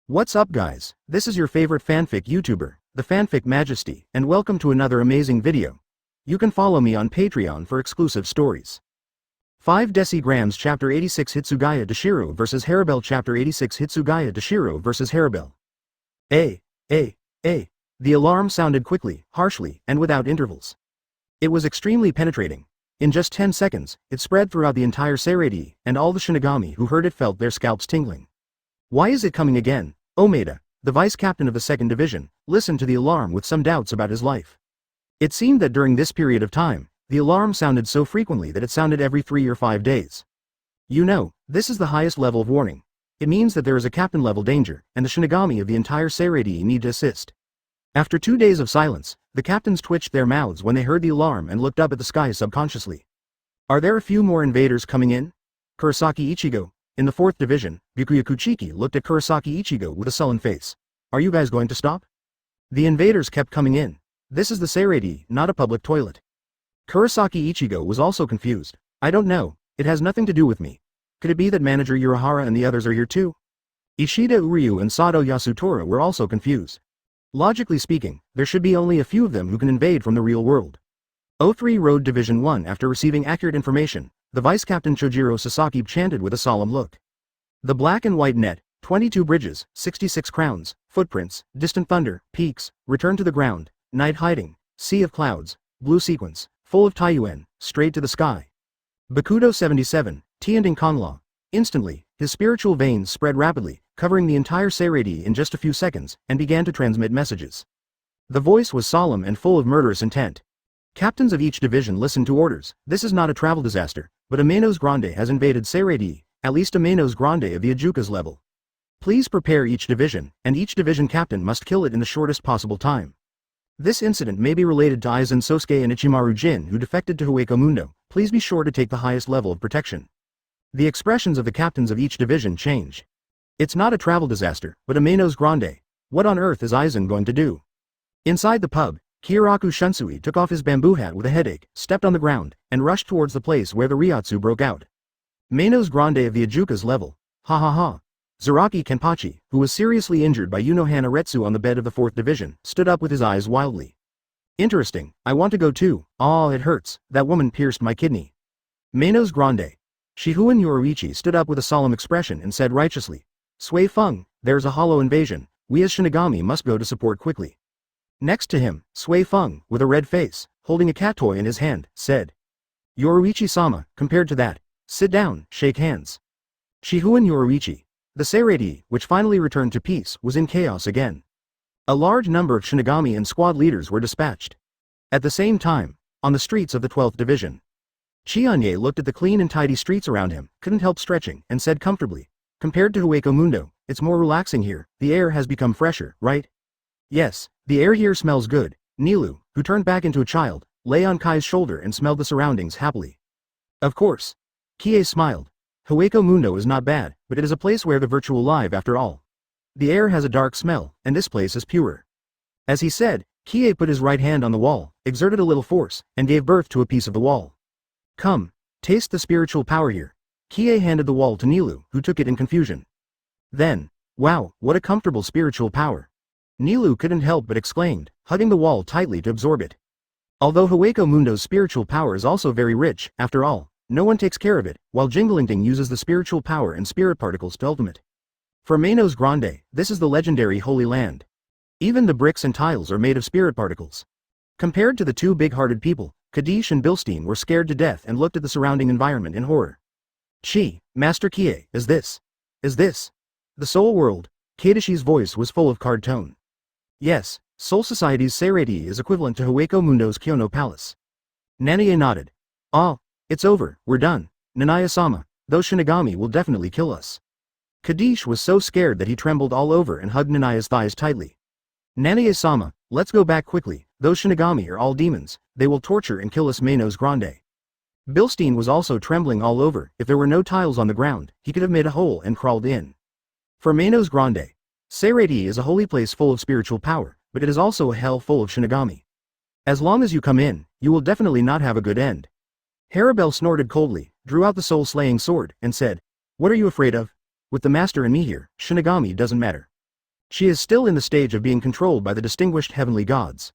What's up guys, this is your favorite fanfic YouTuber, the Fanfic Majesty, and welcome to another amazing video. You can follow me on Patreon for exclusive stories. 5 Decigrams Chapter 86 Hitsugaya Deshiro vs Harabel Chapter 86 Hitsugaya Deshiro vs Harabel. A. The alarm sounded quickly, harshly, and without intervals. It was extremely penetrating. In just 10 seconds, it spread throughout the entire Seirei, and all the Shinigami who heard it felt their scalps tingling. Why is it coming again? Omeda, the vice-captain of the 2nd Division, listened to the alarm with some doubts about his life. It seemed that during this period of time, the alarm sounded so frequently that it sounded every 3 or 5 days. You know, this is the highest level of warning. It means that there is a captain-level danger, and the Shinigami of the entire Seirei need to assist. After 2 days of silence, the captains twitched their mouths when they heard the alarm and looked up at the sky subconsciously. Are there a few more invaders coming in? Kurosaki Ichigo, in the 4th Division, Byakuya looked at Kurosaki Ichigo with a sullen face. Are you guys going to stop? The invaders kept coming in. This is the Seirei, not a public toilet. Kurosaki Ichigo was also confused. I don't know, it has nothing to do with me. Could it be that Manager Urahara and the others are here too? Ishida Uryu and Sato Yasutora were also confused. Logically speaking, there should be only a few of them who can invade from the real world. 03 Road Division 1 After receiving accurate information, the Vice-Captain Chojiro Sasaki chanted with a solemn look. The black and white net, 22 bridges, 66 crowns, footprints, distant thunder, peaks, return to the ground, night hiding, sea of clouds, blue sequence, full of Taiyuan, straight to the sky. Bakudo 77, Tianding Kanla. Instantly, his spiritual veins spread rapidly, covering the entire Seirei in just a few seconds, and began to transmit messages. The voice was solemn and full of murderous intent. Captains of each division listened to orders. This is not a travel disaster, but a Manos Grande has invaded Seirei, at least a Manos Grande of the Ajuka's level. Please prepare each division, and each division captain must kill it in the shortest possible time. This incident may be related to Aizen Sōsuke and Ichimaru Jin who defected to Hōgyoku Mundo. Please be sure to take the highest level of protection. The expressions of the captains of each division change. It's not a travel disaster, but a Manos Grande. What on earth is Aizen going to do? Inside the pub, Kyoka Suigetsu took off his bamboo hat with a headache, stepped on the ground, and rushed towards the place where the Ryatsu broke out. Manos Grande of the Ajuka's level. Ha ha ha. Zaraki Kenpachi, who was seriously injured by Unohana Retsu on the bed of the 4th Division, stood up with his eyes wildly. Interesting, I want to go too. Ah, it hurts, that woman pierced my kidney. Manos Grande. Shihuan Yoruichi stood up with a solemn expression and said righteously. Sui Feng, there's a hollow invasion, we as Shinigami must go to support quickly. Next to him, Sui Feng, with a red face, holding a cat toy in his hand, said. Yoruichi-sama, compared to that, sit down, shake hands. Shihuan Yoruichi. The Seirei, which finally returned to peace, was in chaos again. A large number of Shinigami and squad leaders were dispatched. At the same time, on the streets of the 12th Division. Chianye looked at the clean and tidy streets around him, couldn't help stretching, and said comfortably. Compared to Hōgyoku Mundo, it's more relaxing here, the air has become fresher, right? Yes, the air here smells good. Nilu, who turned back into a child, lay on Kai's shoulder and smelled the surroundings happily. Of course. Kie smiled. Hōgyoku Mundo is not bad, but it is a place where the virtual live after all. The air has a dark smell, and this place is pure. As he said, Kie put his right hand on the wall, exerted a little force, and gave birth to a piece of the wall. Come, taste the spiritual power here. Kie handed the wall to Nilu, who took it in confusion. Then, wow, what a comfortable spiritual power. Nilu couldn't help but exclaimed, hugging the wall tightly to absorb it. Although Hōgyoku Mundo's spiritual power is also very rich, after all, no one takes care of it, while Jinglingting uses the spiritual power and spirit particles to ultimate. For Manos Grande, this is the legendary Holy Land. Even the bricks and tiles are made of spirit particles. Compared to the two big-hearted people, Kadish and Bilstein were scared to death and looked at the surrounding environment in horror. Master Kie, is this? The Soul World? Kadishi's voice was full of card tone. Yes, Soul Society's Seirei is equivalent to Hōgyoku Mundo's Kyono Palace. Niah nodded. Ah, it's over, we're done. Niah-sama, those Shinigami will definitely kill us. Kadish was so scared that he trembled all over and hugged Niah's thighs tightly. Niah-sama, let's go back quickly, those Shinigami are all demons, they will torture and kill us Manos Grande. Bilstein was also trembling all over. If there were no tiles on the ground, he could have made a hole and crawled in. For Manos Grande, Seirei is a holy place full of spiritual power, but it is also a hell full of Shinigami. As long as you come in, you will definitely not have a good end. Harabel snorted coldly, drew out the soul-slaying sword, and said, What are you afraid of? With the master and me here, Shinigami doesn't matter. She is still in the stage of being controlled by the distinguished heavenly gods.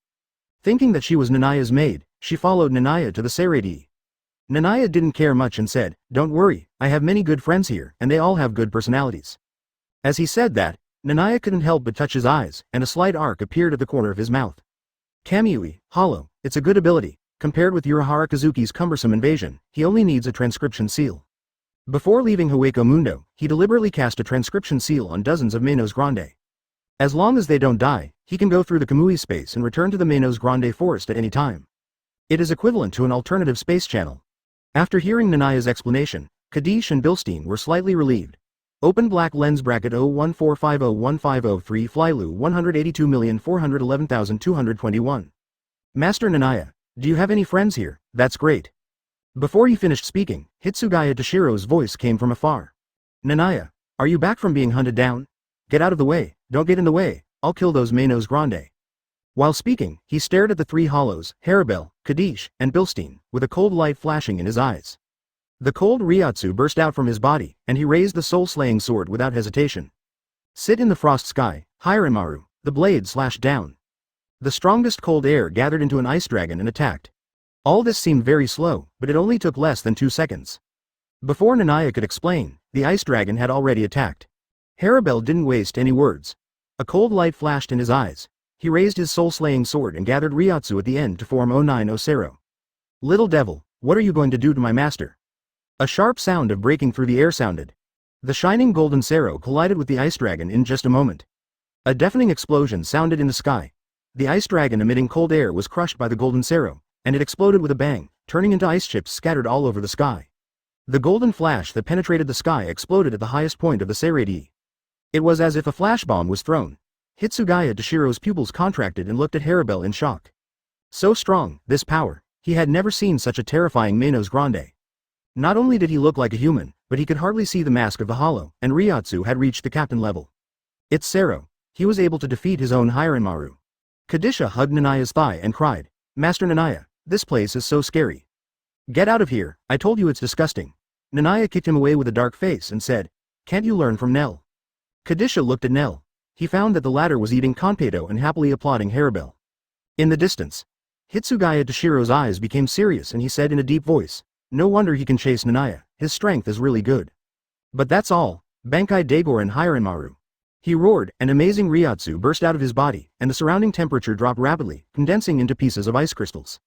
Thinking that she was Nanaya's maid, she followed Nanaia to the Seireii. Nanaia didn't care much and said, "Don't worry, I have many good friends here, and they all have good personalities." As he said that, Nanaia couldn't help but touch his eyes, and a slight arc appeared at the corner of his mouth. Kamui, hollow, it's a good ability. Compared with Urahara Kazuki's cumbersome invasion, he only needs a transcription seal. Before leaving Hueco Mundo, he deliberately cast a transcription seal on dozens of Manos Grande. As long as they don't die, he can go through the Kamui space and return to the Manos Grande forest at any time. It is equivalent to an alternative space channel. After hearing Nanaia's explanation, Kadish and Bilstein were slightly relieved. Open black lens bracket 014501503 Flylu 182,411,221. Master Nanaia, do you have any friends here? That's great. Before he finished speaking, Hitsugaya Toshiro's voice came from afar. Nanaia, are you back from being hunted down? Get out of the way, don't get in the way, I'll kill those Manos Grande. While speaking, he stared at the three hollows, Haribel, Kadish, and Bilstein, with a cold light flashing in his eyes. The cold Ryatsu burst out from his body, and he raised the soul-slaying sword without hesitation. Sit in the frost sky, Hiramaru, the blade slashed down. The strongest cold air gathered into an ice dragon and attacked. All this seemed very slow, but it only took less than 2 seconds. Before Nanaia could explain, the ice dragon had already attacked. Haribel didn't waste any words. A cold light flashed in his eyes. He raised his soul-slaying sword and gathered Ryatsu at the end to form 09 Osero. Little devil, what are you going to do to my master? A sharp sound of breaking through the air sounded. The shining golden Sero collided with the ice dragon in just a moment. A deafening explosion sounded in the sky. The ice dragon emitting cold air was crushed by the golden Sero, and it exploded with a bang, turning into ice chips scattered all over the sky. The golden flash that penetrated the sky exploded at the highest point of the Seireii. It was as if a flash bomb was thrown. Hitsugaya Toshiro's pupils contracted and looked at Haribel in shock. So strong, this power, he had never seen such a terrifying Manos Grande. Not only did he look like a human, but he could hardly see the mask of the hollow, and Ryatsu had reached the captain level. It's Sero, he was able to defeat his own Hiranmaru. Kadisha hugged Nanaia's thigh and cried, Master Nanaia, this place is so scary. Get out of here, I told you it's disgusting. Nanaia kicked him away with a dark face and said, can't you learn from Nell? Kadisha looked at Nell. He found that the latter was eating konpeito and happily applauding Haribel. In the distance, Hitsugaya Toshiro's eyes became serious and he said in a deep voice, no wonder he can chase Nanaia, his strength is really good. But that's all, Bankai Daigor and Hiranmaru. He roared, and amazing Ryatsu burst out of his body, and the surrounding temperature dropped rapidly, condensing into pieces of ice crystals.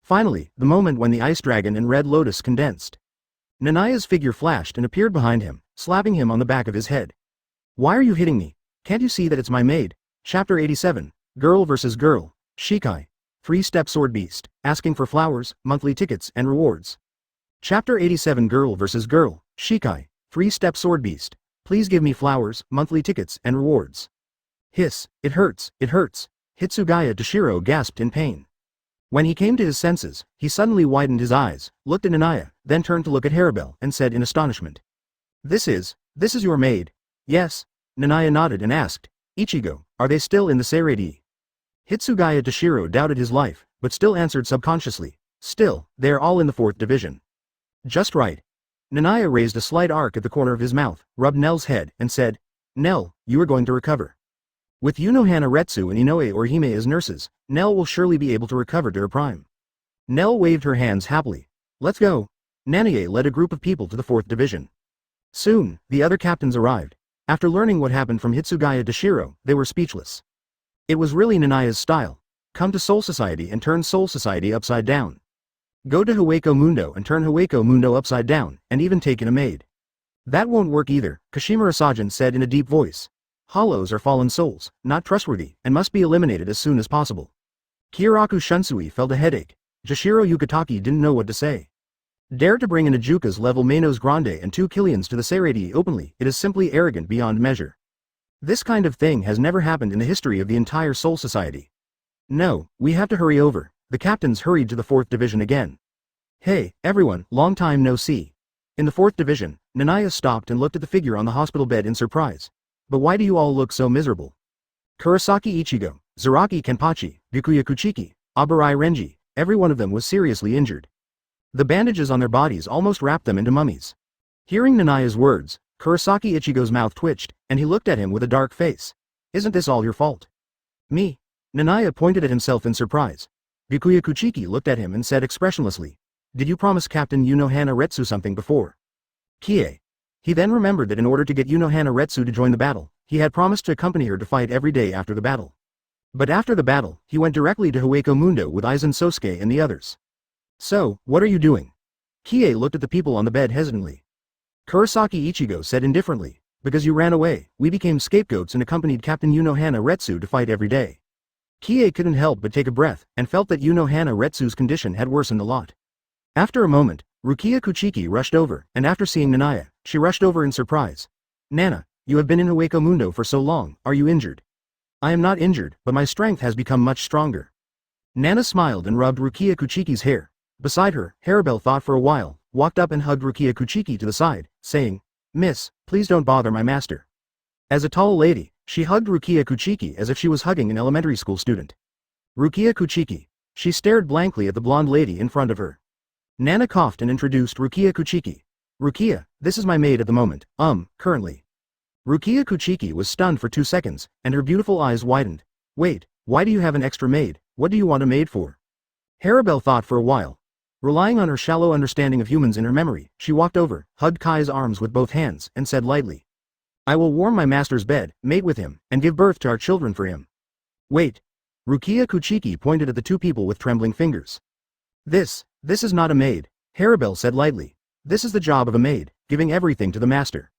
Finally, the moment when the ice dragon and red lotus condensed. Nanaia's figure flashed and appeared behind him, slapping him on the back of his head. Why are you hitting me? Can't you see that it's my maid? Chapter 87, Girl vs. Girl, Shikai. 3-step sword beast, asking for flowers, monthly tickets, and rewards. Chapter 87 Girl vs. Girl, Shikai. 3-step sword beast. Please give me flowers, monthly tickets, and rewards. Hiss, it hurts, it hurts. Hitsugaya Toshiro gasped in pain. When he came to his senses, he suddenly widened his eyes, looked at Nanaia, then turned to look at Haribel and said in astonishment. This is your maid? Yes. Nanaia nodded and asked, Ichigo, are they still in the Seireii? Hitsugaya Toshiro doubted his life, but still answered subconsciously, still, they are all in the 4th division. Just right. Nanaia raised a slight arc at the corner of his mouth, rubbed Nell's head, and said, Nell, you are going to recover. With Unohana Retsu and Inoue Orhime as nurses, Nell will surely be able to recover to her prime. Nell waved her hands happily. Let's go. Nanaie led a group of people to the 4th division. Soon, the other captains arrived. After learning what happened from Hitsugaya Toshiro, they were speechless. It was really Nanaia's style. Come to Soul Society and turn Soul Society upside down. Go to Hueco Mundo and turn Hueco Mundo upside down, and even take in a maid. That won't work either, Kashimura Sajin said in a deep voice. Hollows are fallen souls, not trustworthy, and must be eliminated as soon as possible. Kyoraku Shunsui felt a headache. Jashiro Yukitaki didn't know what to say. Dare to bring in a Juka's level Manos Grande and 2 Killians to the Seireii openly, it is simply arrogant beyond measure. This kind of thing has never happened in the history of the entire Soul Society. No, we have to hurry over. The captains hurried to the 4th division again. Hey, everyone, long time no see. In the 4th division, Nanaia stopped and looked at the figure on the hospital bed in surprise. But why do you all look so miserable? Kurosaki Ichigo, Zaraki Kenpachi, Byakuya Kuchiki, Abarai Renji, every one of them was seriously injured. The bandages on their bodies almost wrapped them into mummies. Hearing Nanaia's words, Kurosaki Ichigo's mouth twitched, and he looked at him with a dark face. Isn't this all your fault? Me? Niah pointed at himself in surprise. Byakuya Kuchiki looked at him and said expressionlessly, "Did you promise Captain Yunohana Retsu something before?" Kie. He then remembered that in order to get Yunohana Retsu to join the battle, he had promised to accompany her to fight every day after the battle. But after the battle, he went directly to Hueco Mundo with Aizen Sōsuke and the others. "So, what are you doing?" Kie looked at the people on the bed hesitantly. Kurosaki Ichigo said indifferently, "Because you ran away, we became scapegoats and accompanied Captain Yunohana Retsu to fight every day." Kie couldn't help but take a breath, and felt that Yunohana Retsu's condition had worsened a lot. After a moment, Rukia Kuchiki rushed over, and after seeing Niah, she rushed over in surprise. "Nana, you have been in Hueco Mundo for so long, are you injured?" "I am not injured, but my strength has become much stronger." Nana smiled and rubbed Rukia Kuchiki's hair. Beside her, Harabelle thought for a while, walked up and hugged Rukia Kuchiki to the side, saying, "Miss, please don't bother my master." As a tall lady, she hugged Rukia Kuchiki as if she was hugging an elementary school student. Rukia Kuchiki. She stared blankly at the blonde lady in front of her. Nana coughed and introduced Rukia Kuchiki. "Rukia, this is my maid at the moment, currently." Rukia Kuchiki was stunned for 2 seconds, and her beautiful eyes widened. "Wait, why do you have an extra maid? What do you want a maid for?" Harabelle thought for a while. Relying on her shallow understanding of humans in her memory, she walked over, hugged Kai's arms with both hands, and said lightly, "I will warm my master's bed, mate with him, and give birth to our children for him." "Wait." Rukia Kuchiki pointed at the two people with trembling fingers. This is not a maid," Harabelle said lightly. "This is the job of a maid, giving everything to the master."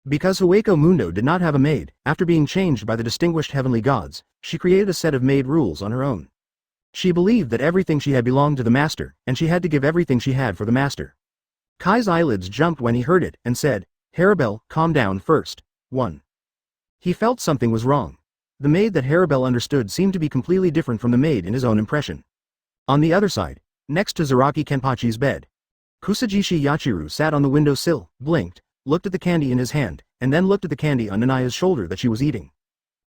Because Hueco Mundo did not have a maid, after being changed by the distinguished heavenly gods, she created a set of maid rules on her own. She believed that everything she had belonged to the master, and she had to give everything she had for the master. Kai's eyelids jumped when he heard it, and said, "Harabelle, calm down first." 1. He felt something was wrong. The maid that Harabelle understood seemed to be completely different from the maid in his own impression. On the other side, next to Zaraki Kenpachi's bed, Kusajishi Yachiru sat on the window sill, blinked, looked at the candy in his hand, and then looked at the candy on Nanaya's shoulder that she was eating.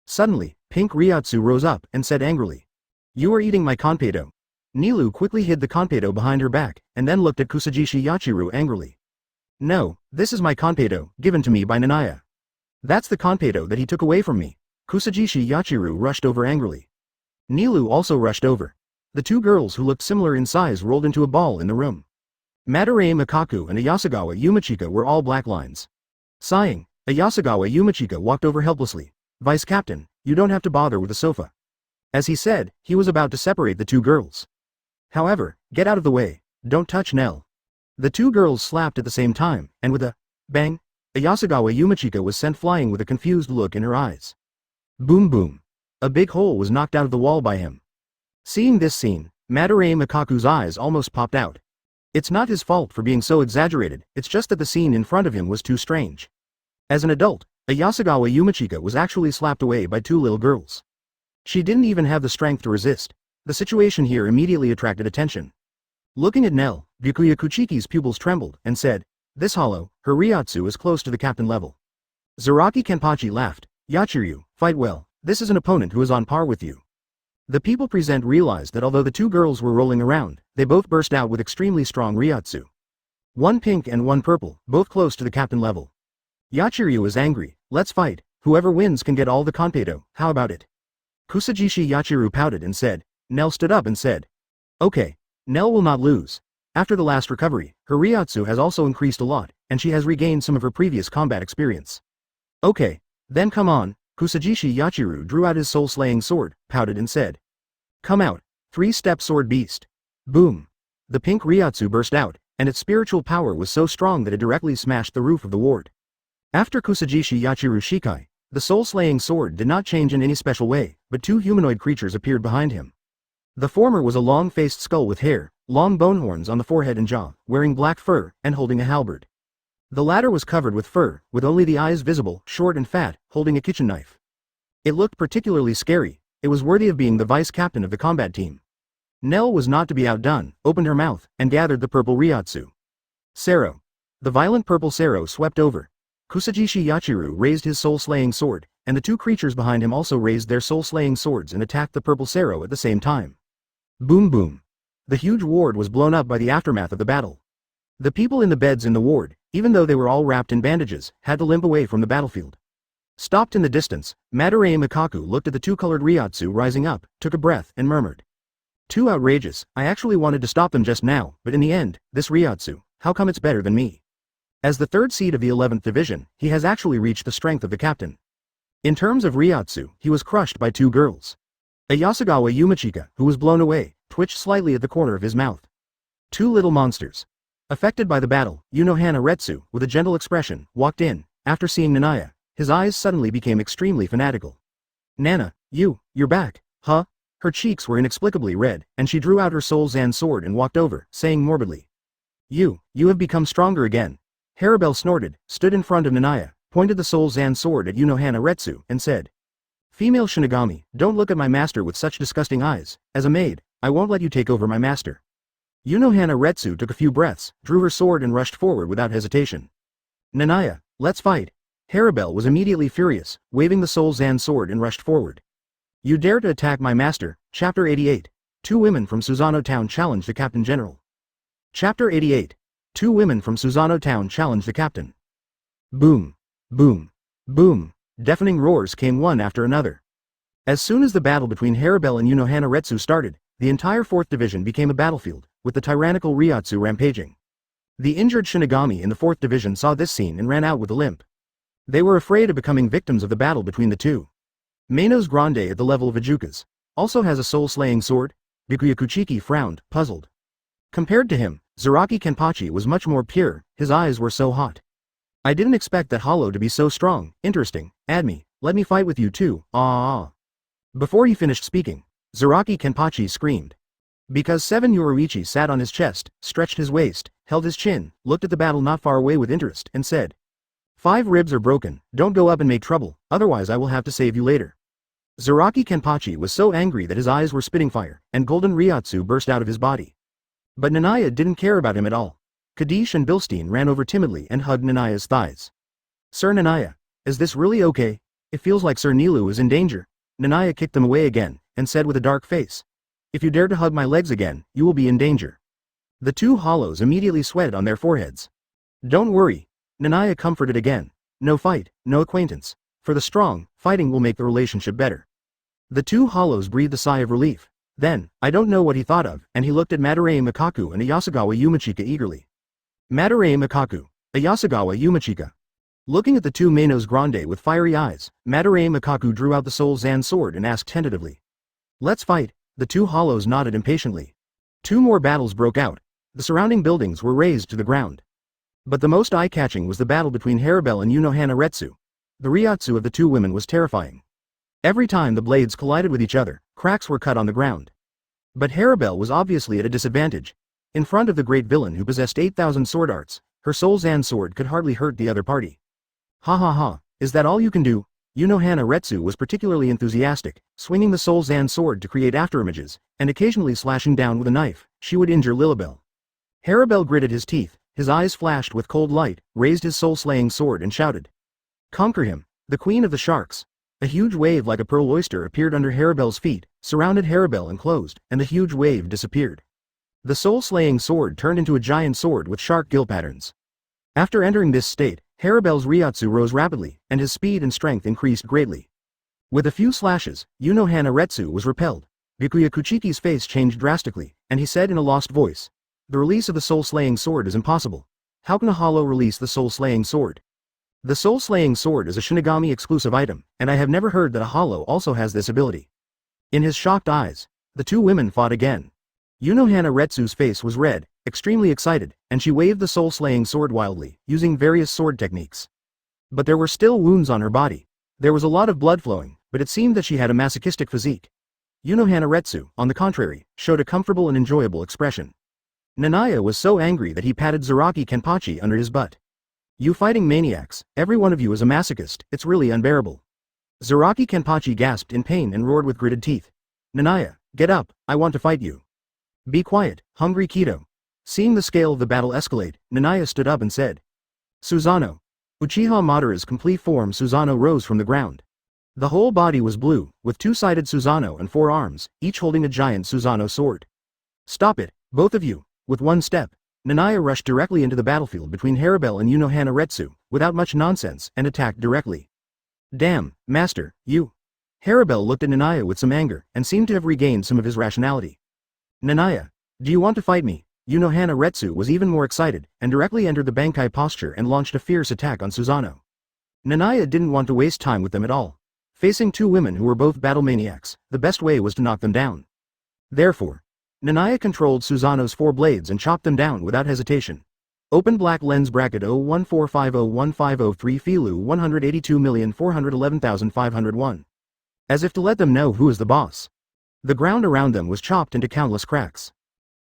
Suddenly, Pink Ryatsu rose up and said angrily, "You are eating my konpeito." Nilu quickly hid the konpeito behind her back, and then looked at Kusajishi Yachiru angrily. "No, this is my konpeito, given to me by Niah. That's the konpeito that he took away from me." Kusajishi Yachiru rushed over angrily. Nilu also rushed over. The two girls who looked similar in size rolled into a ball in the room. Madarei Makaku and Ayasagawa Yumachika were all black lines. Sighing, Ayasagawa Yumachika walked over helplessly. "Vice Captain, you don't have to bother with the sofa." As he said, he was about to separate the two girls. "However, get out of the way, don't touch Nell." The two girls slapped at the same time, and with a bang, Ayasagawa Yumachika was sent flying with a confused look in her eyes. Boom boom. A big hole was knocked out of the wall by him. Seeing this scene, Madarei Makaku's eyes almost popped out. It's not his fault for being so exaggerated, it's just that the scene in front of him was too strange. As an adult, Ayasagawa Yumachika was actually slapped away by two little girls. She didn't even have the strength to resist. The situation here immediately attracted attention. Looking at Nell, Byakuya Kuchiki's pupils trembled, and said, "This hollow, her Ryatsu is close to the captain level." Zaraki Kenpachi laughed, "Yachiru, fight well, this is an opponent who is on par with you." The people present realized that although the two girls were rolling around, they both burst out with extremely strong Ryatsu. One pink and one purple, both close to the captain level. Yachiru is angry, "Let's fight, whoever wins can get all the konpeito, how about it?" Kusajishi Yachiru pouted and said. Nell stood up and said, "Okay, Nell will not lose. After the last recovery, her Ryatsu has also increased a lot, and she has regained some of her previous combat experience." "Okay, then come on." Kusajishi Yachiru drew out his soul-slaying sword, pouted and said, "Come out, three-step sword beast." Boom. The pink Ryatsu burst out, and its spiritual power was so strong that it directly smashed the roof of the ward. After Kusajishi Yachiru Shikai, the soul-slaying sword did not change in any special way, but two humanoid creatures appeared behind him. The former was a long-faced skull with hair, long bone horns on the forehead and jaw, wearing black fur, and holding a halberd. The latter was covered with fur, with only the eyes visible, short and fat, holding a kitchen knife. It looked particularly scary. It was worthy of being the vice captain of the combat team. Nell was not to be outdone, opened her mouth, and gathered the purple Ryatsu. Sero. The violent purple Sero swept over. Kusajishi Yachiru raised his soul-slaying sword, and the two creatures behind him also raised their soul-slaying swords and attacked the purple Sero at the same time. Boom boom. The huge ward was blown up by the aftermath of the battle. The people in the beds in the ward, even though they were all wrapped in bandages, had to limp away from the battlefield. Stopped in the distance, Madarame Mikaku looked at the two-colored Ryūjin rising up, took a breath, and murmured. Too outrageous, I actually wanted to stop them just now, but in the end, this Ryūjin, how come it's better than me? As the third seed of the 11th division, he has actually reached the strength of the captain. In terms of Ryūjin, he was crushed by two girls. A Yasugawa Yumachika, who was blown away, twitched slightly at the corner of his mouth. Two little monsters. Affected by the battle, Unohana Retsu, with a gentle expression, walked in. After seeing Niah, his eyes suddenly became extremely fanatical. Nana, you're back, huh? Her cheeks were inexplicably red, and she drew out her Soul Zan sword and walked over, saying morbidly. You have become stronger again. Harabel snorted, stood in front of Niah, pointed the Soul Zan sword at Unohana Retsu, and said. Female Shinigami, don't look at my master with such disgusting eyes. As a maid, I won't let you take over my master. Unohana Retsu took a few breaths, drew her sword and rushed forward without hesitation. Niah, let's fight. Harabel was immediately furious, waving the Soul Zan sword and rushed forward. You dare to attack my master, Chapter 88. Two women from Susanoo Town challenge the Captain General. Chapter 88. Two women from Susanoo Town challenge the captain. Boom. Boom. Boom. Deafening roars came one after another. As soon as the battle between Harabel and Unohana Retsu started, the entire 4th division became a battlefield, with the tyrannical Ryūjin rampaging. The injured Shinigami in the 4th division saw this scene and ran out with a limp. They were afraid of becoming victims of the battle between the two. Manos Grande at the level of Ijukas also has a soul-slaying sword. Bikuya Kuchiki frowned, puzzled. Compared to him, Zaraki Kenpachi was much more pure, his eyes were so hot. I didn't expect that hollow to be so strong, interesting, let me fight with you too, Before he finished speaking, Zaraki Kenpachi screamed. Because 7 Yoruichi sat on his chest, stretched his waist, held his chin, looked at the battle not far away with interest, and said. 5 ribs are broken, don't go up and make trouble, otherwise I will have to save you later. Zaraki Kenpachi was so angry that his eyes were spitting fire, and golden Ryūjin burst out of his body. But Niah didn't care about him at all. Kadish and Bilstein ran over timidly and hugged Niah's thighs. Sir Niah, is this really okay? It feels like Sir Nilu is in danger. Niah kicked them away again, and said with a dark face. If you dare to hug my legs again, you will be in danger. The two hollows immediately sweated on their foreheads. Don't worry. Niah comforted again. No fight, no acquaintance. For the strong, fighting will make the relationship better. The two hollows breathed a sigh of relief. Then, I don't know what he thought of, and he looked at Madarame Mikaku and a Yasugawa Yumachika eagerly. Madarame Mikaku, a Yasugawa Yumachika. Looking at the two Manos Grande with fiery eyes, Madarame Mikaku drew out the Soul Zan sword and asked tentatively. Let's fight. The two hollows nodded impatiently. 2 more battles broke out. The surrounding buildings were razed to the ground. But the most eye-catching was the battle between Harabel and Unohana Retsu. The Ryūjin of the two women was terrifying. Every time the blades collided with each other, cracks were cut on the ground. But Harabel was obviously at a disadvantage. In front of the great villain who possessed 8,000 sword arts, her Soul Zan sword could hardly hurt the other party. Ha ha ha, is that all you can do? Unohana Retsu was particularly enthusiastic, swinging the Soul Zan sword to create afterimages, and occasionally slashing down with a knife. She would injure Lilibel. Harabel gritted his teeth, his eyes flashed with cold light, raised his soul-slaying sword and shouted. Conquer him, the queen of the sharks. A huge wave like a pearl oyster appeared under Harabel's feet, surrounded Harabel and closed, and the huge wave disappeared. The soul-slaying sword turned into a giant sword with shark gill patterns. After entering this state, Harabel's Ryūjin rose rapidly, and his speed and strength increased greatly. With a few slashes, Unohana Retsu was repelled. Bikuya Kuchiki's face changed drastically, and he said in a lost voice. The release of the soul-slaying sword is impossible. How can a hollow release the soul-slaying sword? The soul-slaying sword is a Shinigami exclusive item, and I have never heard that a hollow also has this ability. In his shocked eyes, the two women fought again. Unohana Retsu's face was red, extremely excited, and she waved the soul-slaying sword wildly, using various sword techniques. But there were still wounds on her body. There was a lot of blood flowing, but it seemed that she had a masochistic physique. Unohana Retsu, on the contrary, showed a comfortable and enjoyable expression. Niah was so angry that he patted Zaraki Kenpachi under his butt. You fighting maniacs, every one of you is a masochist, it's really unbearable. Zaraki Kenpachi gasped in pain and roared with gritted teeth. Niah, get up, I want to fight you. Be quiet, hungry Kido. Seeing the scale of the battle escalate, Niah stood up and said. Susanoo. Uchiha Madara's complete form Susanoo rose from the ground. The whole body was blue, with 2-sided Susanoo and 4 arms, each holding a giant Susanoo sword. Stop it, both of you. With one step, Niah rushed directly into the battlefield between Harabel and Unohana Retsu, without much nonsense, and attacked directly. Damn, master, you. Haribel looked at Niah with some anger, and seemed to have regained some of his rationality. Niah, do you want to fight me? Retsu was even more excited, and directly entered the Bankai posture and launched a fierce attack on Susanoo. Niah didn't want to waste time with them at all. Facing two women who were both battle maniacs, the best way was to knock them down. Therefore, Niah controlled Susanoo's four blades and chopped them down without hesitation. Open black lens bracket 014501503 Filu 182,411,501. As if to let them know who is the boss. The ground around them was chopped into countless cracks.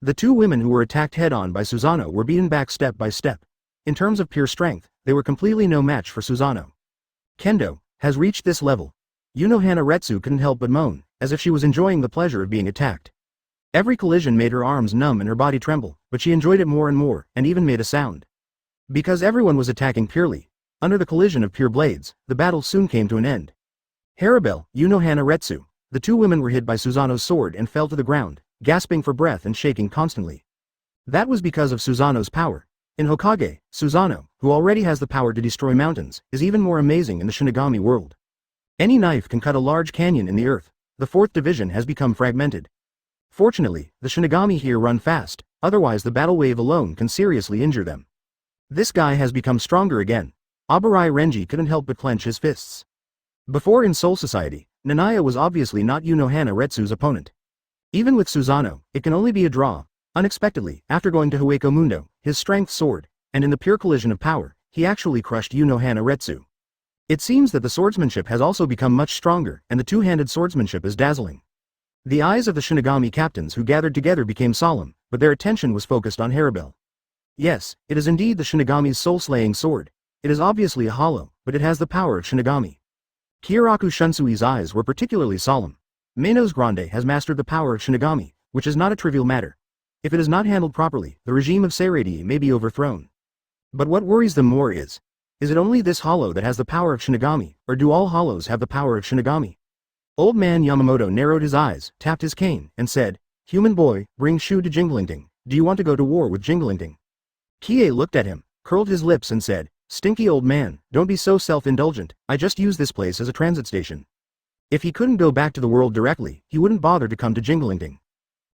The two women who were attacked head-on by Susanoo were beaten back step by step. In terms of pure strength, they were completely no match for Susanoo. Kendo has reached this level. Retsu couldn't help but moan, as if she was enjoying the pleasure of being attacked. Every collision made her arms numb and her body tremble, but she enjoyed it more and more, and even made a sound. Because everyone was attacking purely, under the collision of pure blades, the battle soon came to an end. Haribel, Retsu, the two women were hit by Susanoo's sword and fell to the ground, gasping for breath and shaking constantly. That was because of Susanoo's power. In Hokage, Susanoo, who already has the power to destroy mountains, is even more amazing in the Shinigami world. Any knife can cut a large canyon in the earth. The fourth division has become fragmented. Fortunately, the Shinigami here run fast, otherwise the battle wave alone can seriously injure them. This guy has become stronger again. Abarai Renji couldn't help but clench his fists. Before in Soul Society, Niah was obviously not Retsu's opponent. Even with Susanoo, it can only be a draw. Unexpectedly, after going to Hueco Mundo, his strength soared, and in the pure collision of power, he actually crushed Retsu. It seems that the swordsmanship has also become much stronger, and the two-handed swordsmanship is dazzling. The eyes of the Shinigami captains who gathered together became solemn, but their attention was focused on Haribel. Yes, it is indeed the Shinigami's soul-slaying sword. It is obviously a hollow, but it has the power of Shinigami. Kyoka Shunsui's eyes were particularly solemn. Manos Grande has mastered the power of Shinigami, which is not a trivial matter. If it is not handled properly, the regime of Seireii may be overthrown. But what worries them more is it only this hollow that has the power of Shinigami, or do all hollows have the power of Shinigami? Old man Yamamoto narrowed his eyes, tapped his cane, and said, "Human boy, bring Shu to Jinglingting. Do you want to go to war with Jinglingting?" Kie looked at him, curled his lips and said, "Stinky old man, don't be so self-indulgent, I just use this place as a transit station." If he couldn't go back to the world directly, he wouldn't bother to come to Jinglingting.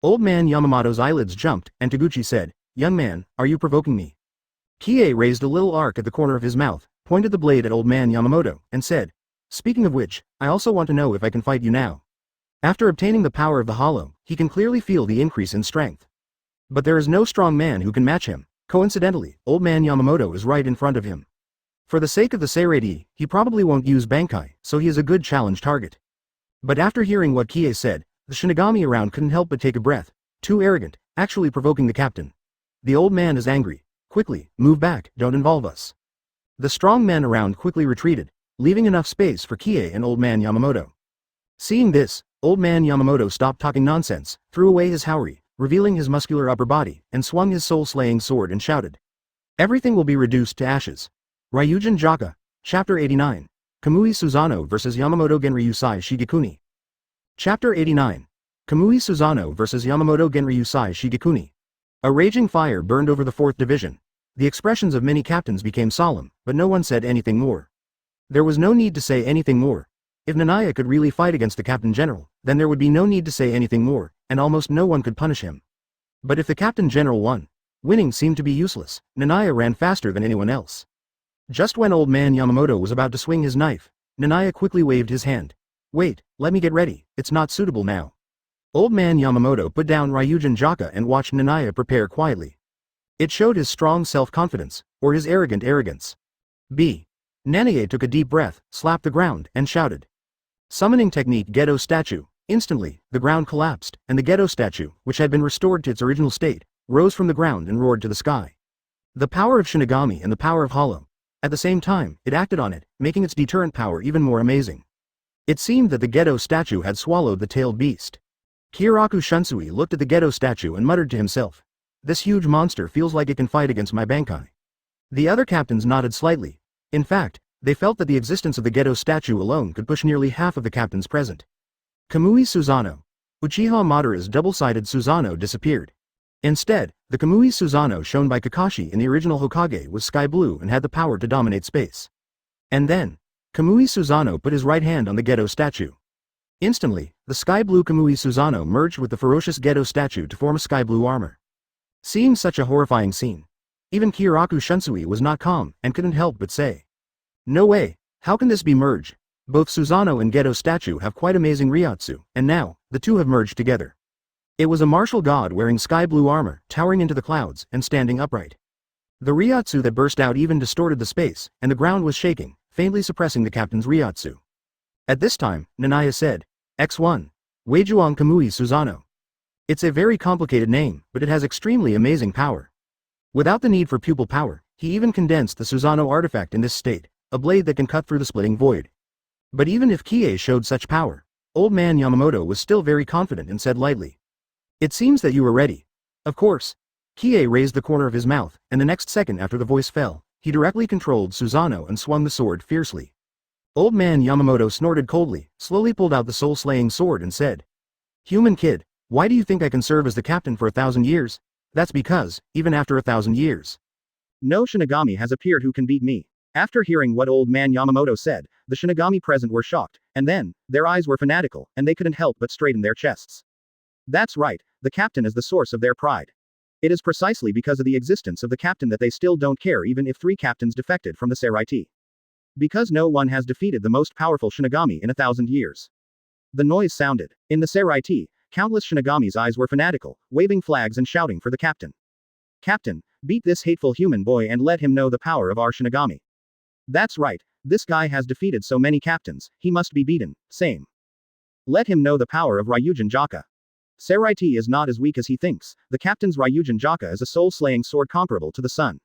Old man Yamamoto's eyelids jumped, and Taguchi said, "Young man, are you provoking me?" Kie raised a little arc at the corner of his mouth, pointed the blade at old man Yamamoto, and said, "Speaking of which, I also want to know if I can fight you now." After obtaining the power of the hollow, he can clearly feel the increase in strength. But there is no strong man who can match him. Coincidentally, old man Yamamoto is right in front of him. For the sake of the Seireii, he probably won't use Bankai, so he is a good challenge target. But after hearing what Kie said, the Shinigami around couldn't help but take a breath. Too arrogant, actually provoking the captain. The old man is angry. Quickly, move back, don't involve us. The strong men around quickly retreated, leaving enough space for Kie and old man Yamamoto. Seeing this, old man Yamamoto stopped talking nonsense, threw away his haori, revealing his muscular upper body, and swung his soul-slaying sword and shouted, "Everything will be reduced to ashes." Ryūjin Jakka, Chapter 89. Kamui Susano vs Yamamoto Genryusai Shigekuni. Chapter 89. Kamui Susano vs Yamamoto Genryusai Shigekuni. A raging fire burned over the 4th division. The expressions of many captains became solemn, but no one said anything more. There was no need to say anything more. If Niah could really fight against the Captain General, then there would be no need to say anything more, and almost no one could punish him. But if the Captain General won, winning seemed to be useless. Niah ran faster than anyone else. Just when old man Yamamoto was about to swing his knife, Niah quickly waved his hand. "Wait, let me get ready, it's not suitable now." Old man Yamamoto put down Ryūjin Jakka and watched Niah prepare quietly. It showed his strong self-confidence, or his arrogant arrogance. Nanae took a deep breath, slapped the ground, and shouted. Summoning technique Gedo statue. Instantly, the ground collapsed, and the Gedo statue, which had been restored to its original state, rose from the ground and roared to the sky. The power of Shinigami and the power of Hollow. At the same time, it acted on it, making its deterrent power even more amazing. It seemed that the Gedo statue had swallowed the tailed beast. Kyoka Suigetsu looked at the Gedo statue and muttered to himself, "This huge monster feels like it can fight against my Bankai." The other captains nodded slightly. In fact, they felt that the existence of the Gedo statue alone could push nearly half of the captains present. Kamui Susano. Uchiha Madara's double-sided Susanoo disappeared. Instead, the Kamui Susano shown by Kakashi in the original Hokage was sky blue and had the power to dominate space. And then, Kamui Susano put his right hand on the Gedo statue. Instantly, the sky-blue Kamui Susano merged with the ferocious Gedo statue to form a sky-blue armor. Seeing such a horrifying scene, even Kyoka Shinsei was not calm and couldn't help but say, "No way, how can this be merged? Both Susanoo and Gedo statue have quite amazing ryūjin, and now, the two have merged together." It was a martial god wearing sky-blue armor, towering into the clouds, and standing upright. The ryūjin that burst out even distorted the space, and the ground was shaking, faintly suppressing the captain's ryūjin. At this time, Niah said, "X1. Weijuang Kamui Susano. It's a very complicated name, but it has extremely amazing power." Without the need for pupil power, he even condensed the Susanoo artifact in this state, a blade that can cut through the splitting void. But even if Kie showed such power, old man Yamamoto was still very confident and said lightly, "It seems that you were ready." Of course. Kie raised the corner of his mouth, and the next second after the voice fell, he directly controlled Susanoo and swung the sword fiercely. Old man Yamamoto snorted coldly, slowly pulled out the soul-slaying sword and said, "Human kid, why do you think I can serve as the captain for 1,000 years? That's because, even after 1,000 years, no Shinigami has appeared who can beat me." After hearing what old man Yamamoto said, the Shinigami present were shocked, and then, their eyes were fanatical, and they couldn't help but straighten their chests. That's right, the captain is the source of their pride. It is precisely because of the existence of the captain that they still don't care even if 3 captains defected from the Seraiti. Because no one has defeated the most powerful Shinigami in 1,000 years. The noise sounded. In the Seraiti, countless Shinigami's eyes were fanatical, waving flags and shouting for the captain. "Captain, beat this hateful human boy and let him know the power of our Shinigami. That's right, this guy has defeated so many captains, he must be beaten, same. Let him know the power of Ryūjin Jakka. Seraiti is not as weak as he thinks, the captain's Ryūjin Jakka is a soul-slaying sword comparable to the sun."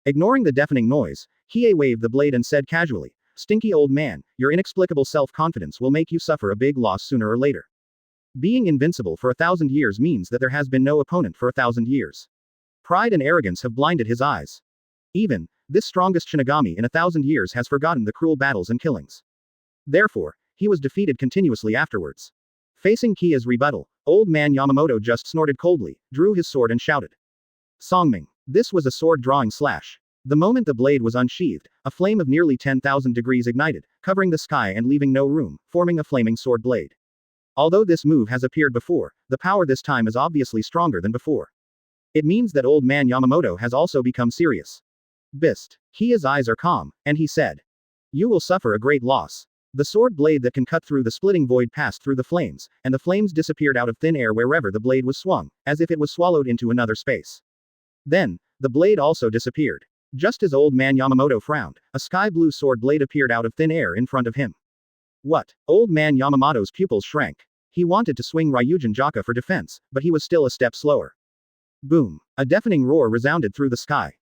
Ignoring the deafening noise, Kie waved the blade and said casually, "Stinky old man, your inexplicable self-confidence will make you suffer a big loss sooner or later. Being invincible for 1,000 years means that there has been no opponent for 1,000 years. Pride and arrogance have blinded his eyes. Even, this strongest Shinigami in 1,000 years has forgotten the cruel battles and killings. Therefore, he was defeated continuously afterwards." Facing Kie's rebuttal, old man Yamamoto just snorted coldly, drew his sword and shouted, "Songming." This was a sword-drawing slash. The moment the blade was unsheathed, a flame of nearly 10,000 degrees ignited, covering the sky and leaving no room, forming a flaming sword blade. Although this move has appeared before, the power this time is obviously stronger than before. It means that old man Yamamoto has also become serious. Bist. Kie's eyes are calm, and he said, "You will suffer a great loss." The sword blade that can cut through the splitting void passed through the flames, and the flames disappeared out of thin air wherever the blade was swung, as if it was swallowed into another space. Then, the blade also disappeared. Just as old man Yamamoto frowned, a sky-blue sword blade appeared out of thin air in front of him. What? Old man Yamamoto's pupils shrank. He wanted to swing Ryūjin Jakka for defense, but he was still a step slower. Boom! A deafening roar resounded through the sky.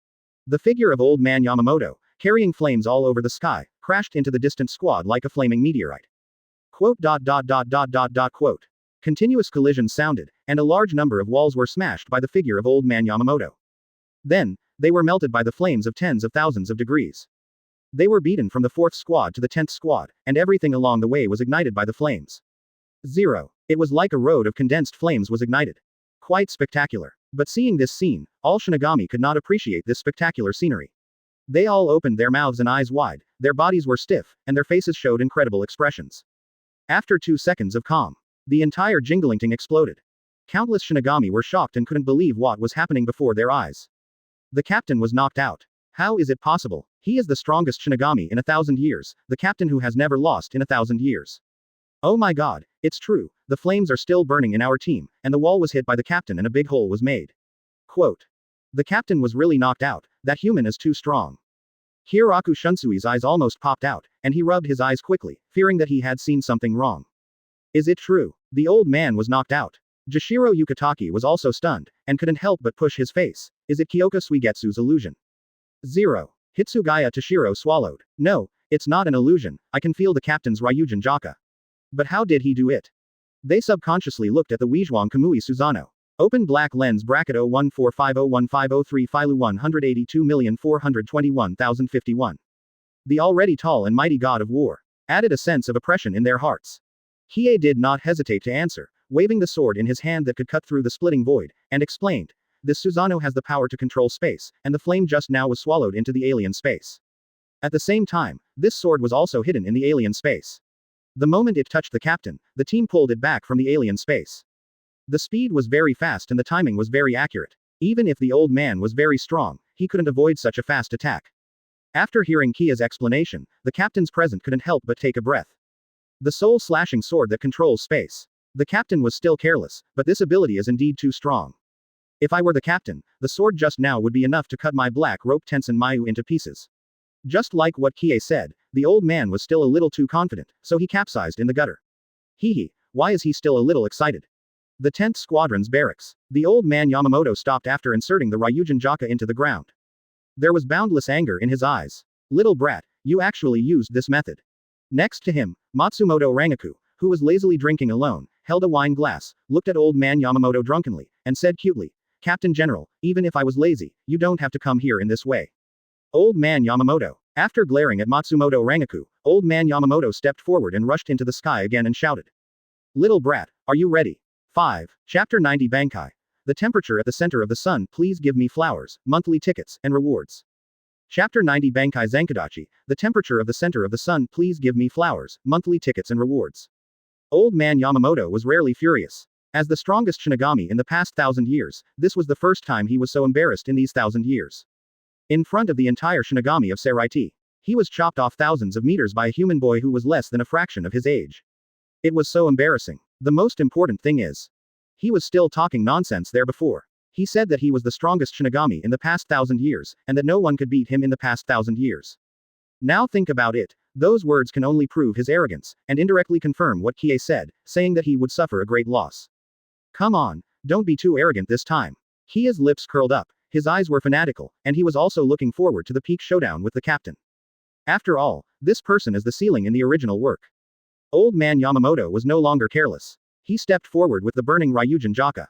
The figure of old man Yamamoto, carrying flames all over the sky, crashed into the distant squad like a flaming meteorite. Quote. Continuous collisions sounded, and a large number of walls were smashed by the figure of old man Yamamoto. Then, they were melted by the flames of tens of thousands of degrees. They were beaten from the 4th squad to the 10th squad, and everything along the way was ignited by the flames. 0. It was like a road of condensed flames was ignited. Quite spectacular. But seeing this scene, all Shinigami could not appreciate this spectacular scenery. They all opened their mouths and eyes wide, their bodies were stiff, and their faces showed incredible expressions. After 2 seconds of calm, the entire Jinglingting exploded. Countless Shinigami were shocked and couldn't believe what was happening before their eyes. The captain was knocked out. How is it possible? He is the strongest Shinigami in 1,000 years, the captain who has never lost in 1,000 years. Oh my god, it's true, the flames are still burning in our team, and the wall was hit by the captain and a big hole was made. Quote. The captain was really knocked out, that human is too strong. Kyoka Shunsui's eyes almost popped out, and he rubbed his eyes quickly, fearing that he had seen something wrong. Is it true? The old man was knocked out. Jashiro Yukitaki was also stunned, and couldn't help but push his face. Is it Kyōka Suigetsu's illusion? 0. Hitsugaya Toshiro swallowed. No, it's not an illusion, I can feel the captain's Ryūjin Jakka. But how did he do it? They subconsciously looked at the Weijuang Kamui Susano. Open black lens bracket 014501503 Filu 182,421,051. The already tall and mighty god of war added a sense of oppression in their hearts. Kie did not hesitate to answer, waving the sword in his hand that could cut through the splitting void, and explained, "This Susanoo has the power to control space, and the flame just now was swallowed into the alien space." At the same time, This sword was also hidden in the alien space. The moment it touched the captain, the team pulled it back from the alien space. The speed was very fast and the timing was very accurate. Even if the old man was very strong, he couldn't avoid such a fast attack. After hearing Kia's explanation, the captain's present couldn't help but take a breath. The soul-slashing sword that controls space. The captain was still careless, but this ability is indeed too strong. If I were the captain, the sword just now would be enough to cut my black rope Tensen Mayu into pieces. Just like what Kie said, the old man was still a little too confident, so he capsized in the gutter. Hee, why is he still a little excited? The 10th Squadron's barracks. The old man Yamamoto stopped after inserting the Ryūjin Jakka into the ground. There was boundless anger in his eyes. Little brat, you actually used this method. Next to him, Matsumoto Rangaku, who was lazily drinking alone, held a wine glass, looked at old man Yamamoto drunkenly, and said cutely, Captain General, even if I was lazy, you don't have to come here in this way. Old man Yamamoto. After glaring at Matsumoto Rangaku, old man Yamamoto stepped forward and rushed into the sky again and shouted. Little brat, are you ready? 5. Chapter 90 Bankai. The temperature at the center of the sun, please give me flowers, monthly tickets, and rewards. Chapter 90 Bankai Zenkodachi. The temperature of the center of the sun, please give me flowers, monthly tickets and rewards. Old man Yamamoto was rarely furious. As the strongest Shinigami in the past 1,000 years, this was the first time he was so embarrassed in these 1,000 years. In front of the entire Shinigami of Seraiti, he was chopped off thousands of meters by a human boy who was less than a fraction of his age. It was so embarrassing. The most important thing is, he was still talking nonsense there before. He said that he was the strongest Shinigami in the past 1,000 years, and that no one could beat him in the past 1,000 years. Now think about it, those words can only prove his arrogance, and indirectly confirm what Kie said, saying that he would suffer a great loss. Come on, don't be too arrogant this time. Kie's lips curled up, his eyes were fanatical, and he was also looking forward to the peak showdown with the captain. After all, this person is the ceiling in the original work. Old man Yamamoto was no longer careless. He stepped forward with the burning Ryūjin Jakka.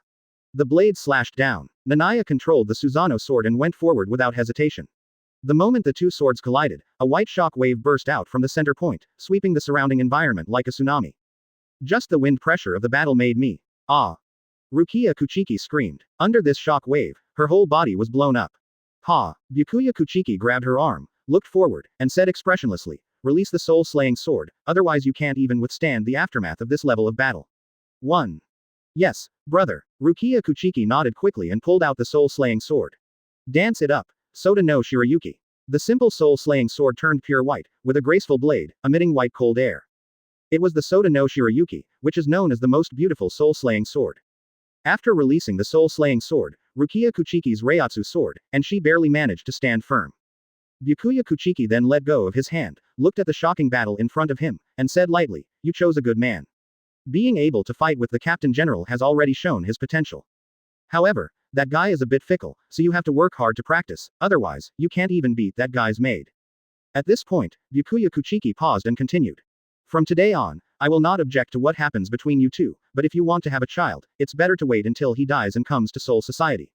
The blade slashed down. Niah controlled the Susanoo sword and went forward without hesitation. The moment the two swords collided, a white shock wave burst out from the center point, sweeping the surrounding environment like a tsunami. Just the wind pressure of the battle made me. Ah! Rukia Kuchiki screamed. Under this shock wave, her whole body was blown up. Ha! Byakuya Kuchiki grabbed her arm, looked forward, and said expressionlessly, release the soul-slaying sword, otherwise you can't even withstand the aftermath of this level of battle. 1. Yes, brother. Rukia Kuchiki nodded quickly and pulled out the soul-slaying sword. Dance it up. Soda no Shirayuki. The simple soul-slaying sword turned pure white, with a graceful blade, emitting white cold air. It was the Soda no Shirayuki, which is known as the most beautiful soul-slaying sword. After releasing the soul-slaying sword, Rukia Kuchiki's Reiatsu sword, and she barely managed to stand firm. Byakuya Kuchiki then let go of his hand, looked at the shocking battle in front of him, and said lightly, you chose a good man. Being able to fight with the Captain General has already shown his potential. However, that guy is a bit fickle, so you have to work hard to practice, otherwise, you can't even beat that guy's maid. At this point, Byakuya Kuchiki paused and continued. From today on, I will not object to what happens between you two, but if you want to have a child, it's better to wait until he dies and comes to Soul Society.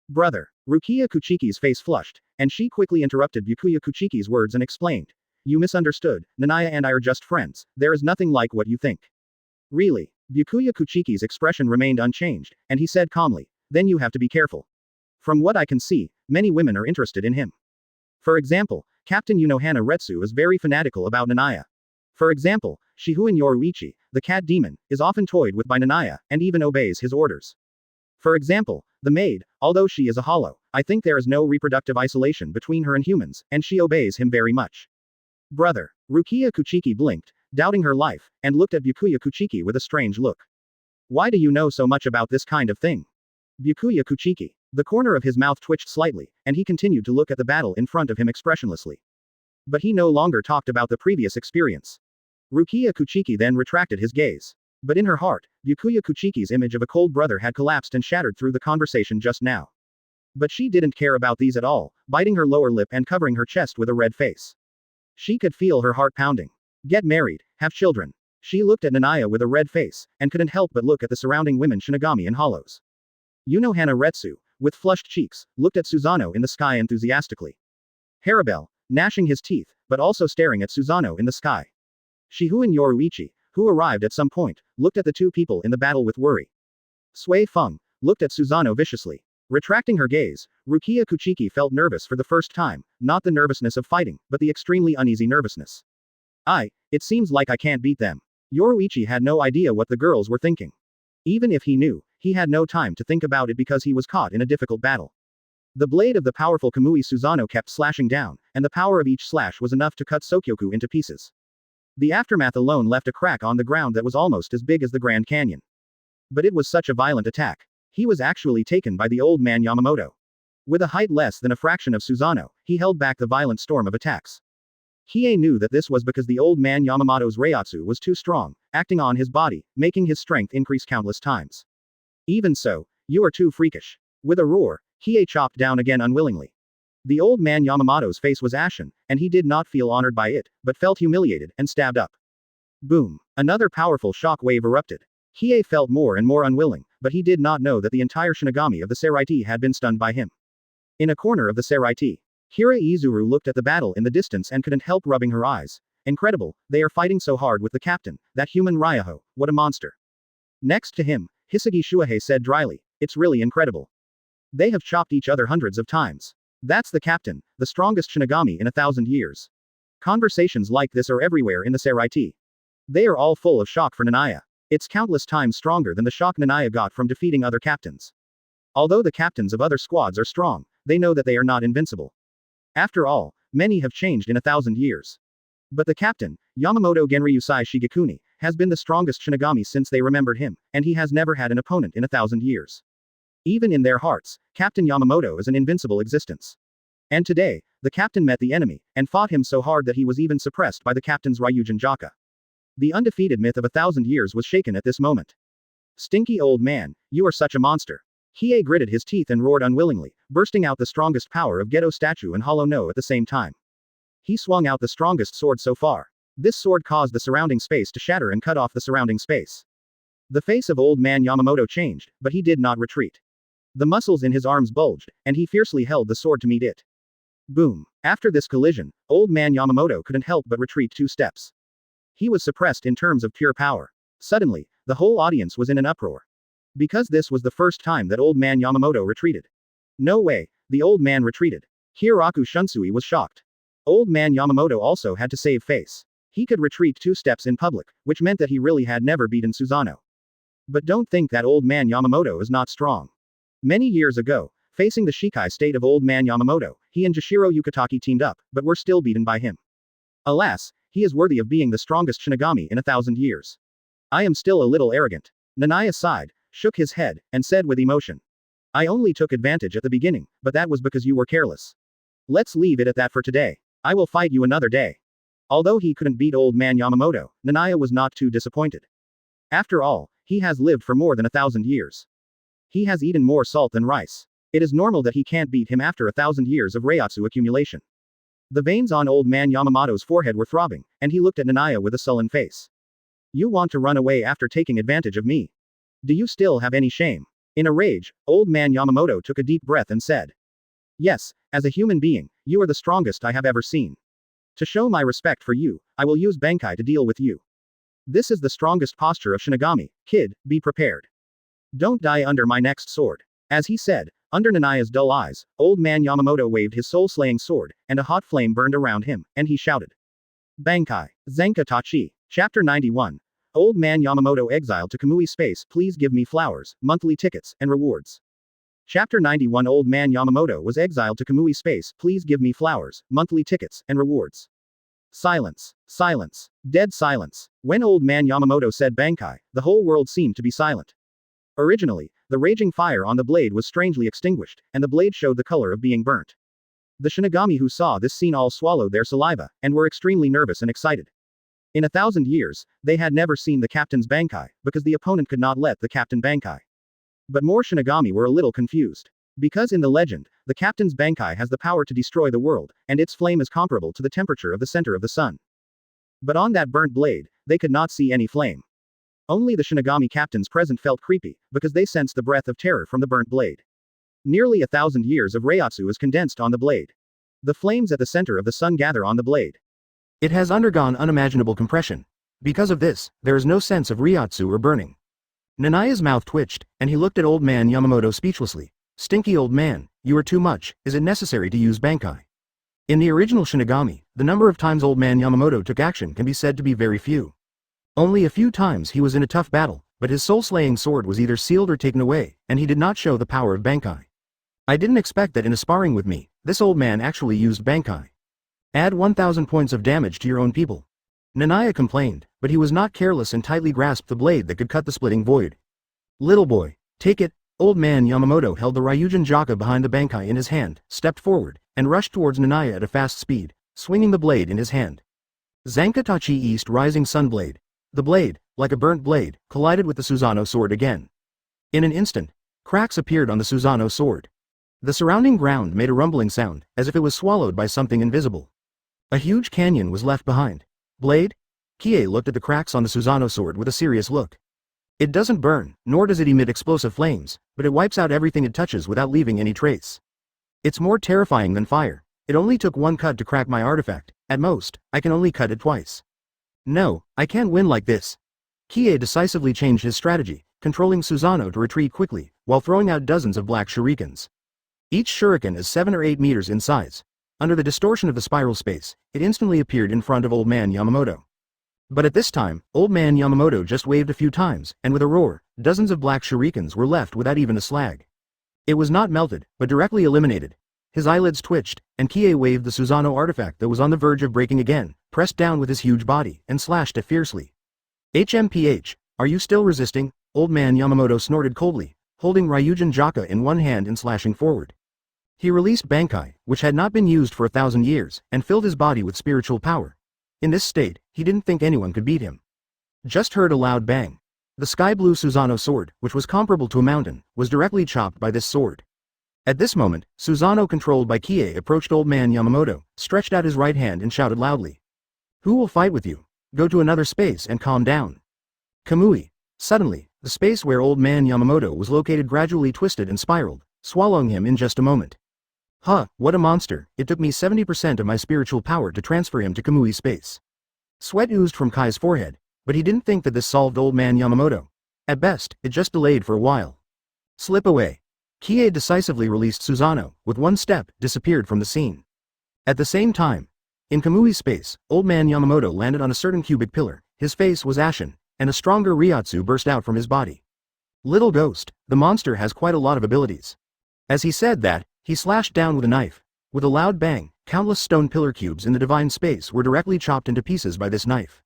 Brother. Rukia Kuchiki's face flushed, and she quickly interrupted Byakuya Kuchiki's words and explained. You misunderstood, Niah and I are just friends, there is nothing like what you think. Really? Byakuya Kuchiki's expression remained unchanged, and he said calmly, then you have to be careful. From what I can see, many women are interested in him. For example, Captain Unohana Retsu is very fanatical about Niah. For example, Shihuin Yoruichi, the cat demon, is often toyed with by Niah, and even obeys his orders. For example, the maid, although she is a hollow, I think there is no reproductive isolation between her and humans, and she obeys him very much. Brother. Rukia Kuchiki blinked, doubting her life, and looked at Byakuya Kuchiki with a strange look. Why do you know so much about this kind of thing? Byakuya Kuchiki. The corner of his mouth twitched slightly, and he continued to look at the battle in front of him expressionlessly. But he no longer talked about the previous experience. Rukia Kuchiki then retracted his gaze. But in her heart, Byakuya Kuchiki's image of a cold brother had collapsed and shattered through the conversation just now. But she didn't care about these at all, biting her lower lip and covering her chest with a red face. She could feel her heart pounding. Get married, have children. She looked at Niah with a red face, and couldn't help but look at the surrounding women Shinigami and hollows. Unohana Retsu, with flushed cheeks, looked at Susanoo in the sky enthusiastically. Harabel, gnashing his teeth, but also staring at Susanoo in the sky. Shihuin Yoruichi, who arrived at some point, looked at the two people in the battle with worry. Sui Feng looked at Susanoo viciously. Retracting her gaze, Rukia Kuchiki felt nervous for the first time, not the nervousness of fighting, but the extremely uneasy nervousness. It seems like I can't beat them. Yoruichi had no idea what the girls were thinking. Even if he knew, he had no time to think about it because he was caught in a difficult battle. The blade of the powerful Kamui Susano kept slashing down, and the power of each slash was enough to cut Sokyoku into pieces. The aftermath alone left a crack on the ground that was almost as big as the Grand Canyon. But it was such a violent attack. He was actually taken by the old man Yamamoto. With a height less than a fraction of Susanoo, he held back the violent storm of attacks. Hiei knew that this was because the old man Yamamoto's Reiatsu was too strong, acting on his body, making his strength increase countless times. Even so, you are too freakish. With a roar, Hiei chopped down again unwillingly. The old man Yamamoto's face was ashen, and he did not feel honored by it, but felt humiliated, and stabbed up. Boom! Another powerful shock wave erupted. Hiei felt more and more unwilling, but he did not know that the entire Shinigami of the Seraiti had been stunned by him. In a corner of the Seraiti, Hira Izuru looked at the battle in the distance and couldn't help rubbing her eyes. Incredible, they are fighting so hard with the captain, that human Ryaho, what a monster. Next to him, Hisagi Shuhei said dryly, it's really incredible. They have chopped each other hundreds of times. That's the captain, the strongest Shinigami in 1,000 years. Conversations like this are everywhere in the Seraiti. They are all full of shock for Niah. It's countless times stronger than the shock Niah got from defeating other captains. Although the captains of other squads are strong, they know that they are not invincible. After all, many have changed in 1,000 years. But the captain, Yamamoto Genryusai Shigekuni, has been the strongest Shinigami since they remembered him, and he has never had an opponent in 1,000 years. Even in their hearts, Captain Yamamoto is an invincible existence. And today, the captain met the enemy, and fought him so hard that he was even suppressed by the captain's Ryūjin Jakka. The undefeated myth of 1,000 years was shaken at this moment. Stinky old man, you are such a monster. Hiei gritted his teeth and roared unwillingly, bursting out the strongest power of Gedo statue and Hollow No at the same time. He swung out the strongest sword so far. This sword caused the surrounding space to shatter and cut off the surrounding space. The face of old man Yamamoto changed, but he did not retreat. The muscles in his arms bulged, and he fiercely held the sword to meet it. Boom. After this collision, old man Yamamoto couldn't help but retreat 2 steps. He was suppressed in terms of pure power. Suddenly, the whole audience was in an uproar. Because this was the first time that old man Yamamoto retreated. No way, the old man retreated. Hieraku Shunsui was shocked. Old man Yamamoto also had to save face. He could retreat 2 steps in public, which meant that he really had never beaten Susanoo. But don't think that old man Yamamoto is not strong. Many years ago, facing the Shikai state of old man Yamamoto, he and Jashiro Yukitake teamed up, but were still beaten by him. Alas, he is worthy of being the strongest Shinigami in 1,000 years. I am still a little arrogant. Niah sighed, shook his head, and said with emotion. I only took advantage at the beginning, but that was because you were careless. Let's leave it at that for today. I will fight you another day. Although he couldn't beat old man Yamamoto, Niah was not too disappointed. After all, he has lived for more than 1,000 years. He has eaten more salt than rice. It is normal that he can't beat him after 1,000 years of Reiatsu accumulation. The veins on old man Yamamoto's forehead were throbbing, and he looked at Niah with a sullen face. You want to run away after taking advantage of me? Do you still have any shame? In a rage, old man Yamamoto took a deep breath and said. Yes, as a human being, you are the strongest I have ever seen. To show my respect for you, I will use Bankai to deal with you. This is the strongest posture of Shinigami, kid, be prepared. Don't die under my next sword. As he said, under Niah's dull eyes, old man Yamamoto waved his soul-slaying sword, and a hot flame burned around him, and he shouted. Bankai, Zenka Tachi. Chapter 91. Old man Yamamoto exiled to Kamui space, please give me flowers, monthly tickets, and rewards. Chapter 91. Old man Yamamoto was exiled to Kamui space, please give me flowers, monthly tickets, and rewards. Silence. Silence. Dead silence. When old man Yamamoto said Bankai, the whole world seemed to be silent. Originally, the raging fire on the blade was strangely extinguished, and the blade showed the color of being burnt. The Shinigami who saw this scene all swallowed their saliva, and were extremely nervous and excited. In 1,000 years, they had never seen the captain's Bankai, because the opponent could not let the captain Bankai. But more Shinigami were a little confused. Because in the legend, the captain's Bankai has the power to destroy the world, and its flame is comparable to the temperature of the center of the sun. But on that burnt blade, they could not see any flame. Only the Shinigami captains present felt creepy, because they sensed the breath of terror from the burnt blade. Nearly 1,000 years of Reiatsu is condensed on the blade. The flames at the center of the sun gather on the blade. It has undergone unimaginable compression. Because of this, there is no sense of Reiatsu or burning. Niah's mouth twitched, and he looked at old man Yamamoto speechlessly. Stinky old man, you are too much, is it necessary to use Bankai? In the original Shinigami, the number of times old man Yamamoto took action can be said to be very few. Only a few times he was in a tough battle, but his soul-slaying sword was either sealed or taken away, and he did not show the power of Bankai. I didn't expect that in a sparring with me, this old man actually used Bankai. Add 1000 points of damage to your own people. Niah complained, but he was not careless and tightly grasped the blade that could cut the splitting void. Little boy, take it. Old man Yamamoto held the Ryūjin Jakka behind the Bankai in his hand, stepped forward, and rushed towards Niah at a fast speed, swinging the blade in his hand. Zankatachi East Rising Sunblade. The blade, like a burnt blade, collided with the Susanoo sword again. In an instant, cracks appeared on the Susanoo sword. The surrounding ground made a rumbling sound, as if it was swallowed by something invisible. A huge canyon was left behind. Blade? Kie looked at the cracks on the Susanoo sword with a serious look. It doesn't burn, nor does it emit explosive flames, but it wipes out everything it touches without leaving any trace. It's more terrifying than fire. It only took one cut to crack my artifact. At most, I can only cut it twice. No, I can't win like this. Kie decisively changed his strategy, controlling Susanoo to retreat quickly, while throwing out dozens of black shurikens. Each shuriken is 7 or 8 meters in size. Under the distortion of the spiral space, it instantly appeared in front of old man Yamamoto. But at this time, old man Yamamoto just waved a few times, and with a roar, dozens of black shurikens were left without even a slag. It was not melted, but directly eliminated. His eyelids twitched, and Kie waved the Susanoo artifact that was on the verge of breaking again, pressed down with his huge body, and slashed it fiercely. HMPH, are you still resisting? Old man Yamamoto snorted coldly, holding Ryūjin Jakka in one hand and slashing forward. He released Bankai, which had not been used for 1,000 years, and filled his body with spiritual power. In this state, he didn't think anyone could beat him. Just heard a loud bang. The sky-blue Susanoo sword, which was comparable to a mountain, was directly chopped by this sword. At this moment, Susanoo controlled by Kie approached old man Yamamoto, stretched out his right hand and shouted loudly. Who will fight with you? Go to another space and calm down. Kamui. Suddenly, the space where old man Yamamoto was located gradually twisted and spiraled, swallowing him in just a moment. Huh, what a monster, it took me 70% of my spiritual power to transfer him to Kamui's space. Sweat oozed from Kai's forehead, but he didn't think that this solved old man Yamamoto. At best, it just delayed for a while. Slip away. Kie decisively released Susanoo, with one step, disappeared from the scene. At the same time, in Kamui's space, old man Yamamoto landed on a certain cubic pillar, his face was ashen, and a stronger Ryatsu burst out from his body. Little ghost, the monster has quite a lot of abilities. As he said that, he slashed down with a knife. With a loud bang, countless stone pillar cubes in the divine space were directly chopped into pieces by this knife.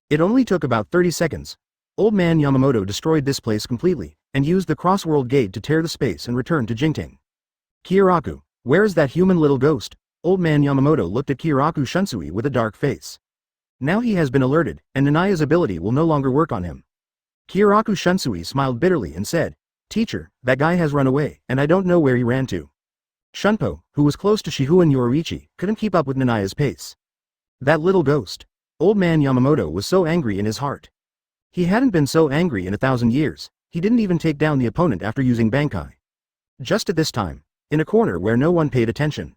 It only took about 30 seconds. Old man Yamamoto destroyed this place completely, and used the cross-world gate to tear the space and return to Jingting. Kiraku, where is that human little ghost? Old man Yamamoto looked at Kiraku Shinsei with a dark face. Now he has been alerted, and Niah's ability will no longer work on him. Kiraku Shinsei smiled bitterly and said, Teacher, that guy has run away, and I don't know where he ran to. Shunpo, who was close to Shihu and Yoruichi, couldn't keep up with Niah's pace. That little ghost. Old man Yamamoto was so angry in his heart. He hadn't been so angry in 1,000 years, he didn't even take down the opponent after using Bankai. Just at this time, in a corner where no one paid attention.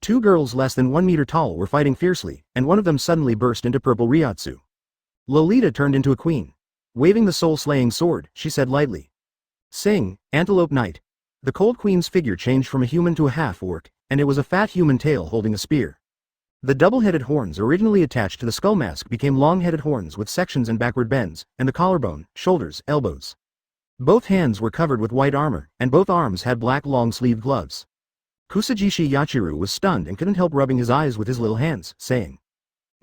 2 girls less than 1 meter tall were fighting fiercely, and one of them suddenly burst into purple Ryatsu. Lolita turned into a queen. Waving the soul-slaying sword, she said lightly. Sing, Antelope Knight. The cold queen's figure changed from a human to a half-orc, and it was a fat human tail holding a spear. The double-headed horns originally attached to the skull mask became long-headed horns with sections and backward bends, and the collarbone, shoulders, elbows. Both hands were covered with white armor, and both arms had black long-sleeved gloves. Kusajishi Yachiru was stunned and couldn't help rubbing his eyes with his little hands, saying,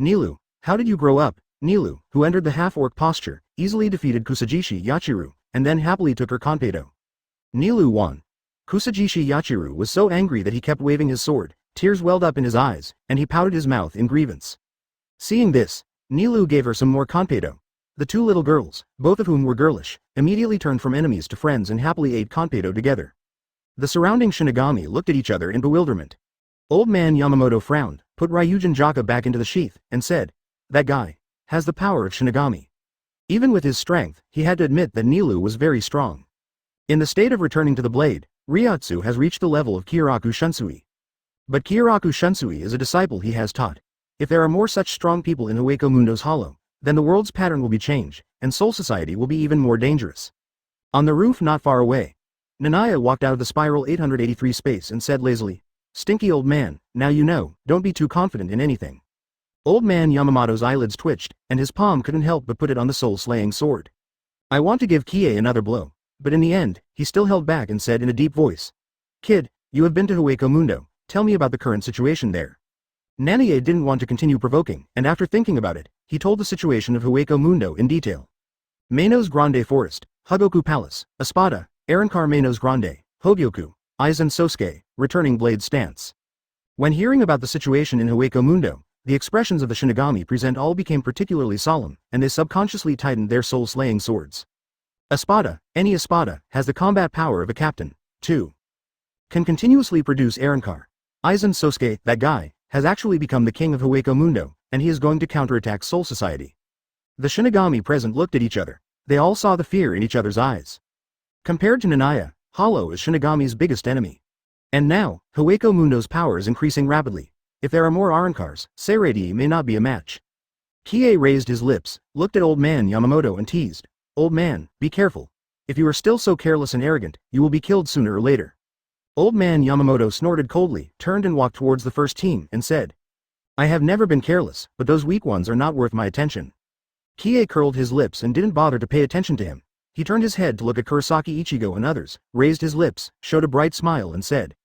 Nilu, how did you grow up? Nilu, who entered the half-orc posture, easily defeated Kusajishi Yachiru, and then happily took her Konpeido. Nilu won. Kusajishi Yachiru was so angry that he kept waving his sword, tears welled up in his eyes, and he pouted his mouth in grievance. Seeing this, Nilu gave her some more Konpeido. The 2 little girls, both of whom were girlish, immediately turned from enemies to friends and happily ate Konpeido together. The surrounding Shinigami looked at each other in bewilderment. Old man Yamamoto frowned, put Ryūjin Jakka back into the sheath, and said, That guy has the power of Shinigami. Even with his strength, he had to admit that Nilu was very strong. In the state of returning to the blade, Ryatsu has reached the level of Kiraku Shinsei. But Kiraku Shinsei is a disciple he has taught. If there are more such strong people in Hueco Mundo's hollow, then the world's pattern will be changed, and Soul Society will be even more dangerous. On the roof not far away, Niah walked out of the Spiral 883 space and said lazily, "Stinky old man, now you know, don't be too confident in anything." Old man Yamamoto's eyelids twitched, and his palm couldn't help but put it on the soul-slaying sword. "I want to give Kie another blow," but in the end, he still held back and said in a deep voice, "Kid, you have been to Hōgyoku Mundo, tell me about the current situation there." Niah didn't want to continue provoking, and after thinking about it, he told the situation of Hōgyoku Mundo in detail. Manos Grande Forest, Hōgyoku Palace, Espada, Arrancar Manos Grande, Hōgyoku, Aizen Sōsuke, returning blade stance. When hearing about the situation in Hōgyoku Mundo, the expressions of the Shinigami present all became particularly solemn, and they subconsciously tightened their soul-slaying swords. Espada, any Espada, has the combat power of a captain, too. Can continuously produce Arrancar. Aizen Sōsuke, that guy, has actually become the king of Hōgyoku Mundo, and he is going to counterattack Soul Society. The Shinigami present looked at each other. They all saw the fear in each other's eyes. Compared to Niah, Hollow is Shinigami's biggest enemy. And now, Hōgyoku Mundo's power is increasing rapidly. If there are more Arrancars, Seirei may not be a match. Kie raised his lips, looked at old man Yamamoto and teased, "Old man, be careful. If you are still so careless and arrogant, you will be killed sooner or later." Old man Yamamoto snorted coldly, turned and walked towards the first team, and said, "I have never been careless, but those weak ones are not worth my attention." Kie curled his lips and didn't bother to pay attention to him. He turned his head to look at Kurosaki Ichigo and others, raised his lips, showed a bright smile and said,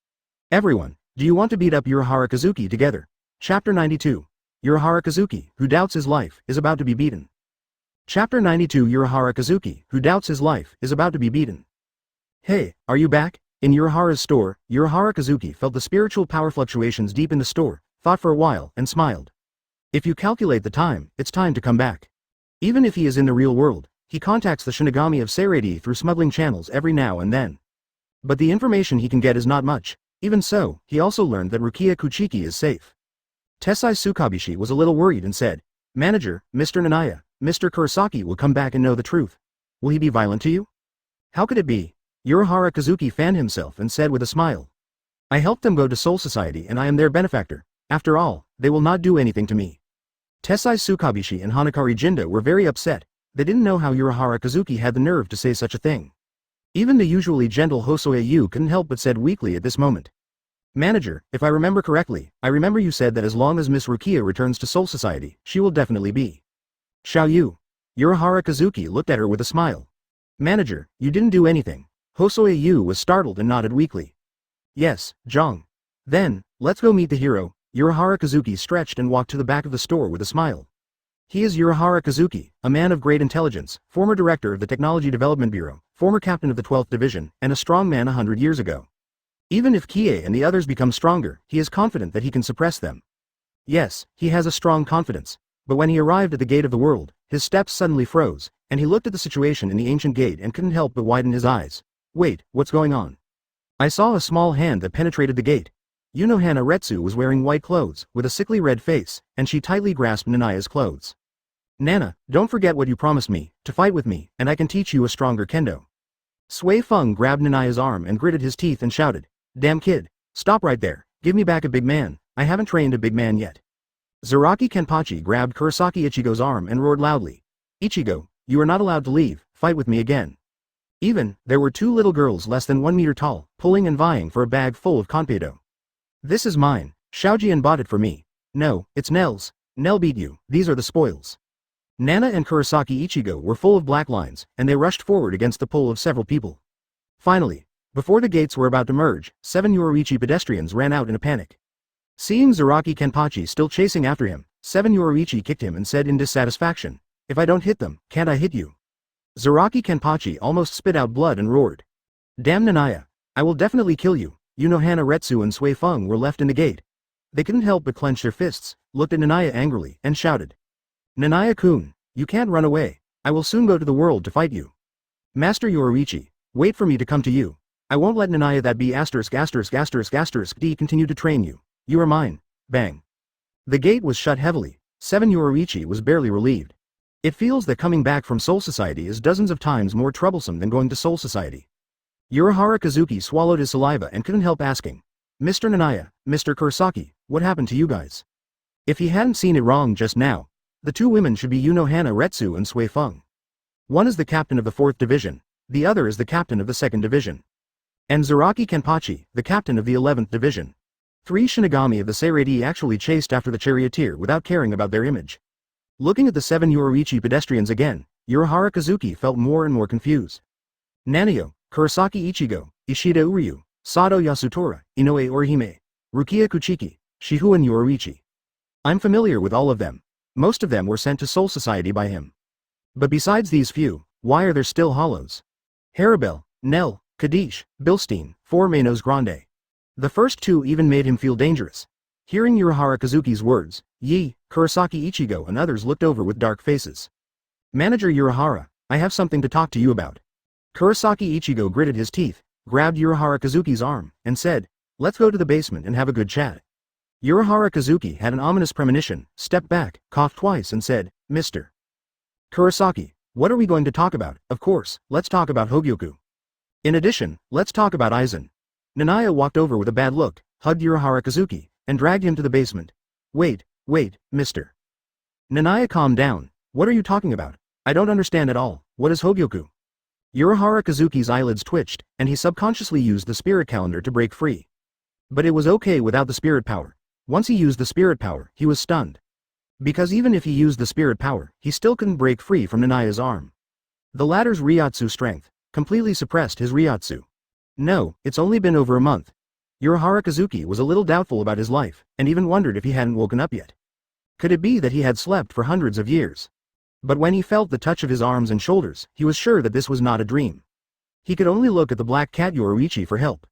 "Everyone, do you want to beat up Urahara Kazuki together?" Chapter 92. Urahara Kazuki, who doubts his life, is about to be beaten. Chapter 92. Urahara Kazuki, who doubts his life, is about to be beaten. "Hey, are you back?" In Urahara's store, Urahara Kazuki felt the spiritual power fluctuations deep in the store, thought for a while, and smiled. If you calculate the time, it's time to come back. Even if he is in the real world, he contacts the Shinigami of Seirei through smuggling channels every now and then. But the information he can get is not much. Even so, he also learned that Rukia Kuchiki is safe. Tessai Tsukabishi was a little worried and said, "Manager, Mr. Niah, Mr. Kurosaki will come back and know the truth. Will he be violent to you?" "How could it be?" Urahara Kazuki fanned himself and said with a smile. "I helped them go to Soul Society and I am their benefactor. After all, they will not do anything to me." Tessai Tsukabishi and Hanakari Jinda were very upset. They didn't know how Urahara Kazuki had the nerve to say such a thing. Even the usually gentle Hosoe Yu couldn't help but said weakly at this moment, "Manager, if I remember correctly, I remember you said that as long as Miss Rukia returns to Soul Society, she will definitely be." "Xiao Yu." Urahara Kazuki looked at her with a smile. "Manager, you didn't do anything." Hosoe Yu was startled and nodded weakly. "Yes, Zhang. Then, let's go meet the hero." Urahara Kazuki stretched and walked to the back of the store with a smile. He is Urahara Kazuki, a man of great intelligence, former director of the Technology Development Bureau, former captain of the 12th Division, and a strong man 100 years ago. Even if Kie and the others become stronger, he is confident that he can suppress them. Yes, he has a strong confidence. But when he arrived at the gate of the world, his steps suddenly froze, and he looked at the situation in the ancient gate and couldn't help but widen his eyes. "Wait, what's going on?" "I saw a small hand that penetrated the gate." Unohana Retsu was wearing white clothes, with a sickly red face, and she tightly grasped Niah's clothes. "Nana, don't forget what you promised me, to fight with me, and I can teach you a stronger kendo." Sui Feng grabbed Niah's arm and gritted his teeth and shouted, "Damn kid, stop right there, give me back a big man, I haven't trained a big man yet." Zaraki Kenpachi grabbed Kurosaki Ichigo's arm and roared loudly, "Ichigo, you are not allowed to leave, fight with me again." Even, there were two little girls less than 1 meter tall, pulling and vying for a bag full of konpedo. "This is mine, Xiaojian bought it for me." "No, it's Nell's. Nell beat you, these are the spoils." Nana and Kurosaki Ichigo were full of black lines, and they rushed forward against the pull of several people. Finally, before the gates were about to merge, 7 Yoruichi pedestrians ran out in a panic. Seeing Zaraki Kenpachi still chasing after him, 7 Yoruichi kicked him and said in dissatisfaction, "If I don't hit them, can't I hit you?" Zaraki Kenpachi almost spit out blood and roared, "Damn Niah, I will definitely kill you." Unohana Retsu and Sui Feng were left in the gate. They couldn't help but clench their fists, looked at Niah angrily, and shouted, "Niah-kun, you can't run away, I will soon go to the world to fight you." "Master Yoruichi, wait for me to come to you. I won't let Niah that be ******* continue to train you. You are mine." Bang. The gate was shut heavily. 7 Yoruichi was barely relieved. It feels that coming back from Soul Society is dozens of times more troublesome than going to Soul Society. Urahara Kazuki swallowed his saliva and couldn't help asking, "Mr. Niah, Mr. Kurosaki, what happened to you guys?" If he hadn't seen it wrong just now, the two women should be Unohana Retsu and Sui Feng. One is the captain of the 4th Division, the other is the captain of the 2nd Division. and Zaraki Kenpachi, the captain of the 11th Division. 3 Shinigami of the Seirei actually chased after the charioteer without caring about their image. Looking at the 7 Yoruichi pedestrians again, Urahara Kazuki felt more and more confused. Nanio, Kurosaki Ichigo, Ishida Uryu, Sado Yasutora, Inoue Orhime, Rukia Kuchiki, Shihuan Yoruichi. I'm familiar with all of them. Most of them were sent to Soul Society by him. But besides these few, why are there still hollows? Haribel, Nell, Kadish, Bilstein, 4 Manos Grande. The first 2 even made him feel dangerous. Hearing Urahara Kazuki's words, Yi, Kurosaki Ichigo and others looked over with dark faces. Manager Urahara, I have something to talk to you about. Kurosaki Ichigo gritted his teeth, grabbed Urahara Kazuki's arm, and said, let's go to the basement and have a good chat. Urahara Kazuki had an ominous premonition, stepped back, coughed twice and said, Mr. Kurosaki, what are we going to talk about? Of course, let's talk about Hōgyoku. In addition, let's talk about Aizen. Niah walked over with a bad look, hugged Urahara Kazuki, and dragged him to the basement. Wait, Mr. Niah, calm down. What are you talking about? I don't understand at all. What is Hōgyoku? Urahara Kazuki's eyelids twitched, and he subconsciously used the spirit calendar to break free. But it was okay without the spirit power. Once he used the spirit power, he was stunned. Because even if he used the spirit power, he still couldn't break free from Niah's arm. The latter's Ryūjin strength completely suppressed his Ryūjin. No, it's only been over a month. Urahara Kazuki was a little doubtful about his life, and even wondered if he hadn't woken up yet. Could it be that he had slept for hundreds of years? But when he felt the touch of his arms and shoulders, he was sure that this was not a dream. He could only look at the black cat Yoruichi for help.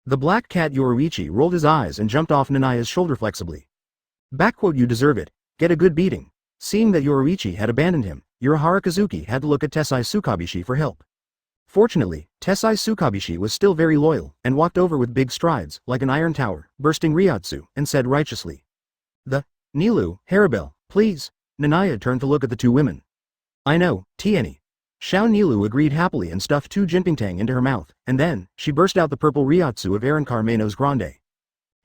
The black cat Yoruichi rolled his eyes and jumped off Niah's shoulder flexibly. You deserve it. Get a good beating. Seeing that Yoruichi had abandoned him, Urahara Kazuki had to look at Tessai Tsukabishi for help. Fortunately, Tessai Tsukabishi was still very loyal, and walked over with big strides, like an iron tower, bursting Ryūjin, and said righteously. Nilu, Haribel, please. Niah turned to look at the 2 women. I know, Tieni. Xiao Nilu agreed happily and stuffed 2 Jinpingtang into her mouth, and then, she burst out the purple Ryūjin of Arankar Manos Grande.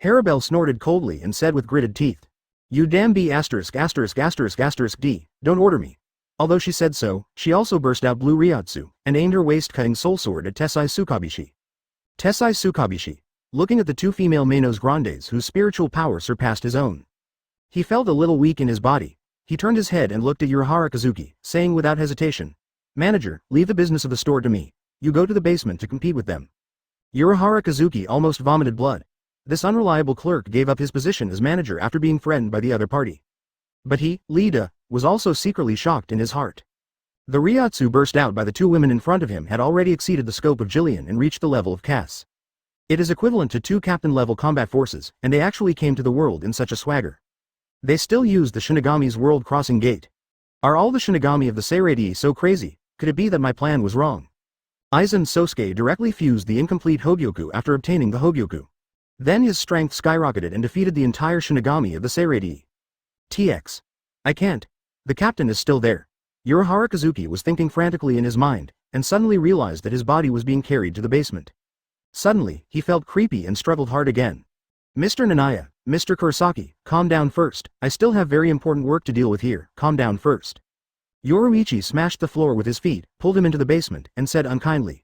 Haribel snorted coldly and said with gritted teeth. You damn B*************************** D, don't order me. Although she said so, she also burst out blue Ryūjin, and aimed her waist-cutting soul sword at Tessai Tsukabishi. Tessai Tsukabishi, looking at the 2 female Manos Grandes whose spiritual power surpassed his own. He felt a little weak in his body. He turned his head and looked at Urahara Kazuki, saying without hesitation, Manager, leave the business of the store to me. You go to the basement to compete with them. Urahara Kazuki almost vomited blood. This unreliable clerk gave up his position as manager after being threatened by the other party. But he, Lida, was also secretly shocked in his heart. The Ryūjin burst out by the 2 women in front of him had already exceeded the scope of Jillian and reached the level of Cass. It is equivalent to 2 captain-level combat forces, and they actually came to the world in such a swagger. They still used the Shinigami's world crossing gate. Are all the Shinigami of the Seirei so crazy? Could it be that my plan was wrong? Aizen Sōsuke directly fused the incomplete Hōgyoku after obtaining the Hōgyoku. Then his strength skyrocketed and defeated the entire Shinigami of the Seirei. TX. I can't. The captain is still there. Urahara Kazuki was thinking frantically in his mind, and suddenly realized that his body was being carried to the basement. Suddenly, he felt creepy and struggled hard again. Mr. Niah, Mr. Kurosaki, calm down first. I still have very important work to deal with here. Calm down first. Yoruichi smashed the floor with his feet, pulled him into the basement, and said unkindly.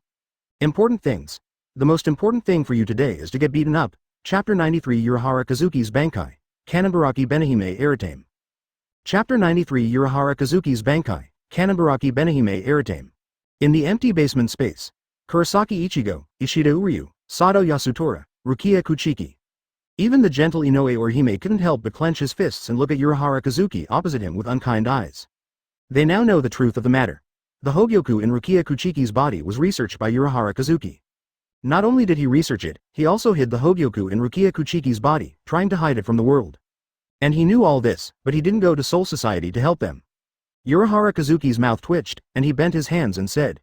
Important things. The most important thing for you today is to get beaten up. Chapter 93 Urahara Kazuki's Bankai, Kanenbaraki Benihime Aratame. Chapter 93 Urahara Kazuki's Bankai, Kanenbaraki Benihime Aratame. In the empty basement space, Kurosaki Ichigo, Ishida Uryu, Sado Yasutora, Rukia Kuchiki. Even the gentle Inoue Orhime couldn't help but clench his fists and look at Urahara Kazuki opposite him with unkind eyes. They now know the truth of the matter. The Hōgyoku in Rukia Kuchiki's body was researched by Urahara Kazuki. Not only did he research it, he also hid the Hōgyoku in Rukia Kuchiki's body, trying to hide it from the world. And he knew all this, but he didn't go to Soul Society to help them. Urahara Kazuki's mouth twitched, and he bent his hands and said,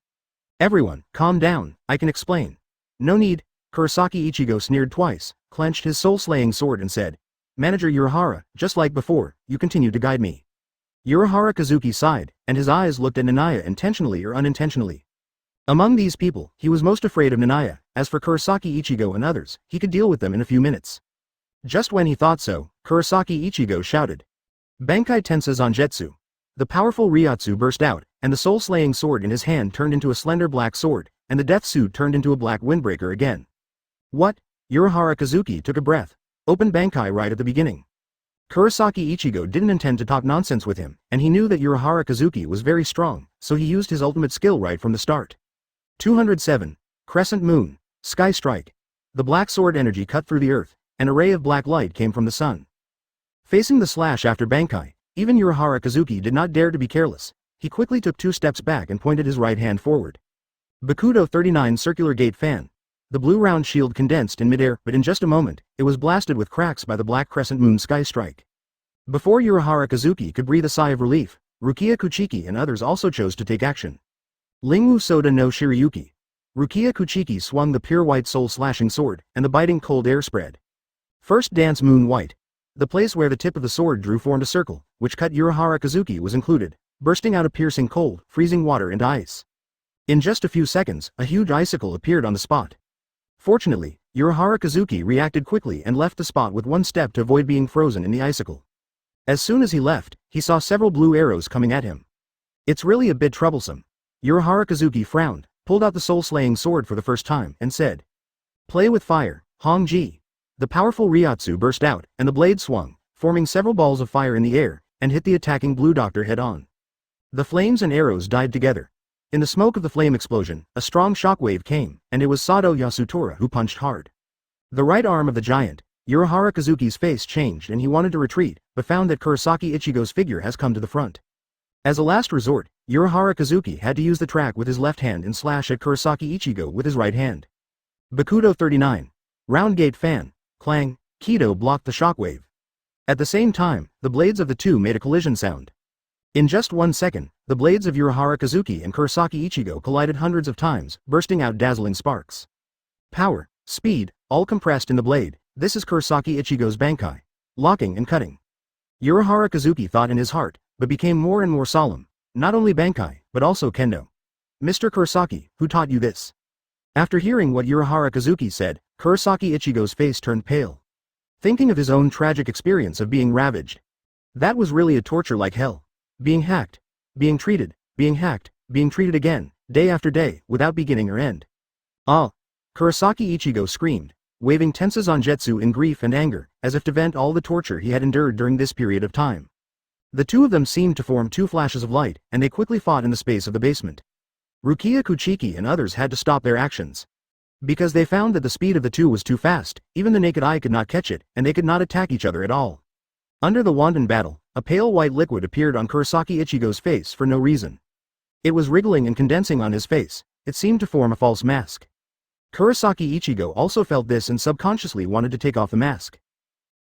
Everyone, calm down, I can explain. No need. Kurosaki Ichigo sneered twice, clenched his soul-slaying sword and said, Manager Urahara, just like before, you continue to guide me. Urahara Kazuki sighed, and his eyes looked at Niah intentionally or unintentionally. Among these people, he was most afraid of Niah. As for Kurosaki Ichigo and others, he could deal with them in a few minutes. Just when he thought so, Kurosaki Ichigo shouted, Bankai Tensa Zanjetsu. The powerful Ryūjin burst out, and the soul-slaying sword in his hand turned into a slender black sword, and the death suit turned into a black windbreaker again, What? Urahara Kazuki took a breath. Open Bankai right at the beginning. Kurosaki Ichigo didn't intend to talk nonsense with him, and he knew that Urahara Kazuki was very strong, so he used his ultimate skill right from the start. 207. Crescent Moon. Sky Strike. The black sword energy cut through the earth, an array of black light came from the sun. Facing the slash after Bankai, even Urahara Kazuki did not dare to be careless. He quickly took 2 steps back and pointed his right hand forward. Bakudo 39 Circular Gate Fan. The blue round shield condensed in midair, but in just a moment, it was blasted with cracks by the black crescent moon sky strike. Before Urahara Kazuki could breathe a sigh of relief, Rukia Kuchiki and others also chose to take action. Lingwu Soda no Shirayuki. Rukia Kuchiki swung the pure white soul-slashing sword, and the biting cold air spread. First Dance Moon White. The place where the tip of the sword drew formed a circle, which cut Urahara Kazuki was included, bursting out a piercing cold, freezing water and ice. In just a few seconds, a huge icicle appeared on the spot. Fortunately, Urahara Kazuki reacted quickly and left the spot with 1 step to avoid being frozen in the icicle. As soon as he left, he saw several blue arrows coming at him. It's really a bit troublesome. Urahara Kazuki frowned, pulled out the soul-slaying sword for the first time, and said, "Play with fire, Hong-ji." The powerful Ryatsu burst out, and the blade swung, forming several balls of fire in the air, and hit the attacking Blue Doctor head-on. The flames and arrows died together. In the smoke of the flame explosion, a strong shockwave came, and it was Sado Yasutora who punched hard. The right arm of the giant, Urahara Kazuki's face changed and he wanted to retreat, but found that Kurosaki Ichigo's figure has come to the front. As a last resort, Urahara Kazuki had to use the track with his left hand and slash at Kurosaki Ichigo with his right hand. Bakudo 39. Round Gate Fan. Clang. Kido blocked the shockwave. At the same time, the blades of the two made a collision sound. In just 1 second, the blades of Urahara Kazuki and Kurosaki Ichigo collided hundreds of times, bursting out dazzling sparks. Power, speed, all compressed in the blade. This is Kurosaki Ichigo's Bankai. Locking and cutting. Urahara Kazuki thought in his heart, but became more and more solemn. Not only Bankai, but also Kendo. "Mr. Kurosaki, who taught you this?" After hearing what Urahara Kazuki said, Kurosaki Ichigo's face turned pale. Thinking of his own tragic experience of being ravaged. That was really a torture like hell. Being hacked, being hacked, being treated again, day after day, without beginning or end. "Ah!" Kurosaki Ichigo screamed, waving Tensuzanjetsu in grief and anger, as if to vent all the torture he had endured during this period of time. The two of them seemed to form 2 flashes of light, and they quickly fought in the space of the basement. Rukia Kuchiki and others had to stop their actions. Because they found that the speed of the two was too fast, even the naked eye could not catch it, and they could not attack each other at all. Under the wanton battle, a pale white liquid appeared on Kurosaki Ichigo's face for no reason. It was wriggling and condensing on his face. It seemed to form a false mask. Kurosaki Ichigo also felt this and subconsciously wanted to take off the mask.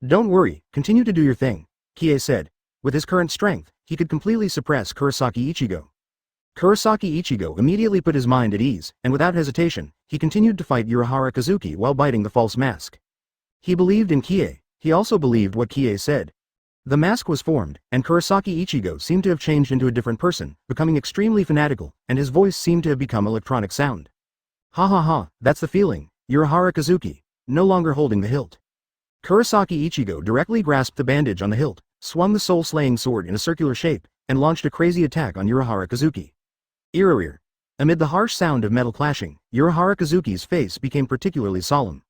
"Don't worry, continue to do your thing," Kie said. With his current strength, he could completely suppress Kurosaki Ichigo. Kurosaki Ichigo immediately put his mind at ease, and without hesitation, he continued to fight Urahara Kazuki while biting the false mask. He believed in Kie. He also believed what Kie said. The mask was formed, and Kurosaki Ichigo seemed to have changed into a different person, becoming extremely fanatical, and his voice seemed to have become electronic sound. "Ha ha ha, that's the feeling, Urahara Kazuki," no longer holding the hilt. Kurosaki Ichigo directly grasped the bandage on the hilt, swung the soul-slaying sword in a circular shape, and launched a crazy attack on Urahara Kazuki. Irarir. Amid the harsh sound of metal clashing, Urahara Kazuki's face became particularly solemn.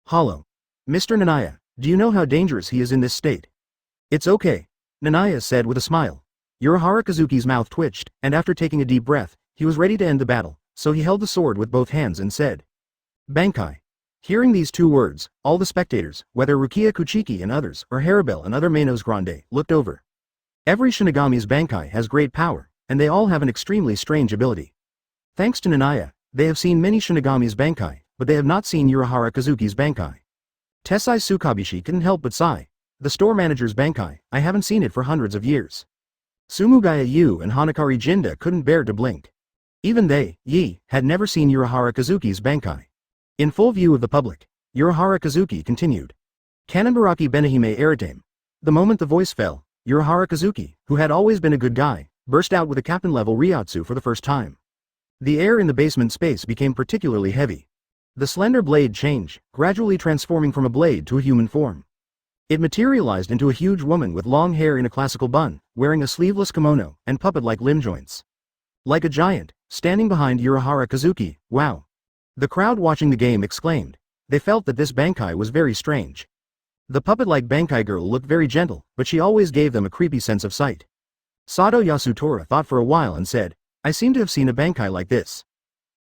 "Hollow. Mr. Niah, do you know how dangerous he is in this state?" "It's okay," Niah said with a smile. Urahara Kazuki's mouth twitched, and after taking a deep breath, he was ready to end the battle, so he held the sword with both hands and said, "Bankai." Hearing these 2 words, all the spectators, whether Rukia Kuchiki and others, or Haribel and other Manos Grande, looked over. Every Shinigami's Bankai has great power, and they all have an extremely strange ability. Thanks to Niah, they have seen many Shinigami's Bankai, but they have not seen Urahara Kazuki's Bankai. Tessai Tsukabishi couldn't help but sigh. "The store manager's Bankai, I haven't seen it for hundreds of years." Sumugaya Yu and Hanakari Jinda couldn't bear to blink. Even they, had never seen Urahara Kazuki's Bankai. In full view of the public, Urahara Kazuki continued. "Kanenbaraki Benihime Eritame." The moment the voice fell, Urahara Kazuki, who had always been a good guy, burst out with a captain-level Ryatsu for the first time. The air in the basement space became particularly heavy. The slender blade changed, gradually transforming from a blade to a human form. It materialized into a huge woman with long hair in a classical bun, wearing a sleeveless kimono, and puppet-like limb joints. Like a giant, standing behind Urahara Kazuki, "Wow." The crowd watching the game exclaimed. They felt that this Bankai was very strange. The puppet-like Bankai girl looked very gentle, but she always gave them a creepy sense of sight. Sato Yasutora thought for a while and said, I seem to have seen a Bankai like this.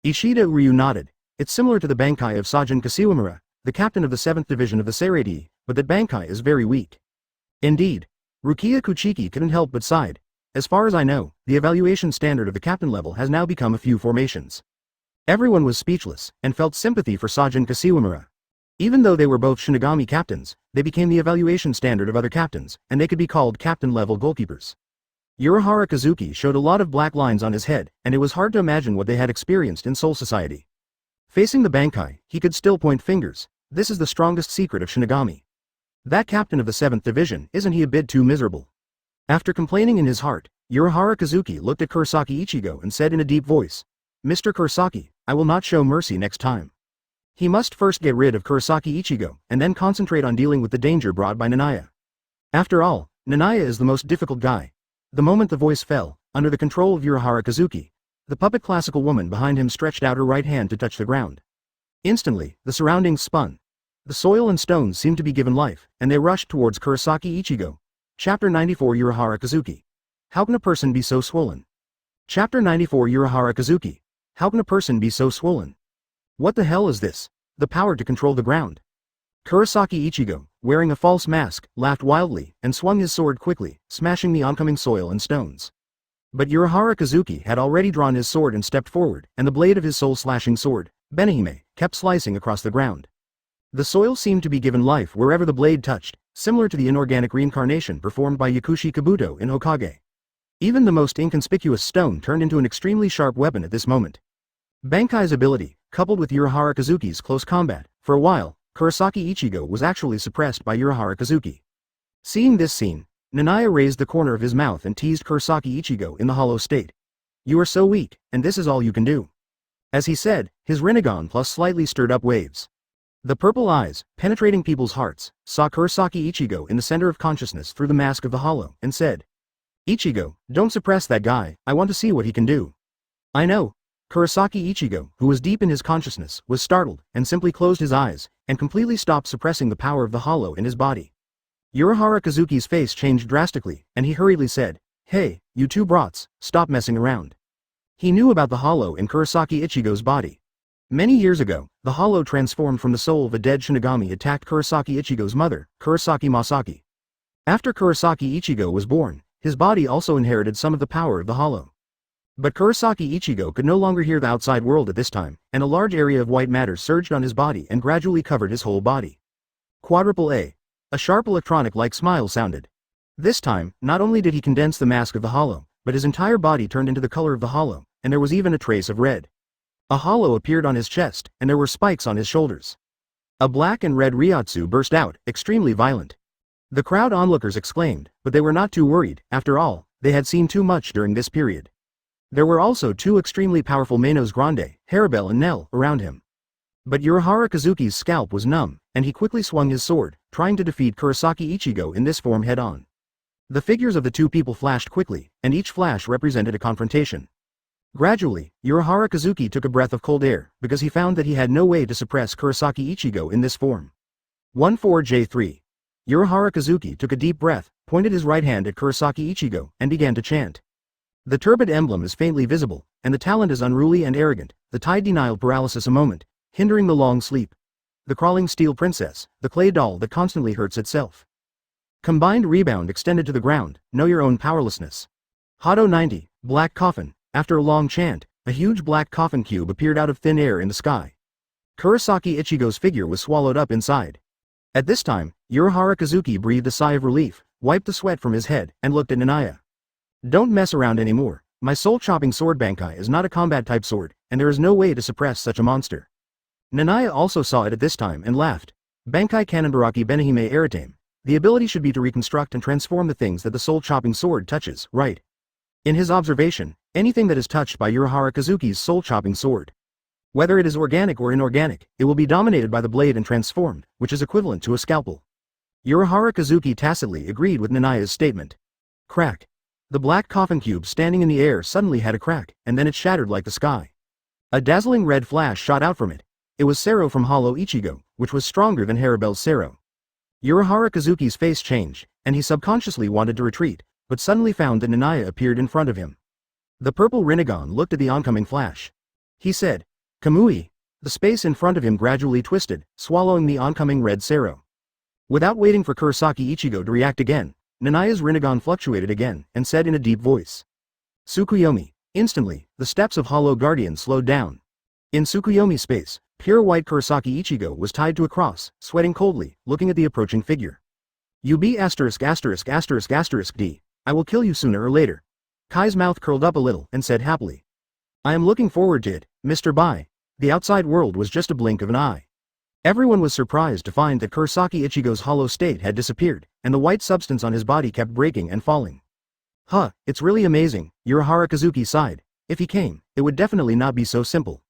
Ishida Ryu nodded. It's similar to the Bankai of Sajin Kashiwamura, the captain of the 7th Division of the Seirei, but that Bankai is very weak. Indeed. Rukia Kuchiki couldn't help but sighed. As far as I know, the evaluation standard of the captain level has now become a few formations. Everyone was speechless, and felt sympathy for Sajin Kashiwamura. Even though they were both Shinigami captains, they became the evaluation standard of other captains, and they could be called captain-level goalkeepers. Urahara Kazuki showed a lot of black lines on his head, and it was hard to imagine what they had experienced in Soul Society. Facing the Bankai, he could still point fingers. This is the strongest secret of Shinigami. That captain of the 7th Division, isn't he a bit too miserable? After complaining in his heart, Urahara Kazuki looked at Kurosaki Ichigo and said in a deep voice, Mr. Kurosaki, I will not show mercy next time. He must first get rid of Kurosaki Ichigo, and then concentrate on dealing with the danger brought by Niah. After all, Niah is the most difficult guy. The moment the voice fell, under the control of Urahara Kazuki, the puppet classical woman behind him stretched out her right hand to touch the ground. Instantly, the surroundings spun. The soil and stones seemed to be given life, and they rushed towards Kurosaki Ichigo. Chapter 94 Urahara Kazuki. How can a person be so swollen? Chapter 94 Urahara Kazuki. How can a person be so swollen? What the hell is this? The power to control the ground. Kurosaki Ichigo, wearing a false mask, laughed wildly, and swung his sword quickly, smashing the oncoming soil and stones. But Urahara Kazuki had already drawn his sword and stepped forward, and the blade of his soul-slashing sword, Benihime, kept slicing across the ground. The soil seemed to be given life wherever the blade touched, similar to the inorganic reincarnation performed by Yakushi Kabuto in Hokage. Even the most inconspicuous stone turned into an extremely sharp weapon at this moment. Bankai's ability, coupled with Urahara Kazuki's close combat, for a while, Kurosaki Ichigo was actually suppressed by Urahara Kazuki. Seeing this scene, Niah raised the corner of his mouth and teased Kurosaki Ichigo in the hollow state. You are so weak, and this is all you can do. As he said, his Rinnegan plus slightly stirred up waves. The purple eyes, penetrating people's hearts, saw Kurosaki Ichigo in the center of consciousness through the mask of the hollow, and said, Ichigo, don't suppress that guy, I want to see what he can do. I know. Kurosaki Ichigo, who was deep in his consciousness, was startled, and simply closed his eyes, and completely stopped suppressing the power of the hollow in his body. Urahara Kazuki's face changed drastically, and he hurriedly said, Hey, you two brats, stop messing around. He knew about the hollow in Kurosaki Ichigo's body. Many years ago, the hollow transformed from the soul of a dead Shinigami attacked Kurosaki Ichigo's mother, Kurosaki Masaki. After Kurosaki Ichigo was born, his body also inherited some of the power of the hollow. But Kurosaki Ichigo could no longer hear the outside world at this time, and a large area of white matter surged on his body and gradually covered his whole body. Quadruple A. A sharp electronic-like smile sounded. This time, not only did he condense the mask of the hollow, but his entire body turned into the color of the hollow, and there was even a trace of red. A hollow appeared on his chest, and there were spikes on his shoulders. A black and red Ryatsu burst out, extremely violent. The crowd onlookers exclaimed, but they were not too worried. After all, they had seen too much during this period. There were also two extremely powerful Manos Grande, Haribel and Nell, around him. But Urahara Kazuki's scalp was numb, and he quickly swung his sword, trying to defeat Kurosaki Ichigo in this form head-on. The figures of the two people flashed quickly, and each flash represented a confrontation. Gradually, Urahara Kazuki took a breath of cold air, because he found that he had no way to suppress Kurosaki Ichigo in this form. 14J3. Urahara Kazuki took a deep breath, pointed his right hand at Kurosaki Ichigo, and began to chant. The turbid emblem is faintly visible, and the talent is unruly and arrogant, the tide denial paralysis a moment, hindering the long sleep. The crawling steel princess, the clay doll that constantly hurts itself. Combined rebound extended to the ground, know your own powerlessness. Hado 90, black coffin. After a long chant, a huge black coffin cube appeared out of thin air in the sky. Kurosaki Ichigo's figure was swallowed up inside. At this time, Urahara Kazuki breathed a sigh of relief, wiped the sweat from his head, and looked at Niah. Don't mess around anymore. My soul-chopping sword Bankai is not a combat-type sword, and there is no way to suppress such a monster. Niah also saw it at this time and laughed. Bankai Kanenbaraki Benihime Aritame. The ability should be to reconstruct and transform the things that the soul-chopping sword touches, right? In his observation, anything that is touched by Urahara Kazuki's soul-chopping sword, whether it is organic or inorganic, it will be dominated by the blade and transformed, which is equivalent to a scalpel. Urahara Kazuki tacitly agreed with Niah's statement. Crack. The black coffin cube standing in the air suddenly had a crack, and then it shattered like the sky. A dazzling red flash shot out from it. It was Sero from Hollow Ichigo, which was stronger than Haribel's Sero. Urahara Kazuki's face changed, and he subconsciously wanted to retreat, but suddenly found that Niah appeared in front of him. The purple Rinnegan looked at the oncoming flash. He said, "Kamui." The space in front of him gradually twisted, swallowing the oncoming red Sero. Without waiting for Kurosaki Ichigo to react again, Niah's Rinnegan fluctuated again, and said in a deep voice, "Tsukuyomi." Instantly, the steps of Hollow Guardian slowed down. In Tsukuyomi space, pure white Kurosaki Ichigo was tied to a cross, sweating coldly, looking at the approaching figure. "You be ************ D. I will kill you sooner or later." Kai's mouth curled up a little and said happily, "I am looking forward to it, Mr. Bai." The outside world was just a blink of an eye. Everyone was surprised to find that Kurosaki Ichigo's hollow state had disappeared, and the white substance on his body kept breaking and falling. "Huh, it's really amazing," Urahara Kazuki sighed. "If he came, it would definitely not be so simple."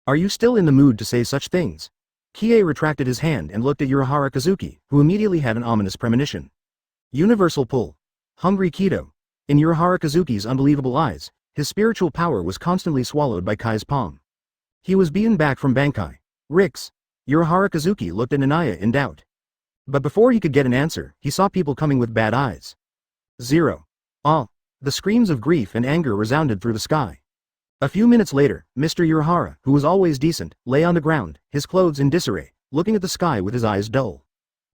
"Are you still in the mood to say such things?" Kie retracted his hand and looked at Urahara Kazuki, who immediately had an ominous premonition. Universal pull. Hungry Kido. In Urahara Kazuki's unbelievable eyes, his spiritual power was constantly swallowed by Kai's palm. He was beaten back from Bankai. Rix. Urahara Kazuki looked at Niah in doubt. But before he could get an answer, he saw people coming with bad eyes. 0. Ah! The screams of grief and anger resounded through the sky. A few minutes later, Mr. Urahara, who was always decent, lay on the ground, his clothes in disarray, looking at the sky with his eyes dull.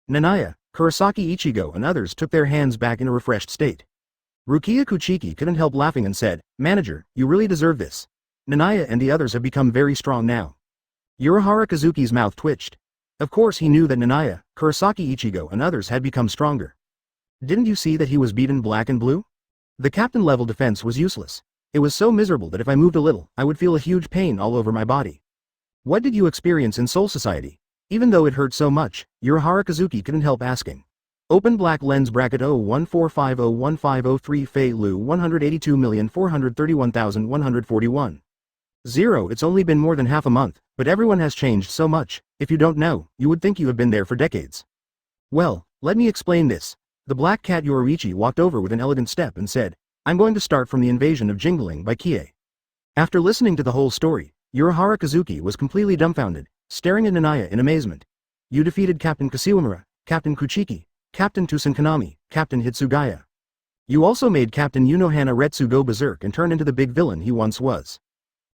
Niah, Kurosaki Ichigo and others took their hands back in a refreshed state. Rukia Kuchiki couldn't help laughing and said, "Manager, you really deserve this. Niah and the others have become very strong now." Urahara Kazuki's mouth twitched. Of course he knew that Niah, Kurosaki Ichigo and others had become stronger. Didn't you see that he was beaten black and blue? The captain-level defense was useless. It was so miserable that if I moved a little, I would feel a huge pain all over my body. What did you experience in Soul Society? Even though it hurt so much, Urahara Kazuki couldn't help asking. Open black lens bracket 014501503 Fei Lu 182,431,141. 0. It's only been more than half a month, but everyone has changed so much. If you don't know, you would think you have been there for decades. Well, let me explain this. The black cat Yoruichi walked over with an elegant step and said, "I'm going to start from the invasion of Jingling by Kie." After listening to the whole story, Urahara Kazuki was completely dumbfounded, staring at Niah in amazement. "You defeated Captain Kashiwamura, Captain Kuchiki, Captain Tusenkanami, Captain Hitsugaya. You also made Captain Unohana Retsu go berserk and turn into the big villain he once was.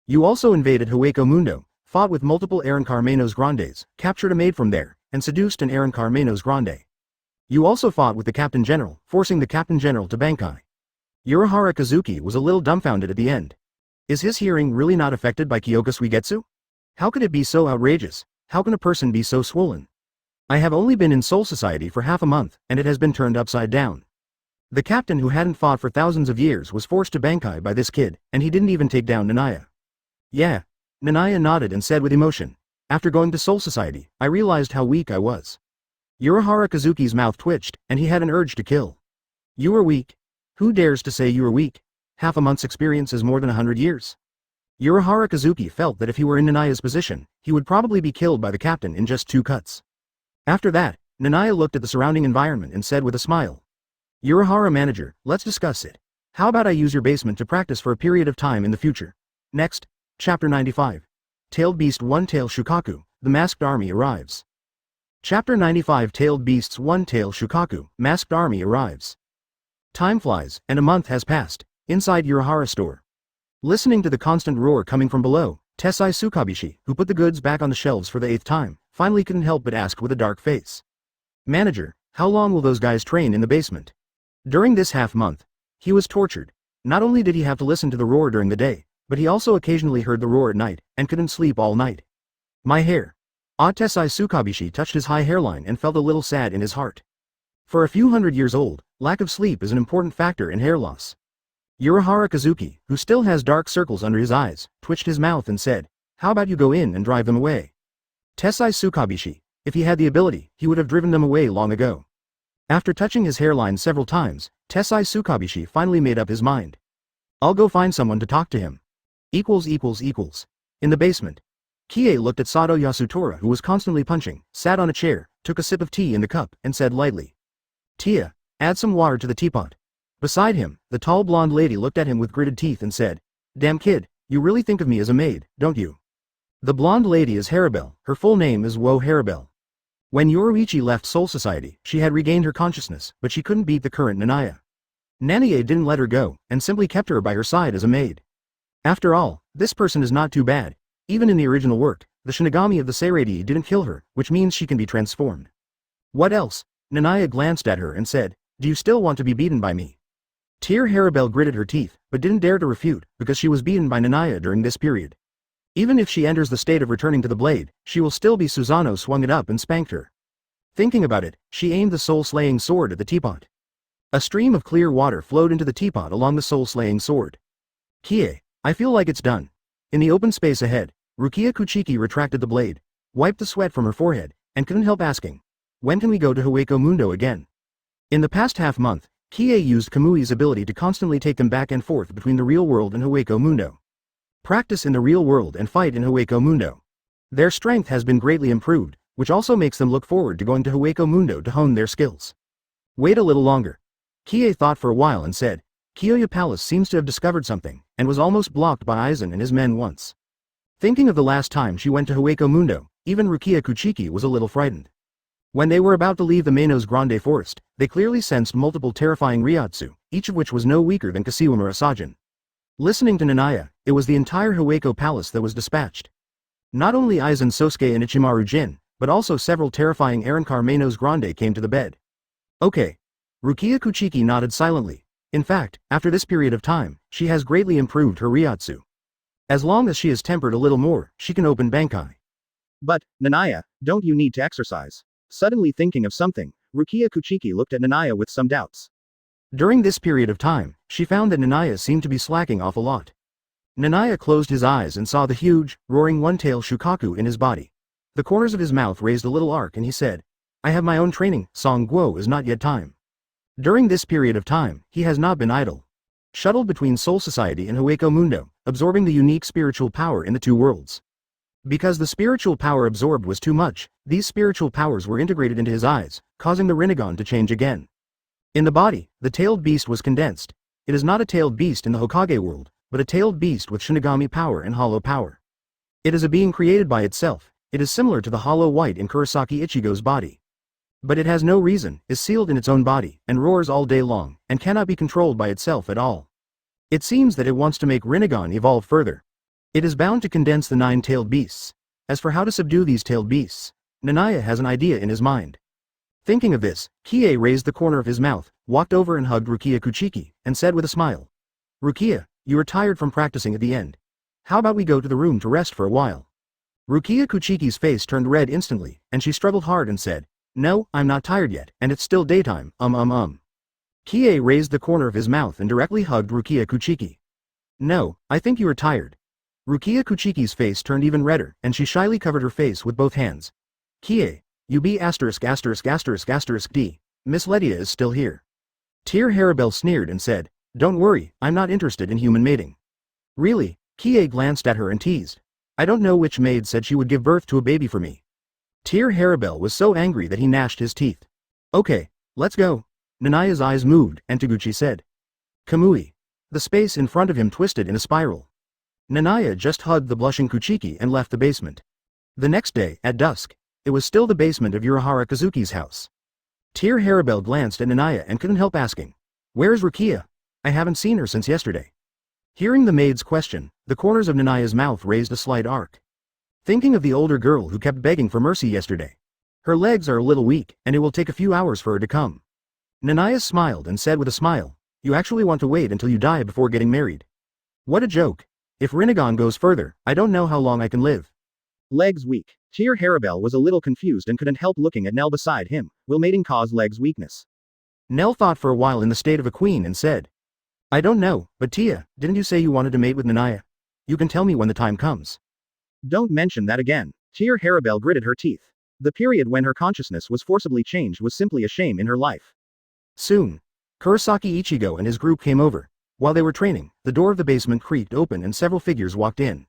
You also invaded Hueco Mundo, fought with multiple Arrancar Menos Grandes, captured a maid from there, and seduced an Arrancar Menos Grande. You also fought with the Captain General, forcing the Captain General to Bankai." Urahara Kazuki was a little dumbfounded at the end. Is his hearing really not affected by Kyōka Suigetsu? How could it be so outrageous? How can a person be so swollen? I have only been in Soul Society for half a month, and it has been turned upside down. The captain who hadn't fought for thousands of years was forced to Bankai by this kid, and he didn't even take down Niah. Yeah. Niah nodded and said with emotion, "After going to Soul Society, I realized how weak I was." Urahara Kazuki's mouth twitched, and he had an urge to kill. "You were weak? Who dares to say you were weak? Half a month's experience is more than 100 years. Urahara Kazuki felt that if he were in Niah's position, he would probably be killed by the captain in just 2 cuts. After that, Niah looked at the surrounding environment and said with a smile, "Urahara manager, let's discuss it. How about I use your basement to practice for a period of time in the future?" Next, Chapter 95. Tailed Beast 1 Tail Shukaku, the Masked Army arrives. Chapter 95 Tailed Beasts 1 Tail Shukaku, Masked Army arrives. Time flies, and a month has passed, inside Urahara store. Listening to the constant roar coming from below, Tessai Tsukabishi, who put the goods back on the shelves for the 8th time, finally couldn't help but ask with a dark face. "Manager, how long will those guys train in the basement?" During this half-month, he was tortured. Not only did he have to listen to the roar during the day, but he also occasionally heard the roar at night, and couldn't sleep all night. "My hair." Tessai Tsukabishi touched his high hairline and felt a little sad in his heart. For a few hundred years old, lack of sleep is an important factor in hair loss. Urahara Kazuki, who still has dark circles under his eyes, twitched his mouth and said, "How about you go in and drive them away?" Tessai Tsukabishi, if he had the ability, he would have driven them away long ago. After touching his hairline several times, Tessai Tsukabishi finally made up his mind. "I'll go find someone to talk to him." In the basement, Kie looked at Sato Yasutora, who was constantly punching, sat on a chair, took a sip of tea in the cup, and said lightly, "Tia, add some water to the teapot." Beside him, the tall blonde lady looked at him with gritted teeth and said, "Damn kid, you really think of me as a maid, don't you?" The blonde lady is Haribel, her full name is Wo Haribel. When Yoruichi left Soul Society, she had regained her consciousness, but she couldn't beat the current Niah. Niah didn't let her go, and simply kept her by her side as a maid. After all, this person is not too bad. Even in the original work, the Shinigami of the Seirei didn't kill her, which means she can be transformed. What else? Niah glanced at her and said, "Do you still want to be beaten by me?" Tear Harabelle gritted her teeth, but didn't dare to refute, because she was beaten by Niah during this period. Even if she enters the state of returning to the blade, she will still be Susanoo swung it up and spanked her. Thinking about it, she aimed the soul-slaying sword at the teapot. A stream of clear water flowed into the teapot along the soul-slaying sword. "Kie, I feel like it's done." In the open space ahead, Rukia Kuchiki retracted the blade, wiped the sweat from her forehead, and couldn't help asking, "When can we go to Hōgyoku Mundo again?" In the past half-month, Kie used Kamui's ability to constantly take them back and forth between the real world and Hōgyoku Mundo. Practice in the real world and fight in Hōgyoku Mundo. Their strength has been greatly improved, which also makes them look forward to going to Hōgyoku Mundo to hone their skills. Wait a little longer. Kie thought for a while and said, "Kyoya Palace seems to have discovered something, and was almost blocked by Aizen and his men once." Thinking of the last time she went to Hōgyoku Mundo, even Rukia Kuchiki was a little frightened. When they were about to leave the Manos Grande forest, they clearly sensed multiple terrifying Ryatsu, each of which was no weaker than Kashiwamura Sajin. Listening to Niah, it was the entire Hōgyoku Palace that was dispatched. Not only Aizen Sōsuke and Ichimaru Jin, but also several terrifying Arrancar Manos Grande came to the bed. Okay. Rukia Kuchiki nodded silently. In fact, after this period of time, she has greatly improved her Ryatsu. As long as she is tempered a little more, she can open Bankai. But, Niah, don't you need to exercise? Suddenly thinking of something, Rukia Kuchiki looked at Niah with some doubts. During this period of time, she found that Niah seemed to be slacking off a lot. Niah closed his eyes and saw the huge, roaring one-tail Shukaku in his body. The corners of his mouth raised a little arc and he said, "I have my own training, Song Guo is not yet time." During this period of time, he has not been idle. Shuttled between Soul Society and Hōgyoku Mundo, absorbing the unique spiritual power in the two worlds. Because the spiritual power absorbed was too much, these spiritual powers were integrated into his eyes, causing the Rinnegan to change again. In the body, the tailed beast was condensed. It is not a tailed beast in the Hokage world, but a tailed beast with Shinigami power and hollow power. It is a being created by itself. It is similar to the hollow white in Kurosaki Ichigo's body. But it has no reason, is sealed in its own body, and roars all day long, and cannot be controlled by itself at all. It seems that it wants to make Rinnegan evolve further. It is bound to condense the 9 tailed beasts. As for how to subdue these tailed beasts, Niah has an idea in his mind. Thinking of this, Kie raised the corner of his mouth, walked over and hugged Rukia Kuchiki, and said with a smile, "Rukia, you are tired from practicing at the end. How about we go to the room to rest for a while?" Rukia Kuchiki's face turned red instantly, and she struggled hard and said, "No, I'm not tired yet, and it's still daytime, Kie raised the corner of his mouth and directly hugged Rukia Kuchiki. "No, I think you are tired." Rukia Kuchiki's face turned even redder, and she shyly covered her face with both hands. "Kie, you be ******D. Miss Lydia is still here." Tear Harabelle sneered and said, "Don't worry, I'm not interested in human mating." "Really?" Kie glanced at her and teased. "I don't know which maid said she would give birth to a baby for me." Tear Harabelle was so angry that he gnashed his teeth. "Okay, let's go." Niah's eyes moved, and Taguchi said, "Kamui." The space in front of him twisted in a spiral. Niah just hugged the blushing Kuchiki and left the basement. The next day, at dusk, it was still the basement of Urahara Kazuki's house. Tear Harabelle glanced at Niah and couldn't help asking, "Where's Rukia? I haven't seen her since yesterday." Hearing the maid's question, the corners of Niah's mouth raised a slight arc. Thinking of the older girl who kept begging for mercy yesterday. Her legs are a little weak, and it will take a few hours for her to come. Niah smiled and said with a smile, "You actually want to wait until you die before getting married? What a joke. If Rinnegan goes further, I don't know how long I can live." Legs weak. Tear Harabelle was a little confused and couldn't help looking at Nell beside him. Will mating cause legs weakness? Nell thought for a while in the state of a queen and said, "I don't know, but Tia, didn't you say you wanted to mate with Niah? You can tell me when the time comes." "Don't mention that again." Tear Harabelle gritted her teeth. The period when her consciousness was forcibly changed was simply a shame in her life. Soon, Kurosaki Ichigo and his group came over. While they were training, the door of the basement creaked open and several figures walked in.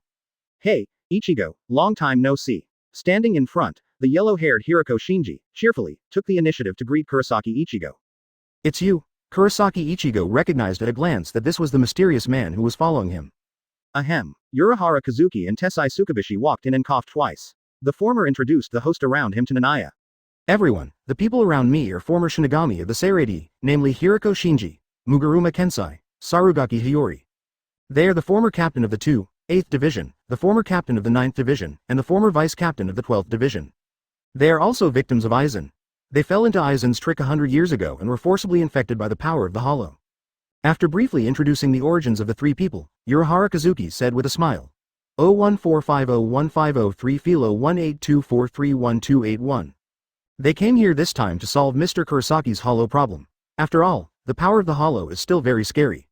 "Hey, Ichigo, long time no see." Standing in front, the yellow-haired Hiroko Shinji, cheerfully, took the initiative to greet Kurosaki Ichigo. "It's you." Kurosaki Ichigo recognized at a glance that this was the mysterious man who was following him. Ahem. Urahara Kazuki and Tessai Tsukubishi walked in and coughed twice. The former introduced the host around him to Niah. Everyone, the people around me are former Shinigami of the Seirei, namely Hiriko Shinji, Muguruma Kensai, Sarugaki Hiyori. They are the former captain of the 8th Division, the former captain of the 9th Division, and the former vice-captain of the 12th Division. They are also victims of Aizen. They fell into Aizen's trick 100 years ago and were forcibly infected by the power of the Hollow. After briefly introducing the origins of the three people, Urahara Kazuki said with a smile. 014501503 Philo 18243121. They came here this time to solve Mr. Kurosaki's Hollow problem. After all, the power of the Hollow is still very scary.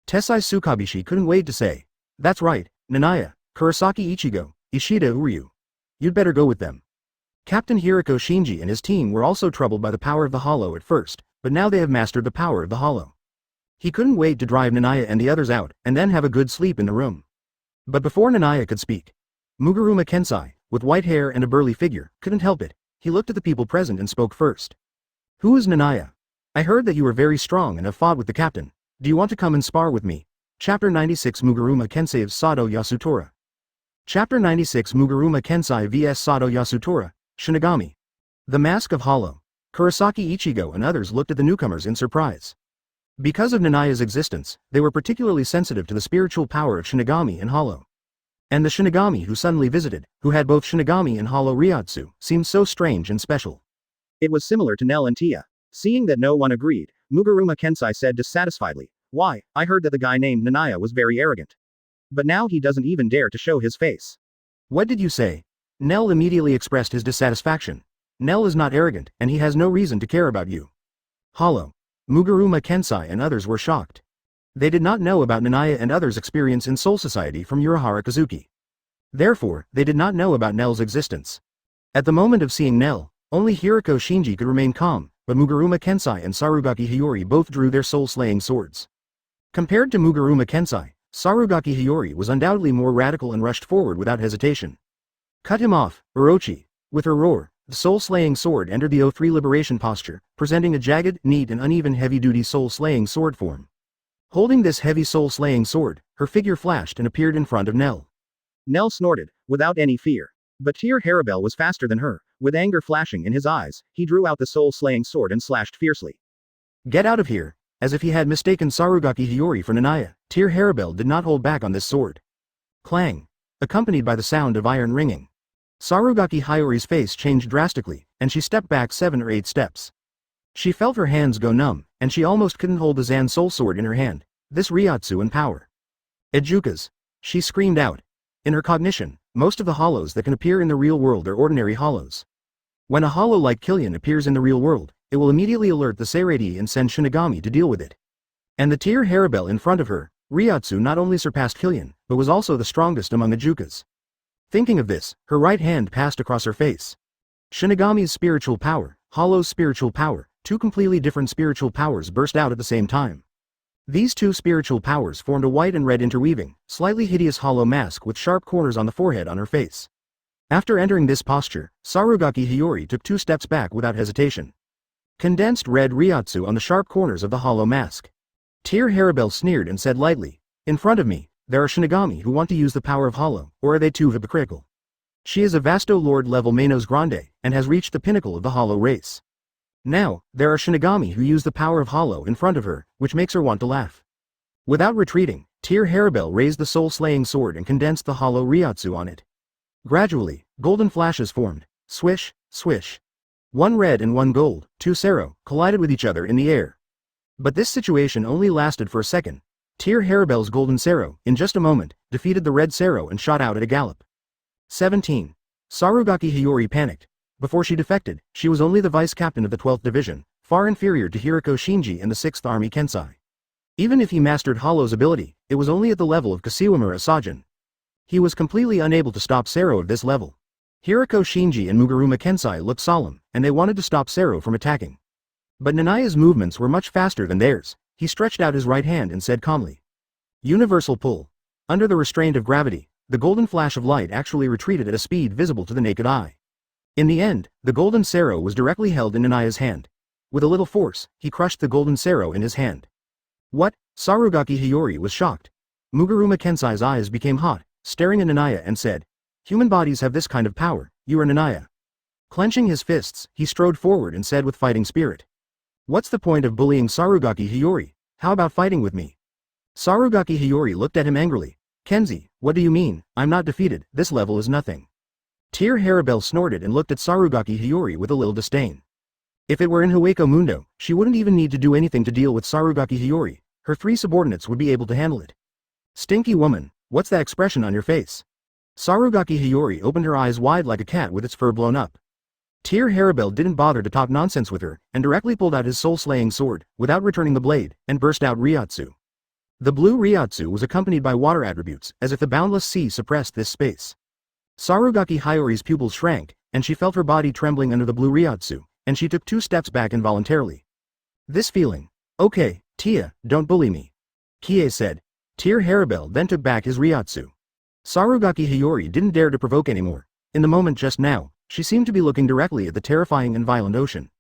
Tessai Tsukabishi couldn't wait to say. That's right, Niah, Kurosaki Ichigo, Ishida Uryu. You'd better go with them. Captain Hiriko Shinji and his team were also troubled by the power of the Hollow at first, but now they have mastered the power of the Hollow. He couldn't wait to drive Niah and the others out, and then have a good sleep in the room. But before Niah could speak, Muguruma Kensai, with white hair and a burly figure, couldn't help it. He looked at the people present and spoke first. Who is Niah? I heard that you are very strong and have fought with the captain. Do you want to come and spar with me? Chapter 96 Muguruma Kensai of Sado Yasutora. Chapter 96 Muguruma Kensai vs Sado Yasutora, Shinigami. The Mask of Hollow. Kurosaki Ichigo and others looked at the newcomers in surprise. Because of Niah's existence, they were particularly sensitive to the spiritual power of Shinigami and Hollow. And the Shinigami who suddenly visited, who had both Shinigami and Hollow Ryūjin, seemed so strange and special. It was similar to Nell and Tia. Seeing that no one agreed, Muguruma Kensai said dissatisfiedly, Why, I heard that the guy named Niah was very arrogant. But now he doesn't even dare to show his face. What did you say? Nell immediately expressed his dissatisfaction. Nell is not arrogant, and he has no reason to care about you. Hollow. Muguruma Kensai and others were shocked. They did not know about Niah and others' experience in Soul Society from Urahara Kazuki. Therefore, they did not know about Nell's existence. At the moment of seeing Nell, only Hiriko Shinji could remain calm, but Muguruma Kensai and Sarugaki Hiyori both drew their soul-slaying swords. Compared to Muguruma Kensai, Sarugaki Hiyori was undoubtedly more radical and rushed forward without hesitation. Cut him off, Orochi. With her roar, the soul-slaying sword entered the O3 liberation posture, presenting a jagged, neat and uneven heavy-duty soul-slaying sword form. Holding this heavy soul-slaying sword, her figure flashed and appeared in front of Nell. Nell snorted, without any fear. But Tyr Harabel was faster than her. With anger flashing in his eyes, he drew out the soul-slaying sword and slashed fiercely. Get out of here! As if he had mistaken Sarugaki Hiyori for Niah, Tyr Harabel did not hold back on this sword. Clang! Accompanied by the sound of iron ringing. Sarugaki Hiyori's face changed drastically, and she stepped back 7 or 8 steps. She felt her hands go numb, and she almost couldn't hold the Zan Soul Sword in her hand. This Ryūjin and power. Ejukas! She screamed out. In her cognition, most of the hollows that can appear in the real world are ordinary hollows. When a hollow like Killian appears in the real world, it will immediately alert the Seirei and send Shinigami to deal with it. And the Tyr Harabel in front of her, Ryūjin not only surpassed Killian, but was also the strongest among Ejukas. Thinking of this, her right hand passed across her face. Shinigami's spiritual power, Hollow's spiritual power, 2 completely different spiritual powers burst out at the same time. These 2 spiritual powers formed a white and red interweaving, slightly hideous hollow mask with sharp corners on the forehead on her face. After entering this posture, Sarugaki Hiyori took 2 steps back without hesitation. Condensed red Ryūjin on the sharp corners of the hollow mask. Tyr Harabel sneered and said lightly, In front of me, there are Shinigami who want to use the power of Hollow, or are they too hypocritical? She is a Vasto Lord level Manos Grande, and has reached the pinnacle of the Hollow race. Now, there are Shinigami who use the power of Hollow in front of her, which makes her want to laugh. Without retreating, Tyr Harabel raised the soul-slaying sword and condensed the Hollow Ryūjin on it. Gradually, golden flashes formed. Swish, swish. 1 red and 1 gold, 2 Sero, collided with each other in the air. But this situation only lasted for a second. Tyr Harabel's golden Sero, in just a moment, defeated the red Sero and shot out at a gallop. 17. Sarugaki Hiyori panicked. Before she defected, she was only the vice-captain of the 12th Division, far inferior to Hiriko Shinji and the 6th Army Kensai. Even if he mastered Hollow's ability, it was only at the level of Kashiwamura Sajin. He was completely unable to stop Sero of this level. Hiriko Shinji and Muguruma Kensai looked solemn, and they wanted to stop Sero from attacking. But Niah's movements were much faster than theirs. He stretched out his right hand and said calmly. Universal pull. Under the restraint of gravity, the golden flash of light actually retreated at a speed visible to the naked eye. In the end, the golden Sero was directly held in Niah's hand. With a little force, he crushed the golden Sero in his hand. What? Sarugaki Hiyori was shocked. Muguruma Kensai's eyes became hot, staring at Niah and said, Human bodies have this kind of power, you are Niah. Clenching his fists, he strode forward and said with fighting spirit. What's the point of bullying Sarugaki Hiyori? How about fighting with me? Sarugaki Hiyori looked at him angrily. Kenzie, what do you mean? I'm not defeated, this level is nothing. Tear Harabel snorted and looked at Sarugaki Hiyori with a little disdain. If it were in Hueco Mundo, she wouldn't even need to do anything to deal with Sarugaki Hiyori, her 3 subordinates would be able to handle it. Stinky woman, what's that expression on your face? Sarugaki Hiyori opened her eyes wide like a cat with its fur blown up. Tear Harabel didn't bother to talk nonsense with her, and directly pulled out his soul-slaying sword, without returning the blade, and burst out Ryatsu. The blue Ryatsu was accompanied by water attributes, as if the boundless sea suppressed this space. Sarugaki Hiyori's pupils shrank, and she felt her body trembling under the blue Ryatsu, and she took 2 steps back involuntarily. This feeling. Okay, Tia, don't bully me. Kie said. Tear Harabel then took back his Ryatsu. Sarugaki Hiyori didn't dare to provoke anymore. In the moment just now, she seemed to be looking directly at the terrifying and violent ocean.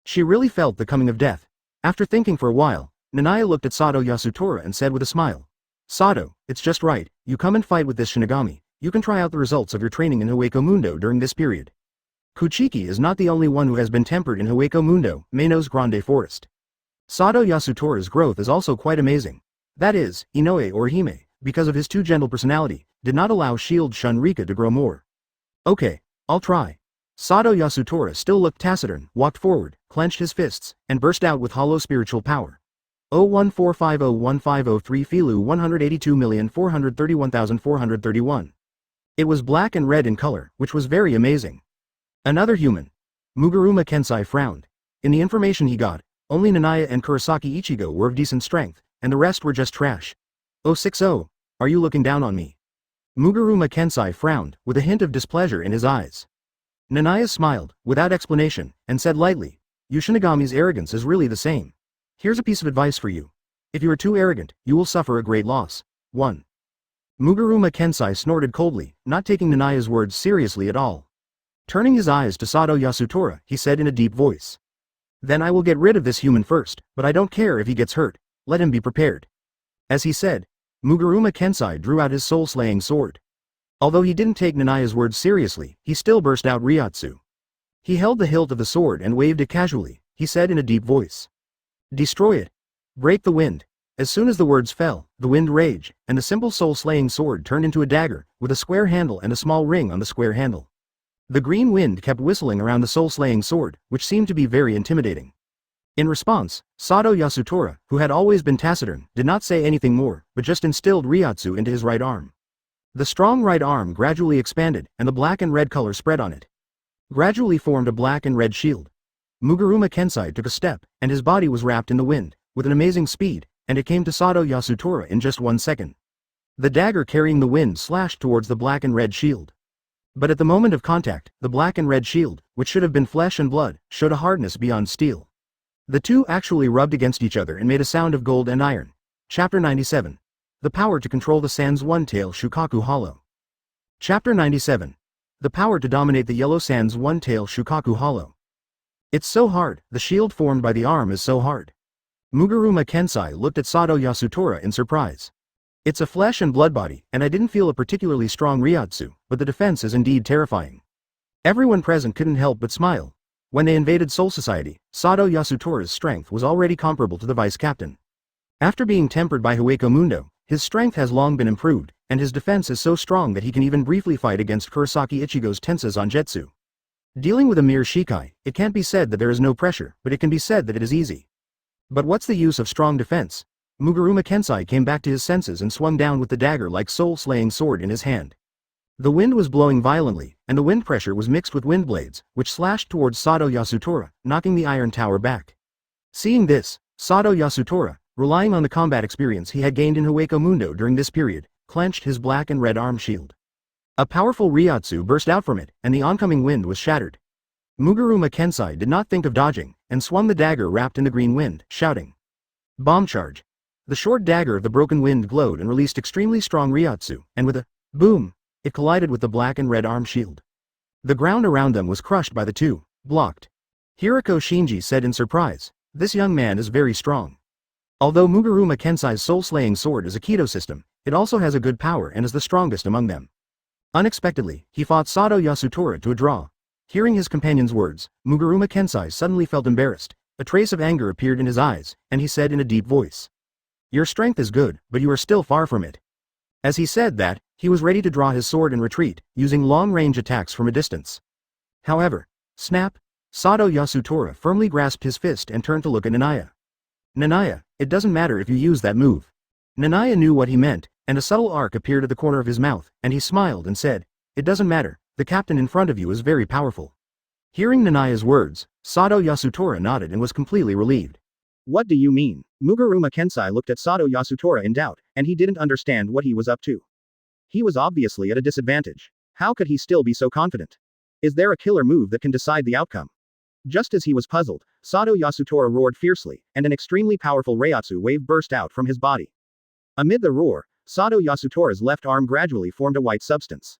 She really felt the coming of death. After thinking for a while, Niah looked at Sato Yasutora and said with a smile. Sato, it's just right, you come and fight with this Shinigami, you can try out the results of your training in Hueco Mundo during this period. Kuchiki is not the only one who has been tempered in Hueco Mundo, Meino's Grande Forest. Sato Yasutora's growth is also quite amazing. That is, Inoue Orhime, because of his too gentle personality, did not allow Shield Shunrika to grow more. Okay, I'll try. Sato Yasutora still looked taciturn, walked forward, clenched his fists, and burst out with hollow spiritual power. 014501503 Filu 182,431,431. It was black and red in color, which was very amazing. Another human. Muguruma Kensai frowned. In the information he got, only Niah and Kurosaki Ichigo were of decent strength, and the rest were just trash. 060, are you looking down on me? Muguruma Kensai frowned, with a hint of displeasure in his eyes. Niah smiled, without explanation, and said lightly, you Shinigami's arrogance is really the same. Here's a piece of advice for you. If you are too arrogant, you will suffer a great loss. 1. Muguruma Kensai snorted coldly, not taking Niah's words seriously at all. Turning his eyes to Sato Yasutora, he said in a deep voice. Then I will get rid of this human first, but I don't care if he gets hurt, let him be prepared. As he said, Muguruma Kensai drew out his soul-slaying sword. Although he didn't take Niah's words seriously, he still burst out Ryatsu. He held the hilt of the sword and waved it casually, he said in a deep voice. Destroy it. Break the wind. As soon as the words fell, the wind raged, and the simple soul-slaying sword turned into a dagger, with a square handle and a small ring on the square handle. The green wind kept whistling around the soul-slaying sword, which seemed to be very intimidating. In response, Sato Yasutora, who had always been taciturn, did not say anything more, but just instilled Ryatsu into his right arm. The strong right arm gradually expanded, and the black and red color spread on it. Gradually formed a black and red shield. Muguruma Kensai took a step, and his body was wrapped in the wind, with an amazing speed, and it came to Sato Yasutora in just 1 second. The dagger carrying the wind slashed towards the black and red shield. But at the moment of contact, the black and red shield, which should have been flesh and blood, showed a hardness beyond steel. The two actually rubbed against each other and made a sound of gold and iron. Chapter 97. The power to control the Sands One-Tail Shukaku Hollow. Chapter 97. The power to dominate the Yellow Sands One-Tail Shukaku Hollow. It's so hard, the shield formed by the arm is so hard. Muguruma Kensai looked at Sato Yasutora in surprise. It's a flesh and blood body, and I didn't feel a particularly strong Ryatsu, but the defense is indeed terrifying. Everyone present couldn't help but smile. When they invaded Soul Society, Sato Yasutora's strength was already comparable to the vice captain. After being tempered by Hueco Mundo, his strength has long been improved, and his defense is so strong that he can even briefly fight against Kurosaki Ichigo's Tensa Zanjetsu. Dealing with a mere Shikai, it can't be said that there is no pressure, but it can be said that it is easy. But what's the use of strong defense? Muguruma Kensai came back to his senses and swung down with the dagger-like soul-slaying sword in his hand. The wind was blowing violently, and the wind pressure was mixed with wind blades, which slashed towards Sato Yasutora, knocking the iron tower back. Seeing this, Sato Yasutora, relying on the combat experience he had gained in Hueco Mundo during this period, clenched his black and red arm shield. A powerful Ryatsu burst out from it, and the oncoming wind was shattered. Muguruma Kensai did not think of dodging, and swung the dagger wrapped in the green wind, shouting. Bomb charge. The short dagger of the broken wind glowed and released extremely strong Ryatsu, and with a boom, it collided with the black and red arm shield. The ground around them was crushed by the two, blocked. Hirako Shinji said in surprise, this young man is very strong. Although Muguruma Kensai's soul-slaying sword is a Kido system, it also has a good power and is the strongest among them. Unexpectedly, he fought Sato Yasutora to a draw. Hearing his companion's words, Mugaruma Kensai suddenly felt embarrassed. A trace of anger appeared in his eyes, and he said in a deep voice. Your strength is good, but you are still far from it. As he said that, he was ready to draw his sword and retreat, using long-range attacks from a distance. However, snap! Sado Yasutora firmly grasped his fist and turned to look at Niah. Niah, it doesn't matter if you use that move. Niah knew what he meant, and a subtle arc appeared at the corner of his mouth, and he smiled and said, It doesn't matter, the captain in front of you is very powerful. Hearing Niah's words, Sado Yasutora nodded and was completely relieved. What do you mean? Mugaruma Kensai looked at Sado Yasutora in doubt, and he didn't understand what he was up to. He was obviously at a disadvantage. How could he still be so confident? Is there a killer move that can decide the outcome? Just as he was puzzled, Sado Yasutora roared fiercely, and an extremely powerful Reiatsu wave burst out from his body. Amid the roar, Sado Yasutora's left arm gradually formed a white substance.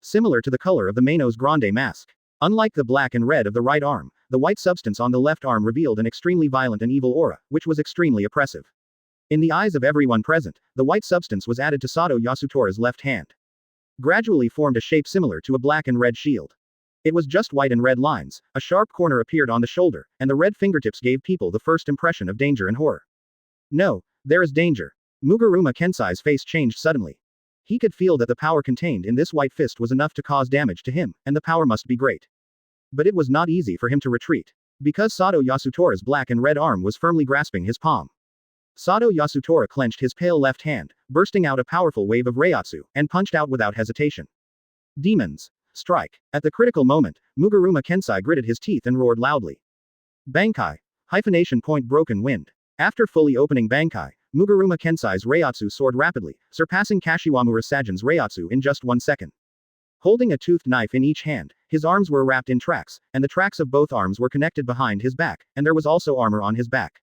Similar to the color of the Manos Grande mask. Unlike the black and red of the right arm, the white substance on the left arm revealed an extremely violent and evil aura, which was extremely oppressive. In the eyes of everyone present, the white substance was added to Sado Yasutora's left hand. Gradually formed a shape similar to a black and red shield. It was just white and red lines, a sharp corner appeared on the shoulder, and the red fingertips gave people the first impression of danger and horror. No, there is danger. Mugaruma Kensai's face changed suddenly. He could feel that the power contained in this white fist was enough to cause damage to him, and the power must be great. But it was not easy for him to retreat. Because Sado Yasutora's black and red arm was firmly grasping his palm. Sado Yasutora clenched his pale left hand, bursting out a powerful wave of Reiatsu, and punched out without hesitation. Demons! Strike! At the critical moment, Mugaruma Kensai gritted his teeth and roared loudly. Bankai! Hyphenation point broken wind. After fully opening Bankai, Mugaruma Kensai's Reiatsu soared rapidly, surpassing Kashiwamura Sagen's Reiatsu in just 1 second. Holding a toothed knife in each hand, his arms were wrapped in tracks, and the tracks of both arms were connected behind his back, and there was also armor on his back.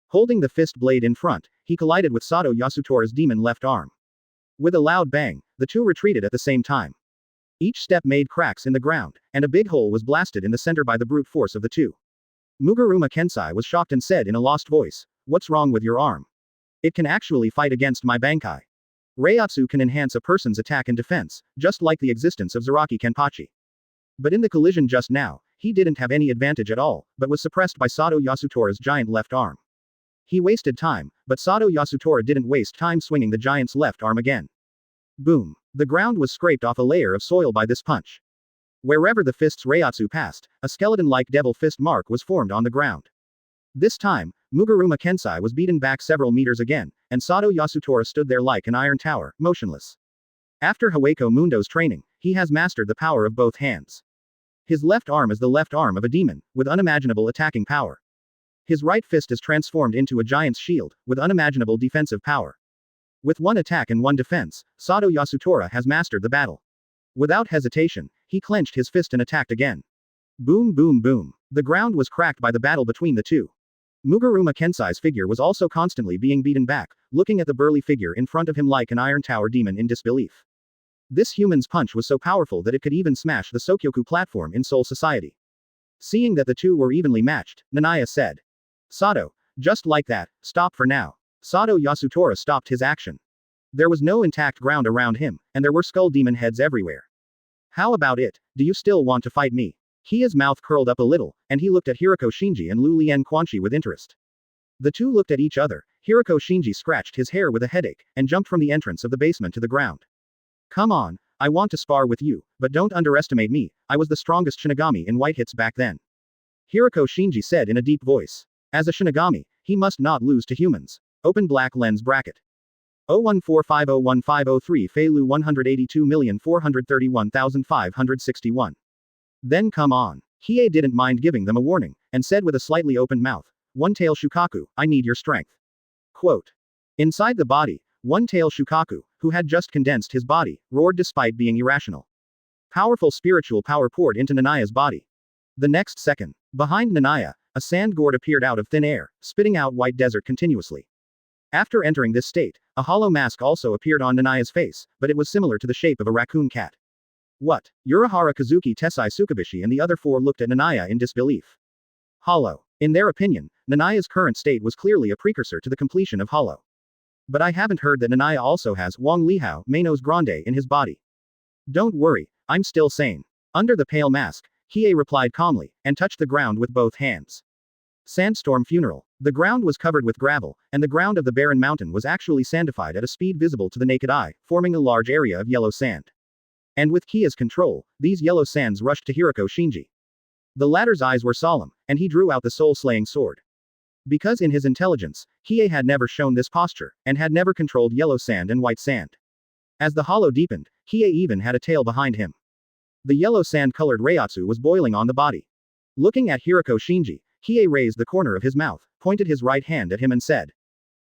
Holding the fist blade in front, he collided with Sado Yasutora's demon left arm. With a loud bang, the two retreated at the same time. Each step made cracks in the ground, and a big hole was blasted in the center by the brute force of the two. Mugaruma Kensai was shocked and said in a lost voice, What's wrong with your arm? It can actually fight against my Bankai. Reiatsu can enhance a person's attack and defense, just like the existence of Zaraki Kenpachi. But in the collision just now, he didn't have any advantage at all, but was suppressed by Sado Yasutora's giant left arm. He wasted time, but Sado Yasutora didn't waste time swinging the giant's left arm again. Boom! The ground was scraped off a layer of soil by this punch. Wherever the fist's Reiatsu passed, a skeleton-like devil fist mark was formed on the ground. This time, Mugaruma Kensai was beaten back several meters again, and Sado Yasutora stood there like an iron tower, motionless. After Haweko Mundo's training, he has mastered the power of both hands. His left arm is the left arm of a demon, with unimaginable attacking power. His right fist is transformed into a giant's shield, with unimaginable defensive power. With one attack and one defense, Sado Yasutora has mastered the battle. Without hesitation, he clenched his fist and attacked again. Boom boom boom. The ground was cracked by the battle between the two. Mugaruma Kensai's figure was also constantly being beaten back, looking at the burly figure in front of him like an iron tower demon in disbelief. This human's punch was so powerful that it could even smash the Sokyoku platform in Soul Society. Seeing that the two were evenly matched, Niah said. Sado, just like that, stop for now. Sado Yasutora stopped his action. There was no intact ground around him, and there were skull demon heads everywhere. How about it, do you still want to fight me? His mouth curled up a little, and he looked at Hiroko Shinji and Lu Lien Quanchi with interest. The two looked at each other. Hiroko Shinji scratched his hair with a headache, and jumped from the entrance of the basement to the ground. Come on, I want to spar with you, but don't underestimate me, I was the strongest Shinigami in White Hits back then. Hiroko Shinji said in a deep voice. As a Shinigami, he must not lose to humans. Open black lens bracket. 014501503 Feilu 182,431,561. Then come on. Hiei didn't mind giving them a warning, and said with a slightly opened mouth, One-tail Shukaku, I need your strength. Quote. Inside the body, One-tail Shukaku, who had just condensed his body, roared despite being irrational. Powerful spiritual power poured into Niah's body. The next second, behind Niah, a sand gourd appeared out of thin air, spitting out white desert continuously. After entering this state, a hollow mask also appeared on Niah's face, but it was similar to the shape of a raccoon cat. What? Urahara Kazuki Tessai Tsukabishi and the other four looked at Niah in disbelief. Hollow. In their opinion, Niah's current state was clearly a precursor to the completion of Hollow. But I haven't heard that Niah also has Wang Lihao Manos Grande in his body. Don't worry, I'm still sane. Under the pale mask, Hiei replied calmly, and touched the ground with both hands. Sandstorm funeral. The ground was covered with gravel, and the ground of the barren mountain was actually sandified at a speed visible to the naked eye, forming a large area of yellow sand. And with Kia's control, these yellow sands rushed to Hiroko Shinji. The latter's eyes were solemn, and he drew out the soul-slaying sword. Because in his intelligence, Hiei had never shown this posture, and had never controlled yellow sand and white sand. As the hollow deepened, Hiei even had a tail behind him. The yellow sand-colored Reiatsu was boiling on the body. Looking at Hiroko Shinji, Hiei raised the corner of his mouth, pointed his right hand at him and said,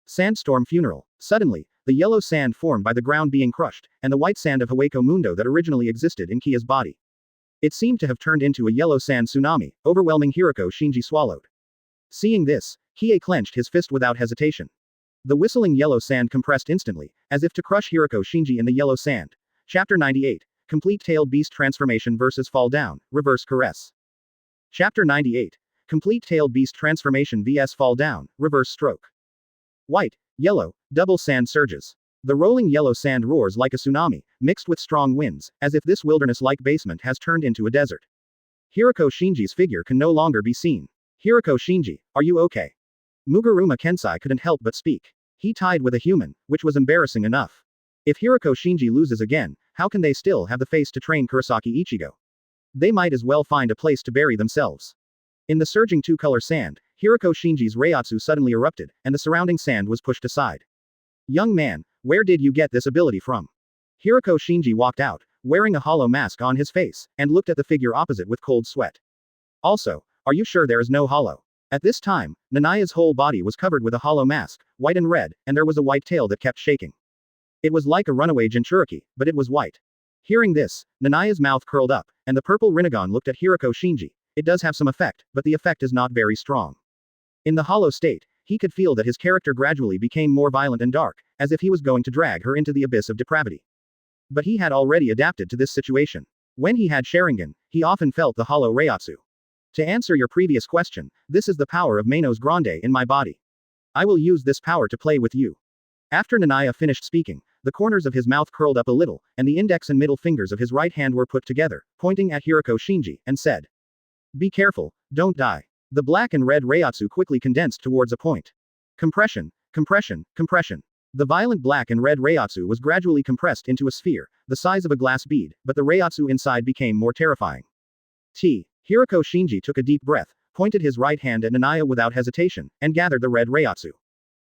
Sandstorm funeral. Suddenly, the yellow sand formed by the ground being crushed, and the white sand of Hueco Mundo that originally existed in Kia's body. It seemed to have turned into a yellow sand tsunami, overwhelming Hiroko Shinji swallowed. Seeing this, Hiei clenched his fist without hesitation. The whistling yellow sand compressed instantly, as if to crush Hiroko Shinji in the yellow sand. Chapter 98. Complete Tailed Beast Transformation vs Fall Down, Reverse Caress. Chapter 98. Complete Tailed Beast Transformation vs Fall Down, Reverse Stroke. White, yellow, double sand surges. The rolling yellow sand roars like a tsunami, mixed with strong winds, as if this wilderness-like basement has turned into a desert. Hiroko Shinji's figure can no longer be seen. Hiroko Shinji, are you okay? Mugeruma Kensai couldn't help but speak. He tied with a human, which was embarrassing enough. If Hiroko Shinji loses again, how can they still have the face to train Kurosaki Ichigo? They might as well find a place to bury themselves. In the surging two-color sand, Hiroko Shinji's Reiatsu suddenly erupted, and the surrounding sand was pushed aside. Young man, where did you get this ability from? Hiroko Shinji walked out, wearing a hollow mask on his face, and looked at the figure opposite with cold sweat. Also, are you sure there is no hollow? At this time, Nanaya's whole body was covered with a hollow mask, white and red, and there was a white tail that kept shaking. It was like a runaway Jinchuriki, but it was white. Hearing this, Nanaya's mouth curled up, and the purple Rinnegan looked at Hiroko Shinji. It does have some effect, but the effect is not very strong. In the hollow state, he could feel that his character gradually became more violent and dark, as if he was going to drag her into the abyss of depravity. But he had already adapted to this situation. When he had Sharingan, he often felt the hollow Reiatsu. To answer your previous question, this is the power of Manos Grande in my body. I will use this power to play with you. After Nanaia finished speaking, the corners of his mouth curled up a little, and the index and middle fingers of his right hand were put together, pointing at Hiroko Shinji, and said, Be careful, don't die. The black and red Reiatsu quickly condensed towards a point. Compression, compression, compression. The violent black and red Reiatsu was gradually compressed into a sphere, the size of a glass bead, but the Reiatsu inside became more terrifying. Hiroko Shinji took a deep breath, pointed his right hand at Nanaia without hesitation, and gathered the red Reiatsu.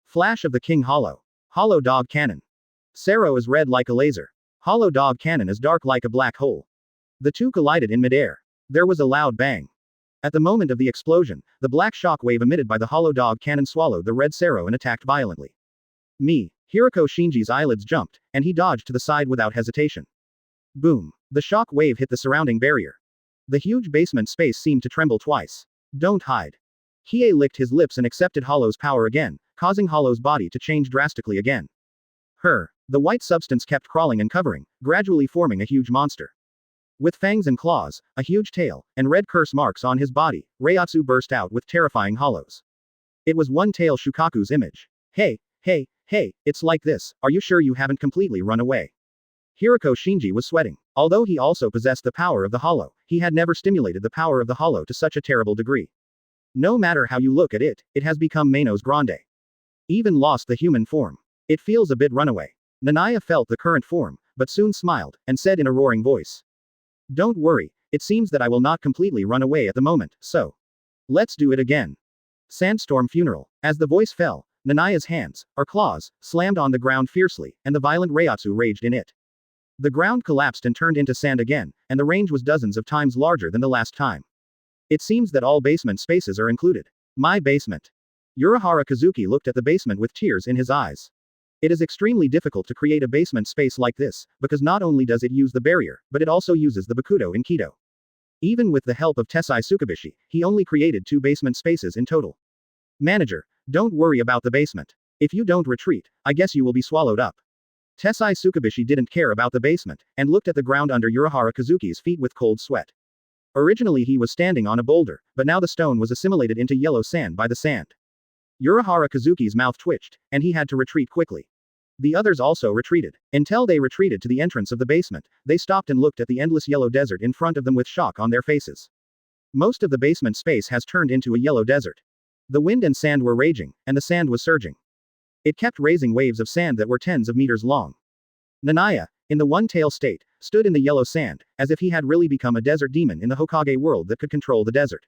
Flash of the King Hollow. Hollow Dog Cannon. Sero is red like a laser. Hollow Dog Cannon is dark like a black hole. The two collided in midair. There was a loud bang. At the moment of the explosion, the black shock wave emitted by the hollow dog cannon swallowed the red Sero and attacked violently. Hiroko Shinji's eyelids jumped, and he dodged to the side without hesitation. Boom. The shock wave hit the surrounding barrier. The huge basement space seemed to tremble twice. Don't hide. Hiei licked his lips and accepted Hollow's power again, causing Hollow's body to change drastically again. The white substance kept crawling and covering, gradually forming a huge monster. With fangs and claws, a huge tail, and red curse marks on his body, Reiatsu burst out with terrifying hollows. It was one-tail Shukaku's image. Hey, it's like this, are you sure you haven't completely run away? Hiroko Shinji was sweating. Although he also possessed the power of the hollow, he had never stimulated the power of the hollow to such a terrible degree. No matter how you look at it, it has become Manos Grande. Even lost the human form. It feels a bit runaway. Nanaia felt the current form, but soon smiled, and said in a roaring voice. Don't worry, it seems that I will not completely run away at the moment, so. Let's do it again. Sandstorm funeral. As the voice fell, Nanaia's hands, or claws, slammed on the ground fiercely, and the violent Reiatsu raged in it. The ground collapsed and turned into sand again, and the range was dozens of times larger than the last time. It seems that all basement spaces are included. My basement. Urahara Kazuki looked at the basement with tears in his eyes. It is extremely difficult to create a basement space like this, because not only does it use the barrier, but it also uses the Bakudo in Kido. Even with the help of Tessai Tsukubishi, he only created 2 basement spaces in total. Manager, don't worry about the basement. If you don't retreat, I guess you will be swallowed up. Tessai Tsukubishi didn't care about the basement, and looked at the ground under Urahara Kazuki's feet with cold sweat. Originally he was standing on a boulder, but now the stone was assimilated into yellow sand by the sand. Urahara Kazuki's mouth twitched, and he had to retreat quickly. The others also retreated. Until they retreated to the entrance of the basement, they stopped and looked at the endless yellow desert in front of them with shock on their faces. Most of the basement space has turned into a yellow desert. The wind and sand were raging, and the sand was surging. It kept raising waves of sand that were tens of meters long. Niah, in the one-tail state, stood in the yellow sand, as if he had really become a desert demon in the Hokage world that could control the desert.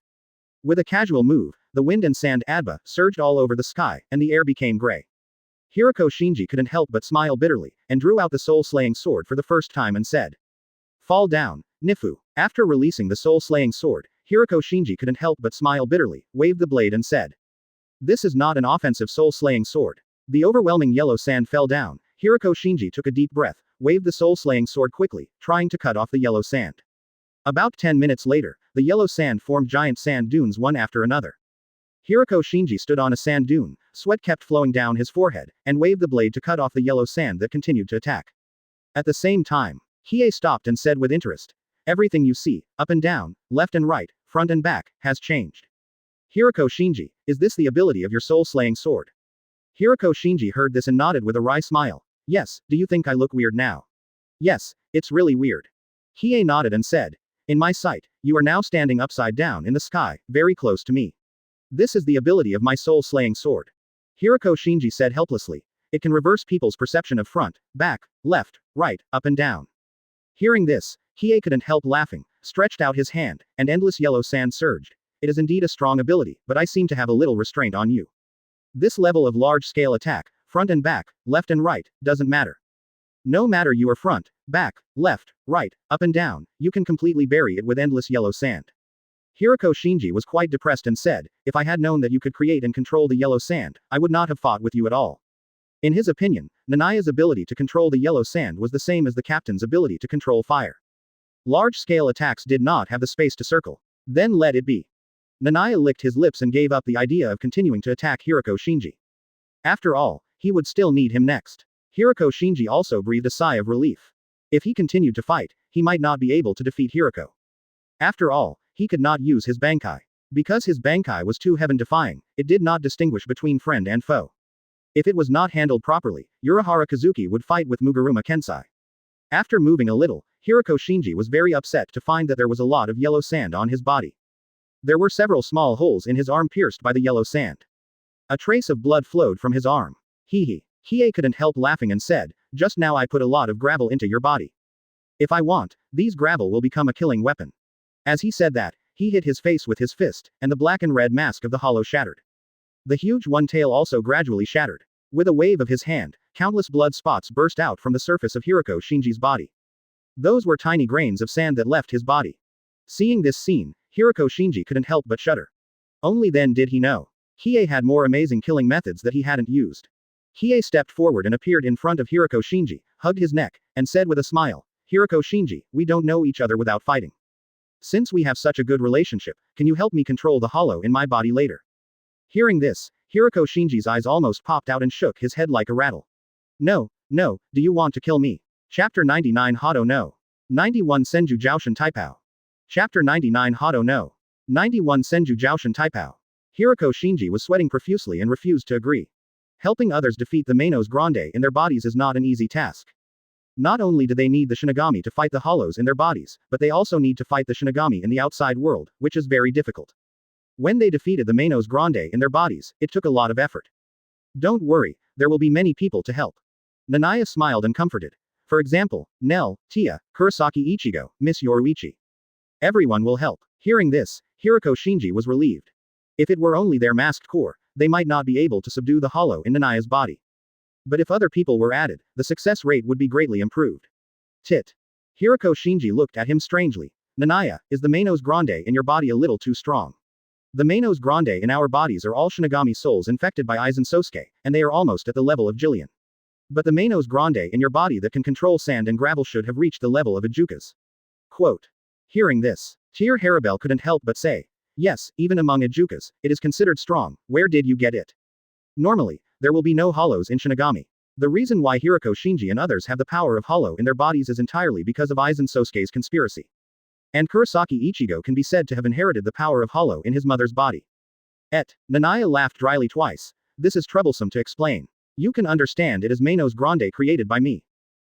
With a casual move, the wind and sand adba surged all over the sky, and the air became gray. Hirako Shinji couldn't help but smile bitterly, and drew out the soul-slaying sword for the first time and said, "Fall down, Nifu." After releasing the soul-slaying sword, Hirako Shinji couldn't help but smile bitterly, waved the blade and said, "This is not an offensive soul-slaying sword." The overwhelming yellow sand fell down. Hirako Shinji took a deep breath, waved the soul-slaying sword quickly, trying to cut off the yellow sand. About 10 minutes later, the yellow sand formed giant sand dunes one after another. Hirako Shinji stood on a sand dune, sweat kept flowing down his forehead, and waved the blade to cut off the yellow sand that continued to attack. At the same time, Hiei stopped and said with interest, "Everything you see, up and down, left and right, front and back, has changed. Hirako Shinji, is this the ability of your soul-slaying sword?" Hirako Shinji heard this and nodded with a wry smile. "Yes, do you think I look weird now?" "Yes, it's really weird." Hiei nodded and said, "In my sight, you are now standing upside down in the sky, very close to me. This is the ability of my soul-slaying sword." Hirako Shinji said helplessly, "It can reverse people's perception of front, back, left, right, up and down." Hearing this, Hiei couldn't help laughing, stretched out his hand, and endless yellow sand surged. "It is indeed a strong ability, but I seem to have a little restraint on you. This level of large-scale attack, front and back, left and right, doesn't matter. No matter you are front, back, left, right, up and down, you can completely bury it with endless yellow sand." Hirako Shinji was quite depressed and said, "If I had known that you could create and control the yellow sand, I would not have fought with you at all." In his opinion, Niah's ability to control the yellow sand was the same as the captain's ability to control fire. Large-scale attacks did not have the space to circle. Then let it be. Niah licked his lips and gave up the idea of continuing to attack Hirako Shinji. After all, he would still need him next. Hirako Shinji also breathed a sigh of relief. If he continued to fight, he might not be able to defeat Hirako. After all, he could not use his Bankai. Because his Bankai was too heaven-defying, it did not distinguish between friend and foe. If it was not handled properly, Urahara Kazuki would fight with Muguruma Kensai. After moving a little, Hirako Shinji was very upset to find that there was a lot of yellow sand on his body. There were several small holes in his arm pierced by the yellow sand. A trace of blood flowed from his arm. Hee. Hiei couldn't help laughing and said, "Just now I put a lot of gravel into your body. If I want, these gravel will become a killing weapon." As he said that, he hit his face with his fist, and the black and red mask of the hollow shattered. The huge one tail also gradually shattered. With a wave of his hand, countless blood spots burst out from the surface of Hirako Shinji's body. Those were tiny grains of sand that left his body. Seeing this scene, Hirako Shinji couldn't help but shudder. Only then did he know. Hiei had more amazing killing methods that he hadn't used. Hiei stepped forward and appeared in front of Hirako Shinji, hugged his neck, and said with a smile, "Hirako Shinji, we don't know each other without fighting. Since we have such a good relationship, can you help me control the hollow in my body later?" Hearing this, Hirako Shinji's eyes almost popped out and shook his head like a rattle. No, do you want to kill me? Chapter 99 Hado no. 91 Senju Joushin Taipao. Chapter 99 Hado no. 91 Senju Joushin Taipao. Hirako Shinji was sweating profusely and refused to agree. Helping others defeat the Manos Grande in their bodies is not an easy task. Not only do they need the Shinigami to fight the hollows in their bodies, but they also need to fight the Shinigami in the outside world, which is very difficult. When they defeated the Manos Grande in their bodies, it took a lot of effort. Don't worry, there will be many people to help. Niah smiled and comforted. For example, Nell, Tia, Kurosaki Ichigo, Miss Yoruichi. Everyone will help. Hearing this, Hirako Shinji was relieved. If it were only their masked corps, they might not be able to subdue the hollow in Niah's body. But if other people were added, the success rate would be greatly improved. Tit. Hirako Shinji looked at him strangely. Niah, is the Manos Grande in your body a little too strong? The Manos Grande in our bodies are all Shinigami souls infected by Aizen Sōsuke, and they are almost at the level of Jillian. But the Manos Grande in your body that can control sand and gravel should have reached the level of Ijukas. Quote. Hearing this, Tear Harabel couldn't help but say, "Yes, even among Ijukas, it is considered strong. Where did you get it?" Normally, there will be no hollows in Shinigami. The reason why Hirako Shinji and others have the power of hollow in their bodies is entirely because of Aizen Sōsuke's conspiracy. And Kurosaki Ichigo can be said to have inherited the power of hollow in his mother's body. Niah laughed dryly twice. This is troublesome to explain. You can understand it is Manos Grande created by me.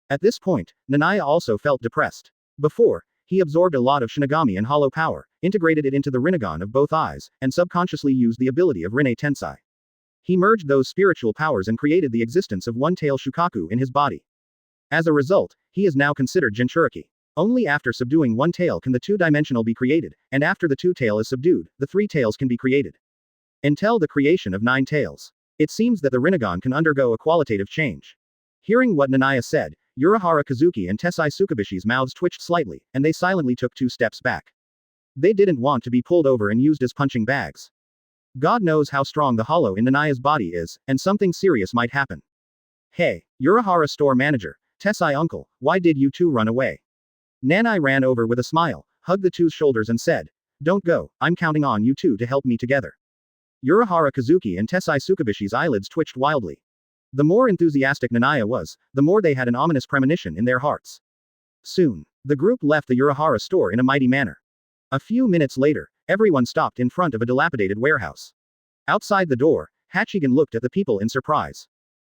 At this point, Niah also felt depressed. Before, he absorbed a lot of Shinigami and hollow power, integrated it into the Rinnegan of both eyes, and subconsciously used the ability of Rinne Tensei. He merged those spiritual powers and created the existence of one-tail Shukaku in his body. As a result, he is now considered Jinchuriki. Only after subduing one tail can the two-dimensional be created, and after the two-tail is subdued, the three tails can be created. Until the creation of 9 tails. It seems that the Rinnegan can undergo a qualitative change. Hearing what Niah said, Urahara Kazuki and Tessai Tsukabishi's mouths twitched slightly, and they silently took 2 steps back. They didn't want to be pulled over and used as punching bags. God knows how strong the hollow in Niah's body is, and something serious might happen. Hey, Urahara store manager, Tessai uncle, why did you two run away? Nanai ran over with a smile, hugged the two's shoulders and said, "Don't go, I'm counting on you two to help me together." Urahara Kazuki and Tessai Tsukabishi's eyelids twitched wildly. The more enthusiastic Niah was, the more they had an ominous premonition in their hearts. Soon, the group left the Urahara store in a mighty manner. A few minutes later, everyone stopped in front of a dilapidated warehouse. Outside the door, Hachigen looked at the people in surprise.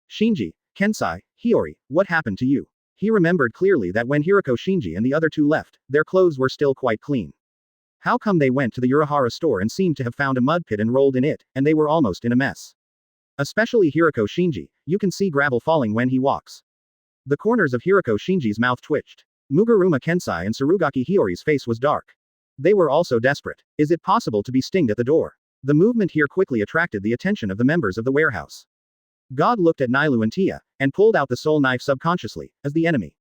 "Shinji, Kensai, Hiyori, what happened to you?" He remembered clearly that when Hirako Shinji and the other two left, their clothes were still quite clean. How come they went to the Urahara store and seemed to have found a mud pit and rolled in it, and they were almost in a mess? Especially Hirako Shinji, you can see gravel falling when he walks. The corners of Hirako Shinji's mouth twitched. Muguruma Kensai and Surugaki Hiyori's face was dark. They were also desperate. Is it possible to be stinged at the door? The movement here quickly attracted the attention of the members of the warehouse. God looked at Nailu and Tia, and pulled out the soul knife subconsciously, as the enemy.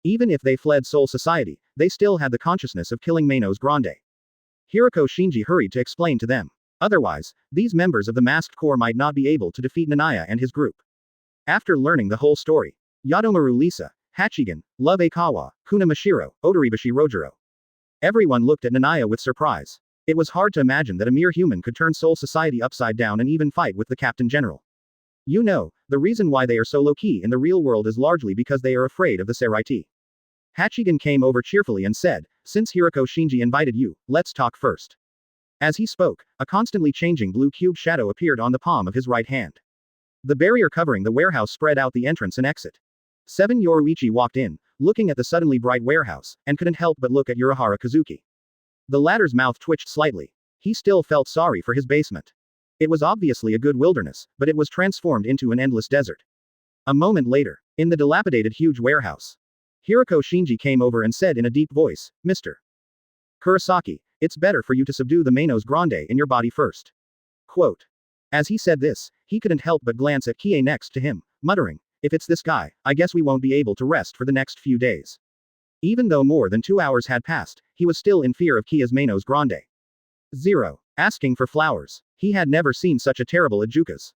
Even if they fled Soul Society, they still had the consciousness of killing Manos Grande. Hirako Shinji hurried to explain to them. Otherwise, these members of the Masked Corps might not be able to defeat Niah and his group. After learning the whole story, Yadomaru Lisa, Hachigen, Love Aikawa, Kuna Mashiro, Odoribashi Rojiro. Everyone looked at Niah with surprise. It was hard to imagine that a mere human could turn Soul Society upside down and even fight with the Captain General. You know, the reason why they are so low-key in the real world is largely because they are afraid of the Seraiti. Hachigen came over cheerfully and said, "Since Hirako Shinji invited you, let's talk first." As he spoke, a constantly changing blue cube shadow appeared on the palm of his right hand. The barrier covering the warehouse spread out the entrance and exit. 7 Yoruichi walked in, looking at the suddenly bright warehouse, and couldn't help but look at Urahara Kazuki. The latter's mouth twitched slightly. He still felt sorry for his basement. It was obviously a good wilderness, but it was transformed into an endless desert. A moment later, in the dilapidated huge warehouse, Hirako Shinji came over and said in a deep voice, "Mr. Kurosaki, it's better for you to subdue the Manos Grande in your body first." Quote. As he said this, he couldn't help but glance at Kie next to him, muttering, "If it's this guy, I guess we won't be able to rest for the next few days." Even though more than 2 hours had passed, he was still in fear of Kia's Manos Grande. 0. Asking for flowers. He had never seen such a terrible Ajukas.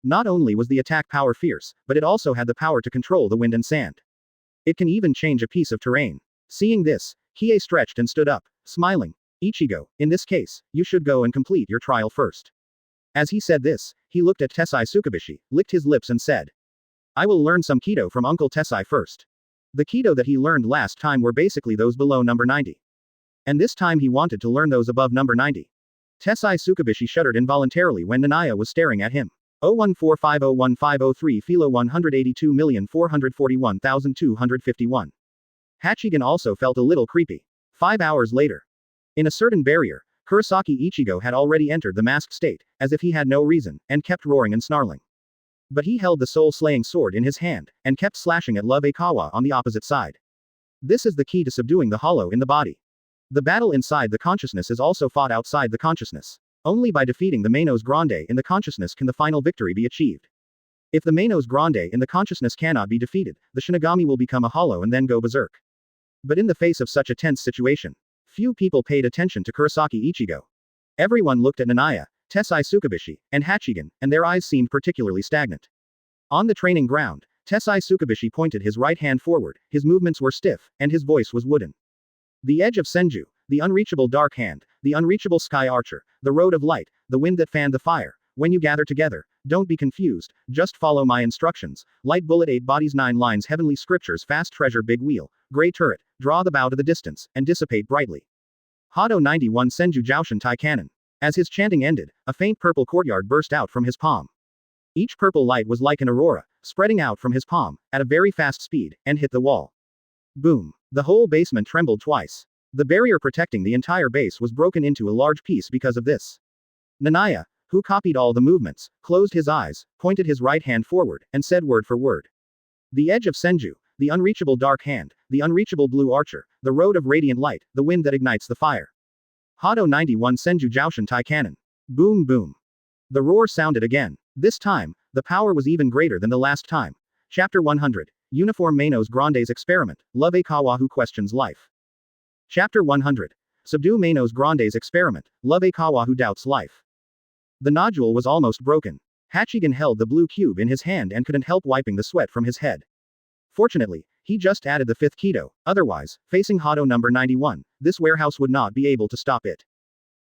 Not only was the attack power fierce, but it also had the power to control the wind and sand. It can even change a piece of terrain. Seeing this, Kie stretched and stood up, smiling. "Ichigo, in this case, you should go and complete your trial first." As he said this, he looked at Tessai Tsukabishi, licked his lips and said, "I will learn some Kido from Uncle Tessai first." The Kido that he learned last time were basically those below number 90. And this time he wanted to learn those above number 90. Tessai Tsukabishi shuddered involuntarily when Niah was staring at him. 014501503 Philo 182,441,251. Hachigen also felt a little creepy. 5 hours later. In a certain barrier, Kurosaki Ichigo had already entered the masked state, as if he had no reason, and kept roaring and snarling. But he held the soul-slaying sword in his hand, and kept slashing at Love Aikawa on the opposite side. This is the key to subduing the hollow in the body. The battle inside the consciousness is also fought outside the consciousness. Only by defeating the Manos Grande in the consciousness can the final victory be achieved. If the Manos Grande in the consciousness cannot be defeated, the Shinigami will become a hollow and then go berserk. But in the face of such a tense situation, few people paid attention to Kurosaki Ichigo. Everyone looked at Niah, Tessai Tsukabishi, and Hachigen, and their eyes seemed particularly stagnant. On the training ground, Tessai Tsukabishi pointed his right hand forward, his movements were stiff, and his voice was wooden. The edge of Senju, the unreachable dark hand, the unreachable sky archer, the road of light, the wind that fanned the fire. When you gather together, don't be confused, just follow my instructions. Light bullet 8 bodies 9 lines heavenly scriptures fast treasure big wheel, gray turret, draw the bow to the distance, and dissipate brightly. Hado 91 Senju Joushin Tai Cannon. As his chanting ended, a faint purple courtyard burst out from his palm. Each purple light was like an aurora, spreading out from his palm, at a very fast speed, and hit the wall. Boom. The whole basement trembled twice. The barrier protecting the entire base was broken into a large piece because of this. Niah, who copied all the movements, closed his eyes, pointed his right hand forward, and said word for word. The edge of Senju, the unreachable dark hand, the unreachable blue archer, the road of radiant light, the wind that ignites the fire. Hado 91 Senju Joushin Tai Cannon. Boom boom. The roar sounded again. This time, the power was even greater than the last time. Chapter 100. Uniform Manos Grande's Experiment, Love Kawa Who Questions Life. Chapter 100. Subdue Manos Grande's Experiment, Love Kawa Who Doubts Life. The nodule was almost broken. Hachigen held the blue cube in his hand and couldn't help wiping the sweat from his head. Fortunately, he just added the fifth Kido, otherwise, facing Hado number 91, this warehouse would not be able to stop it.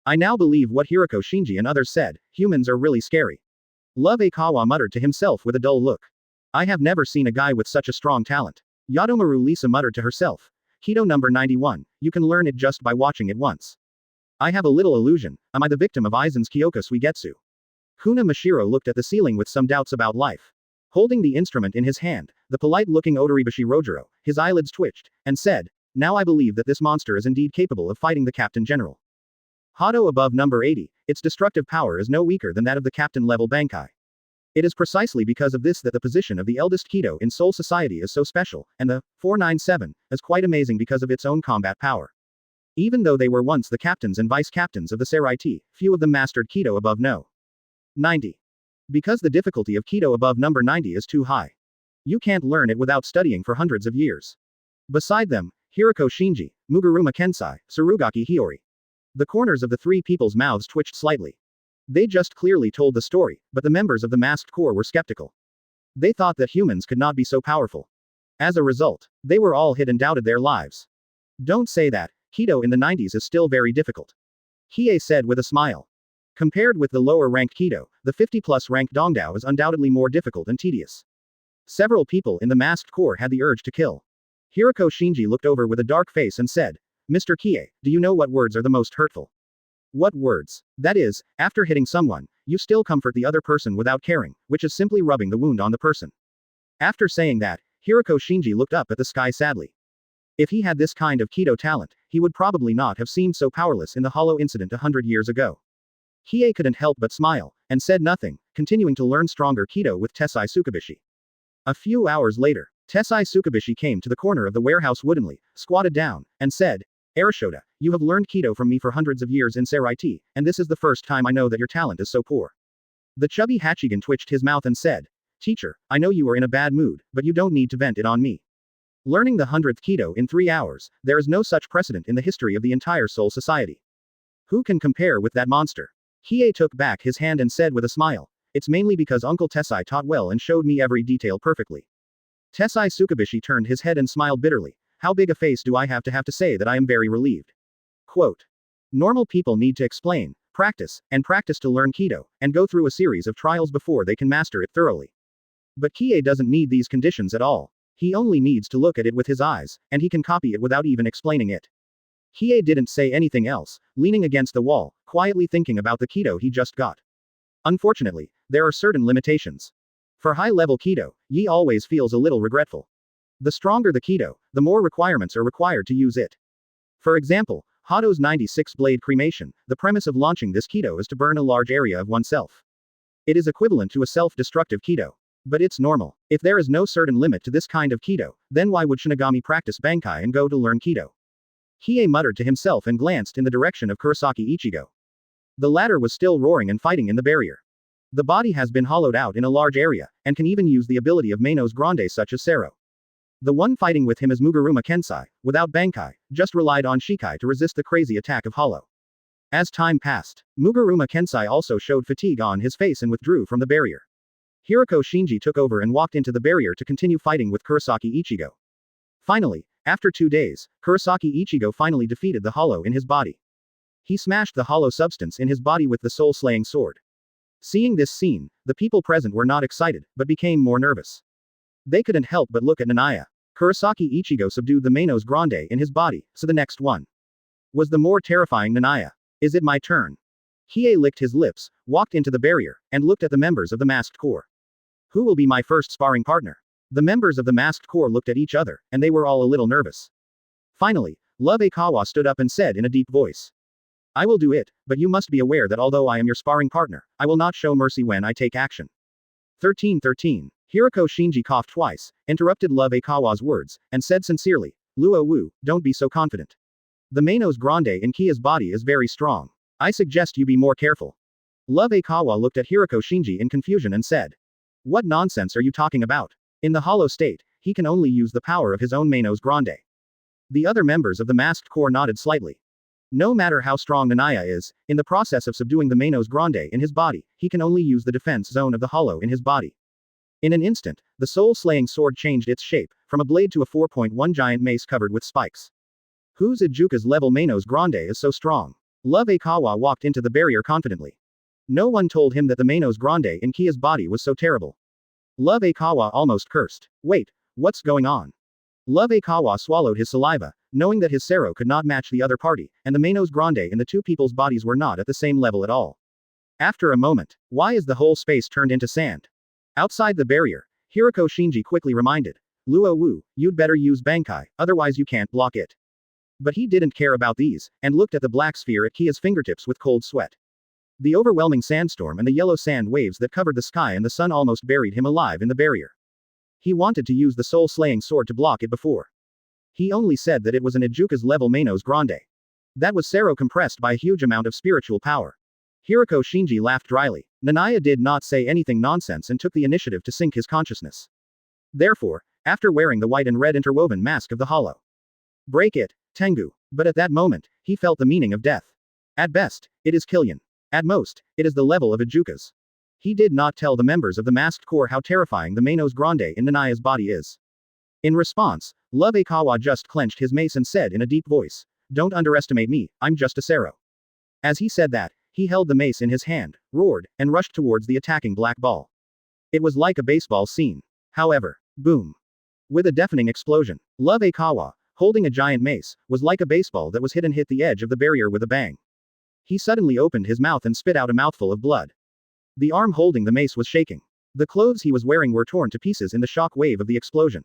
I now believe what Hiroko Shinji and others said, humans are really scary. Love Kawa muttered to himself with a dull look. I have never seen a guy with such a strong talent. Yadomaru Lisa muttered to herself. Kido number 91, you can learn it just by watching it once. I have a little illusion, am I the victim of Aizen's Kyōka Suigetsu? Kuna Mashiro looked at the ceiling with some doubts about life. Holding the instrument in his hand, the polite-looking Odoribashi Rojiro, his eyelids twitched, and said, now I believe that this monster is indeed capable of fighting the Captain General. Hado above number 80, its destructive power is no weaker than that of the Captain-level Bankai. It is precisely because of this that the position of the eldest Kido in Soul Society is so special, and the 497 is quite amazing because of its own combat power. Even though they were once the captains and vice-captains of the Seraiti, few of them mastered Kido above no. 90. Because the difficulty of Kido above number 90 is too high. You can't learn it without studying for hundreds of years. Beside them, Hiroko Shinji, Muguruma Kensai, Surugaki Hiyori. The corners of the three people's mouths twitched slightly. They just clearly told the story, but the members of the masked corps were skeptical. They thought that humans could not be so powerful. As a result, they were all hit and doubted their lives. Don't say that, Kido in the 90s is still very difficult. Hiei said with a smile. Compared with the lower-ranked Kido, the 50-plus ranked Dongdao is undoubtedly more difficult and tedious. Several people in the masked corps had the urge to kill. Hiroko Shinji looked over with a dark face and said, Mr. Kie, do you know what words are the most hurtful? What words? That is, after hitting someone, you still comfort the other person without caring, which is simply rubbing the wound on the person. After saying that, Hiroko Shinji looked up at the sky sadly. If he had this kind of Kido talent, he would probably not have seemed so powerless in the hollow incident 100 years ago. Hiei couldn't help but smile, and said nothing, continuing to learn stronger Kido with Tessai Tsukubishi. A few hours later, Tessai Tsukubishi came to the corner of the warehouse woodenly, squatted down, and said, Arashoda, you have learned Kido from me for hundreds of years in Seraiti, and this is the first time I know that your talent is so poor. The chubby Hachigen twitched his mouth and said, Teacher, I know you are in a bad mood, but you don't need to vent it on me. Learning the 100th Kido in 3 hours, there is no such precedent in the history of the entire Soul Society. Who can compare with that monster? Hiei took back his hand and said with a smile, it's mainly because Uncle Tessai taught well and showed me every detail perfectly. Tessai Tsukubishi turned his head and smiled bitterly. How big a face do I have to say that I am very relieved? Quote. Normal people need to explain, practice to learn Kido, and go through a series of trials before they can master it thoroughly. But Kie doesn't need these conditions at all. He only needs to look at it with his eyes, and he can copy it without even explaining it. Hiei didn't say anything else, leaning against the wall, quietly thinking about the Kido he just got. Unfortunately, there are certain limitations. For high-level Kido, Yi always feels a little regretful. The stronger the Kido, the more requirements are required to use it. For example, Hado's 96-blade cremation, the premise of launching this Kido is to burn a large area of oneself. It is equivalent to a self-destructive Kido. But it's normal. If there is no certain limit to this kind of Kido, then why would Shinigami practice Bankai and go to learn Kido? Hiei muttered to himself and glanced in the direction of Kurosaki Ichigo. The latter was still roaring and fighting in the barrier. The body has been hollowed out in a large area, and can even use the ability of Manos Grande such as Sero. The one fighting with him is Muguruma Kensai, without Bankai, just relied on Shikai to resist the crazy attack of Hollow. As time passed, Muguruma Kensai also showed fatigue on his face and withdrew from the barrier. Hiroko Shinji took over and walked into the barrier to continue fighting with Kurosaki Ichigo. Finally, after 2 days, Kurosaki Ichigo finally defeated the Hollow in his body. He smashed the hollow substance in his body with the soul-slaying sword. Seeing this scene, the people present were not excited, but became more nervous. They couldn't help but look at Niah. Kurosaki Ichigo subdued the Manos Grande in his body, so the next one was the more terrifying Niah. Is it my turn? Hiei licked his lips, walked into the barrier, and looked at the members of the masked corps. Who will be my first sparring partner? The members of the masked corps looked at each other, and they were all a little nervous. Finally, Love Aikawa stood up and said in a deep voice. I will do it, but you must be aware that although I am your sparring partner, I will not show mercy when I take action. 1313. Hiroko Shinji coughed twice, interrupted Love Aikawa's words, and said sincerely, Luo Wu, don't be so confident. The Manos Grande in Kia's body is very strong. I suggest you be more careful. Love Aikawa looked at Hiroko Shinji in confusion and said. What nonsense are you talking about? In the hollow state, he can only use the power of his own Manos Grande. The other members of the masked corps nodded slightly. No matter how strong Niah is, in the process of subduing the Manos Grande in his body, he can only use the defense zone of the hollow in his body. In an instant, the soul-slaying sword changed its shape, from a blade to a 4.1 giant mace covered with spikes. Whose Ijuka's level Manos Grande is so strong? Love Aikawa walked into the barrier confidently. No one told him that the Manos Grande in Kia's body was so terrible. Love Aikawa almost cursed. Wait, what's going on? Love Aikawa swallowed his saliva, knowing that his Sero could not match the other party, and the Manos Grande in the two people's bodies were not at the same level at all. After a moment, why is the whole space turned into sand? Outside the barrier, Hiroko Shinji quickly reminded. Luo Wu, you'd better use Bankai, otherwise you can't block it. But he didn't care about these, and looked at the black sphere at Kia's fingertips with cold sweat. The overwhelming sandstorm and the yellow sand waves that covered the sky and the sun almost buried him alive in the barrier. He wanted to use the soul-slaying sword to block it before. He only said that it was an Ijuka's level Manos Grande. That was Sero compressed by a huge amount of spiritual power. Hiroko Shinji laughed dryly. Niah did not say anything nonsense and took the initiative to sink his consciousness. Therefore, after wearing the white and red interwoven mask of the hollow. Break it, Tengu. But at that moment, he felt the meaning of death. At best, it is Killian. At most, it is the level of Ijuka's. He did not tell the members of the masked corps how terrifying the Manos Grande in Niah's body is. In response, Love Aikawa just clenched his mace and said in a deep voice, Don't underestimate me, I'm just a Sero. As he said that, he held the mace in his hand, roared, and rushed towards the attacking black ball. It was like a baseball scene. However, boom. With a deafening explosion, Love Aikawa, holding a giant mace, was like a baseball that was hit and hit the edge of the barrier with a bang. He suddenly opened his mouth and spit out a mouthful of blood. The arm holding the mace was shaking. The clothes he was wearing were torn to pieces in the shock wave of the explosion.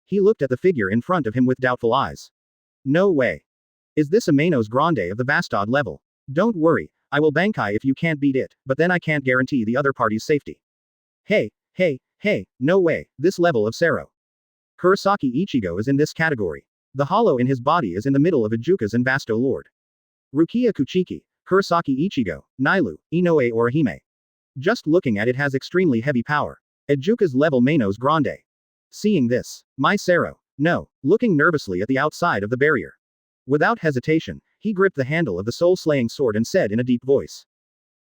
He looked at the figure in front of him with doubtful eyes. No way. Is this a Manos Grande of the Vastad level? Don't worry, I will Bankai if you can't beat it, but then I can't guarantee the other party's safety. Hey, no way, this level of Sero. Kurosaki Ichigo is in this category. The hollow in his body is in the middle of Ijuka's and Vasto Lord. Rukia Kuchiki, Kurosaki Ichigo, Nailu, Inoue Orhime. Just looking at it has extremely heavy power. Ijuka's level Manos Grande. Seeing this, my Sero, no, looking nervously at the outside of the barrier. Without hesitation, he gripped the handle of the soul-slaying sword and said in a deep voice.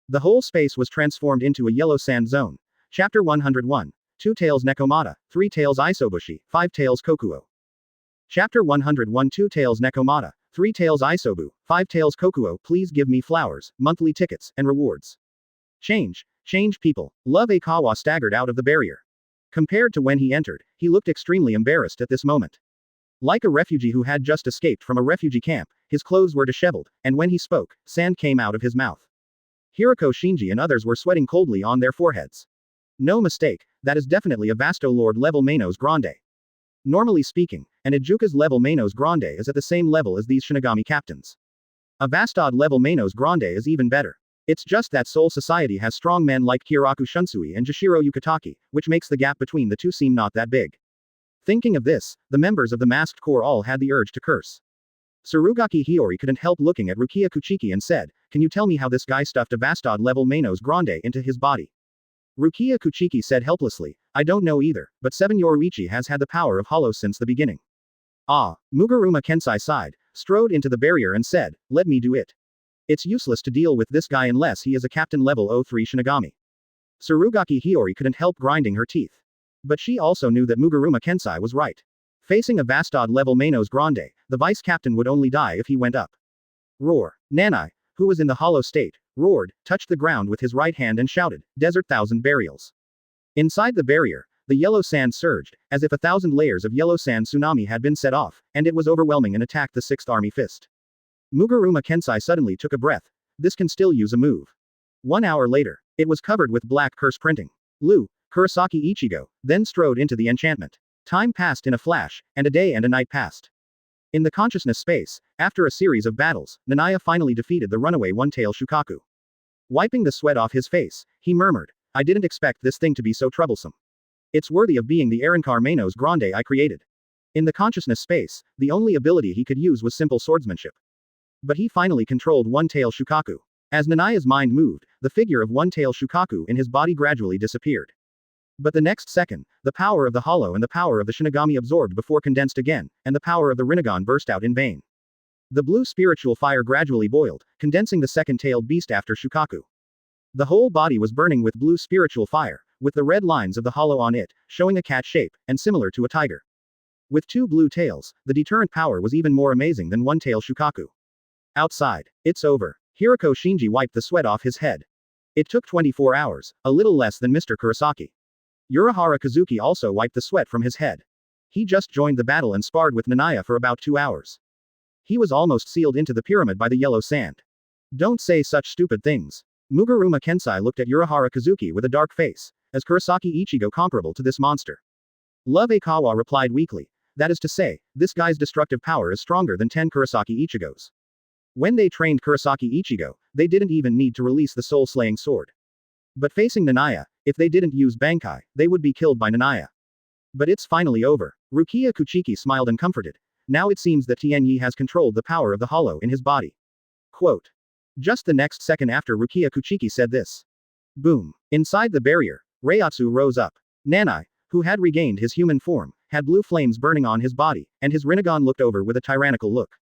The whole space was transformed into a yellow sand zone. Chapter 101. 2 Tails Nekomata, 3 Tails Isobushi, 5 Tails Kokuo. Chapter 101 2 Tails Nekomata, 3 Tails Isobu, 5 Tails Kokuo. Please give me flowers, monthly tickets, and rewards. Change people. Love Aikawa staggered out of the barrier. Compared to when he entered, he looked extremely embarrassed at this moment. Like a refugee who had just escaped from a refugee camp, his clothes were disheveled, and when he spoke, sand came out of his mouth. Hiroko Shinji and others were sweating coldly on their foreheads. No mistake, that is definitely a Vasto Lord level Manos Grande. Normally speaking, an Ijuka's level Manos Grande is at the same level as these Shinigami captains. A Vastad level Manos Grande is even better. It's just that Soul Society has strong men like Kyoraku Shunsui and Jashiro Yukitaki, which makes the gap between the two seem not that big. Thinking of this, the members of the masked corps all had the urge to curse. Surugaki Hiyori couldn't help looking at Rukia Kuchiki and said, Can you tell me how this guy stuffed a Vastad level Manos Grande into his body? Rukia Kuchiki said helplessly, I don't know either, but 7 Yoruichi has had the power of Hollow since the beginning. Mugaruma Kensai sighed, strode into the barrier and said, Let me do it. It's useless to deal with this guy unless he is a captain level 03 Shinigami. Surugaki Hiyori couldn't help grinding her teeth. But she also knew that Mugaruma Kensai was right. Facing a Vastad level Manos Grande, the vice captain would only die if he went up. Roar. Nanai, who was in the hollow state, roared, touched the ground with his right hand and shouted, Desert Thousand Burials. Inside the barrier, the yellow sand surged, as if 1,000 layers of yellow sand tsunami had been set off, and it was overwhelming and attacked the 6th Army Fist. Mugaruma Kensai suddenly took a breath. This can still use a move. 1 hour later, it was covered with black curse printing. Kurosaki Ichigo, then strode into the enchantment. Time passed in a flash, and a day and a night passed. In the consciousness space, after a series of battles, Niah finally defeated the runaway one-tail Shukaku. Wiping the sweat off his face, he murmured, I didn't expect this thing to be so troublesome. It's worthy of being the Arrancar Manos Grande I created. In the consciousness space, the only ability he could use was simple swordsmanship. But he finally controlled one-tail Shukaku. As Niah's mind moved, the figure of one-tail Shukaku in his body gradually disappeared. But the next second, the power of the hollow and the power of the Shinigami absorbed before condensed again, and the power of the Rinnegan burst out in vain. The blue spiritual fire gradually boiled, condensing the second-tailed beast after Shukaku. The whole body was burning with blue spiritual fire, with the red lines of the hollow on it, showing a cat shape, and similar to a tiger. With two blue tails, the deterrent power was even more amazing than one-tail Shukaku. Outside. It's over. Hiroko Shinji wiped the sweat off his head. It took 24 hours, a little less than Mr. Kurosaki. Urahara Kazuki also wiped the sweat from his head. He just joined the battle and sparred with Niah for about 2 hours. He was almost sealed into the pyramid by the yellow sand. Don't say such stupid things. Muguruma Kensai looked at Urahara Kazuki with a dark face, as Kurosaki Ichigo comparable to this monster. Love Aikawa replied weakly, that is to say, this guy's destructive power is stronger than 10 Kurosaki Ichigos. When they trained Kurosaki Ichigo, they didn't even need to release the soul-slaying sword. But facing Niah, if they didn't use Bankai, they would be killed by Niah. But it's finally over. Rukia Kuchiki smiled and comforted. Now it seems that Tianyi has controlled the power of the hollow in his body. Quote. Just the next second after Rukia Kuchiki said this. Boom. Inside the barrier, Reiatsu rose up. Nanai, who had regained his human form, had blue flames burning on his body, and his Rinnegan looked over with a tyrannical look.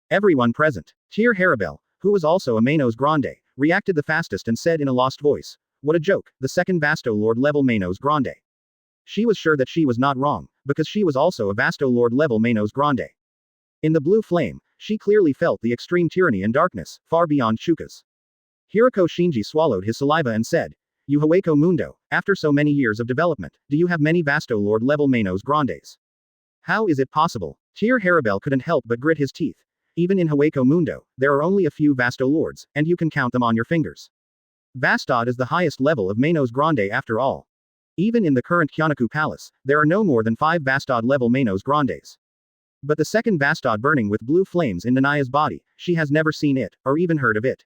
Everyone present. Tyr Harabel, who was also a Manos Grande, reacted the fastest and said in a lost voice, what a joke, the second Vasto Lord level Manos Grande. She was sure that she was not wrong, because she was also a Vasto Lord level Manos Grande. In the blue flame, she clearly felt the extreme tyranny and darkness, far beyond Shuka's. Hiroko Shinji swallowed his saliva and said, You Hueco Mundo, after so many years of development, do you have many Vasto Lord level Manos Grandes? How is it possible? Tyr Harabel couldn't help but grit his teeth. Even in Hueco Mundo, there are only a few Vasto Lords, and you can count them on your fingers. Vastad is the highest level of Manos Grande after all. Even in the current Kyōnaku Palace, there are no more than 5 Vastad level Manos Grandes. But the second Vastad burning with blue flames in Niah's body, she has never seen it, or even heard of it.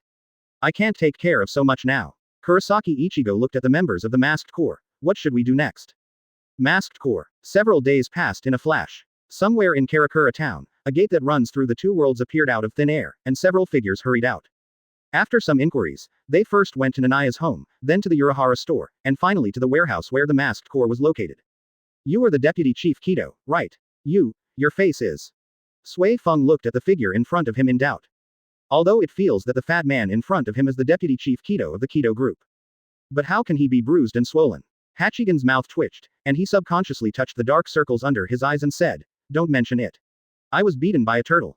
I can't take care of so much now. Kurosaki Ichigo looked at the members of the Masked Corps. What should we do next? Masked Corps. Several days passed in a flash. Somewhere in Karakura Town, a gate that runs through the two worlds appeared out of thin air, and several figures hurried out. After some inquiries, they first went to Niah's home, then to the Urahara store, and finally to the warehouse where the Masked Corps was located. You are the Deputy Chief Kido, right? Your face is. Sui Feng looked at the figure in front of him in doubt. Although it feels that the fat man in front of him is the Deputy Chief Kido of the Kido group. But how can he be bruised and swollen? Hachigen's mouth twitched, and he subconsciously touched the dark circles under his eyes and said, Don't mention it. I was beaten by a turtle.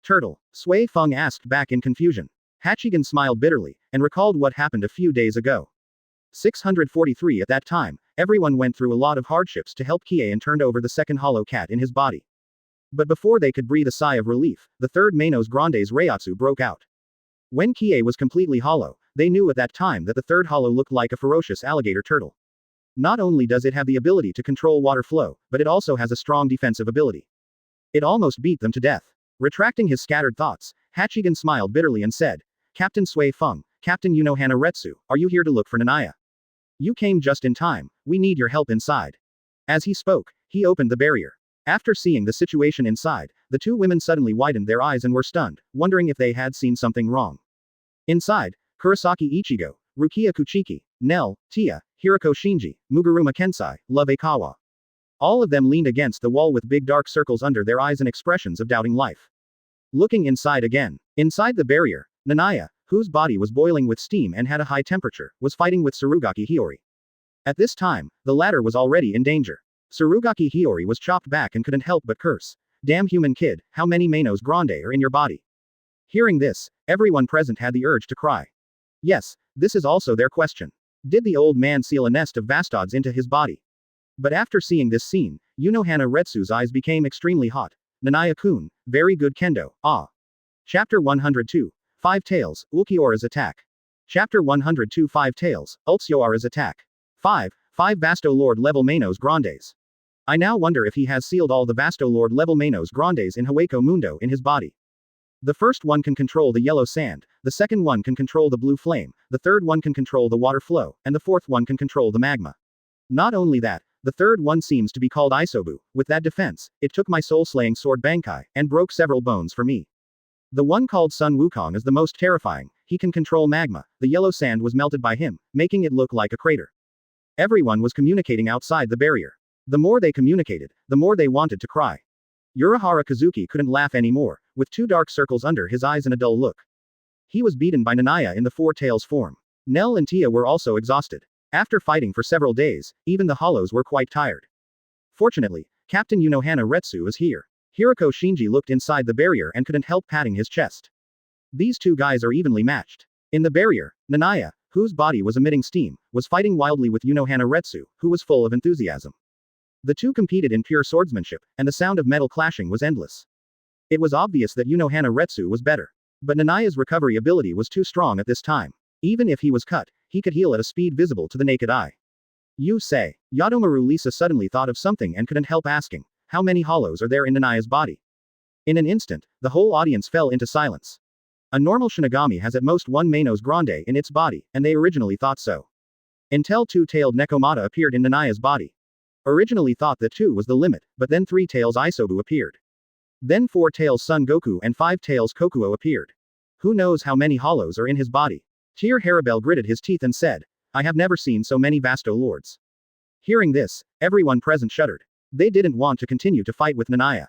Turtle? Sui Feng asked back in confusion. Hachigen smiled bitterly, and recalled what happened a few days ago. 643 At that time, everyone went through a lot of hardships to help Kie and turned over the second hollow cat in his body. But before they could breathe a sigh of relief, the third Manos Grande's Reiatsu broke out. When Kie was completely hollow, they knew at that time that the third hollow looked like a ferocious alligator turtle. Not only does it have the ability to control water flow, but it also has a strong defensive ability. It almost beat them to death. Retracting his scattered thoughts, Hachigen smiled bitterly and said, Captain Sui Feng, Captain Unohana Retsu, are you here to look for Niah? You came just in time, we need your help inside. As he spoke, he opened the barrier. After seeing the situation inside, the two women suddenly widened their eyes and were stunned, wondering if they had seen something wrong. Inside, Kurosaki Ichigo, Rukia Kuchiki, Nell, Tia, Hiroko Shinji, Muguruma Kensai, Love Aikawa. All of them leaned against the wall with big dark circles under their eyes and expressions of doubting life. Looking inside again. Inside the barrier, Niah, whose body was boiling with steam and had a high temperature, was fighting with Surugaki Hiyori. At this time, the latter was already in danger. Surugaki Hiyori was chopped back and couldn't help but curse. Damn human kid, how many Manos Grande are in your body? Hearing this, everyone present had the urge to cry. Yes, this is also their question. Did the old man seal a nest of Vastads into his body? But after seeing this scene, Unohana Retsu's eyes became extremely hot. Niah-kun, very good kendo, ah. Chapter 102. 5 Tails, Ulquiorra's Attack. Chapter 102 5 Tails, Ulquiorra's Attack. 5 Vasto Lord level Manos Grandes. I now wonder if he has sealed all the Vasto Lord level Manos Grandes in Hueco Mundo in his body. The first one can control the yellow sand, the second one can control the blue flame, the third one can control the water flow, and the fourth one can control the magma. Not only that, the third one seems to be called Isobu. With that defense, it took my soul-slaying sword Bankai, and broke several bones for me. The one called Sun Wukong is the most terrifying. He can control magma. The yellow sand was melted by him, making it look like a crater. Everyone was communicating outside the barrier. The more they communicated, the more they wanted to cry. Urahara Kazuki couldn't laugh anymore, with two dark circles under his eyes and a dull look. He was beaten by Niah in the Four Tails form. Nell and Tia were also exhausted. After fighting for several days, even the hollows were quite tired. Fortunately, Captain Unohana Retsu is here. Hiroko Shinji looked inside the barrier and couldn't help patting his chest. These two guys are evenly matched. In the barrier, Niah, whose body was emitting steam, was fighting wildly with Unohana Retsu, who was full of enthusiasm. The two competed in pure swordsmanship, and the sound of metal clashing was endless. It was obvious that Unohana Retsu was better. But Niah's recovery ability was too strong at this time. Even if he was cut, he could heal at a speed visible to the naked eye. You say. Yadomaru Lisa suddenly thought of something and couldn't help asking, how many hollows are there in Niah's body? In an instant, the whole audience fell into silence. A normal Shinigami has at most one Manos Grande in its body, and they originally thought so. Until two-tailed Nekomata appeared in Niah's body. Originally thought that 2 was the limit, but then 3 tails Isobu appeared. Then 4 tails Son Goku and 5 tails Kokuo appeared. Who knows how many hollows are in his body? Tear Harabel gritted his teeth and said, I have never seen so many Vasto Lords. Hearing this, everyone present shuddered. They didn't want to continue to fight with Niah.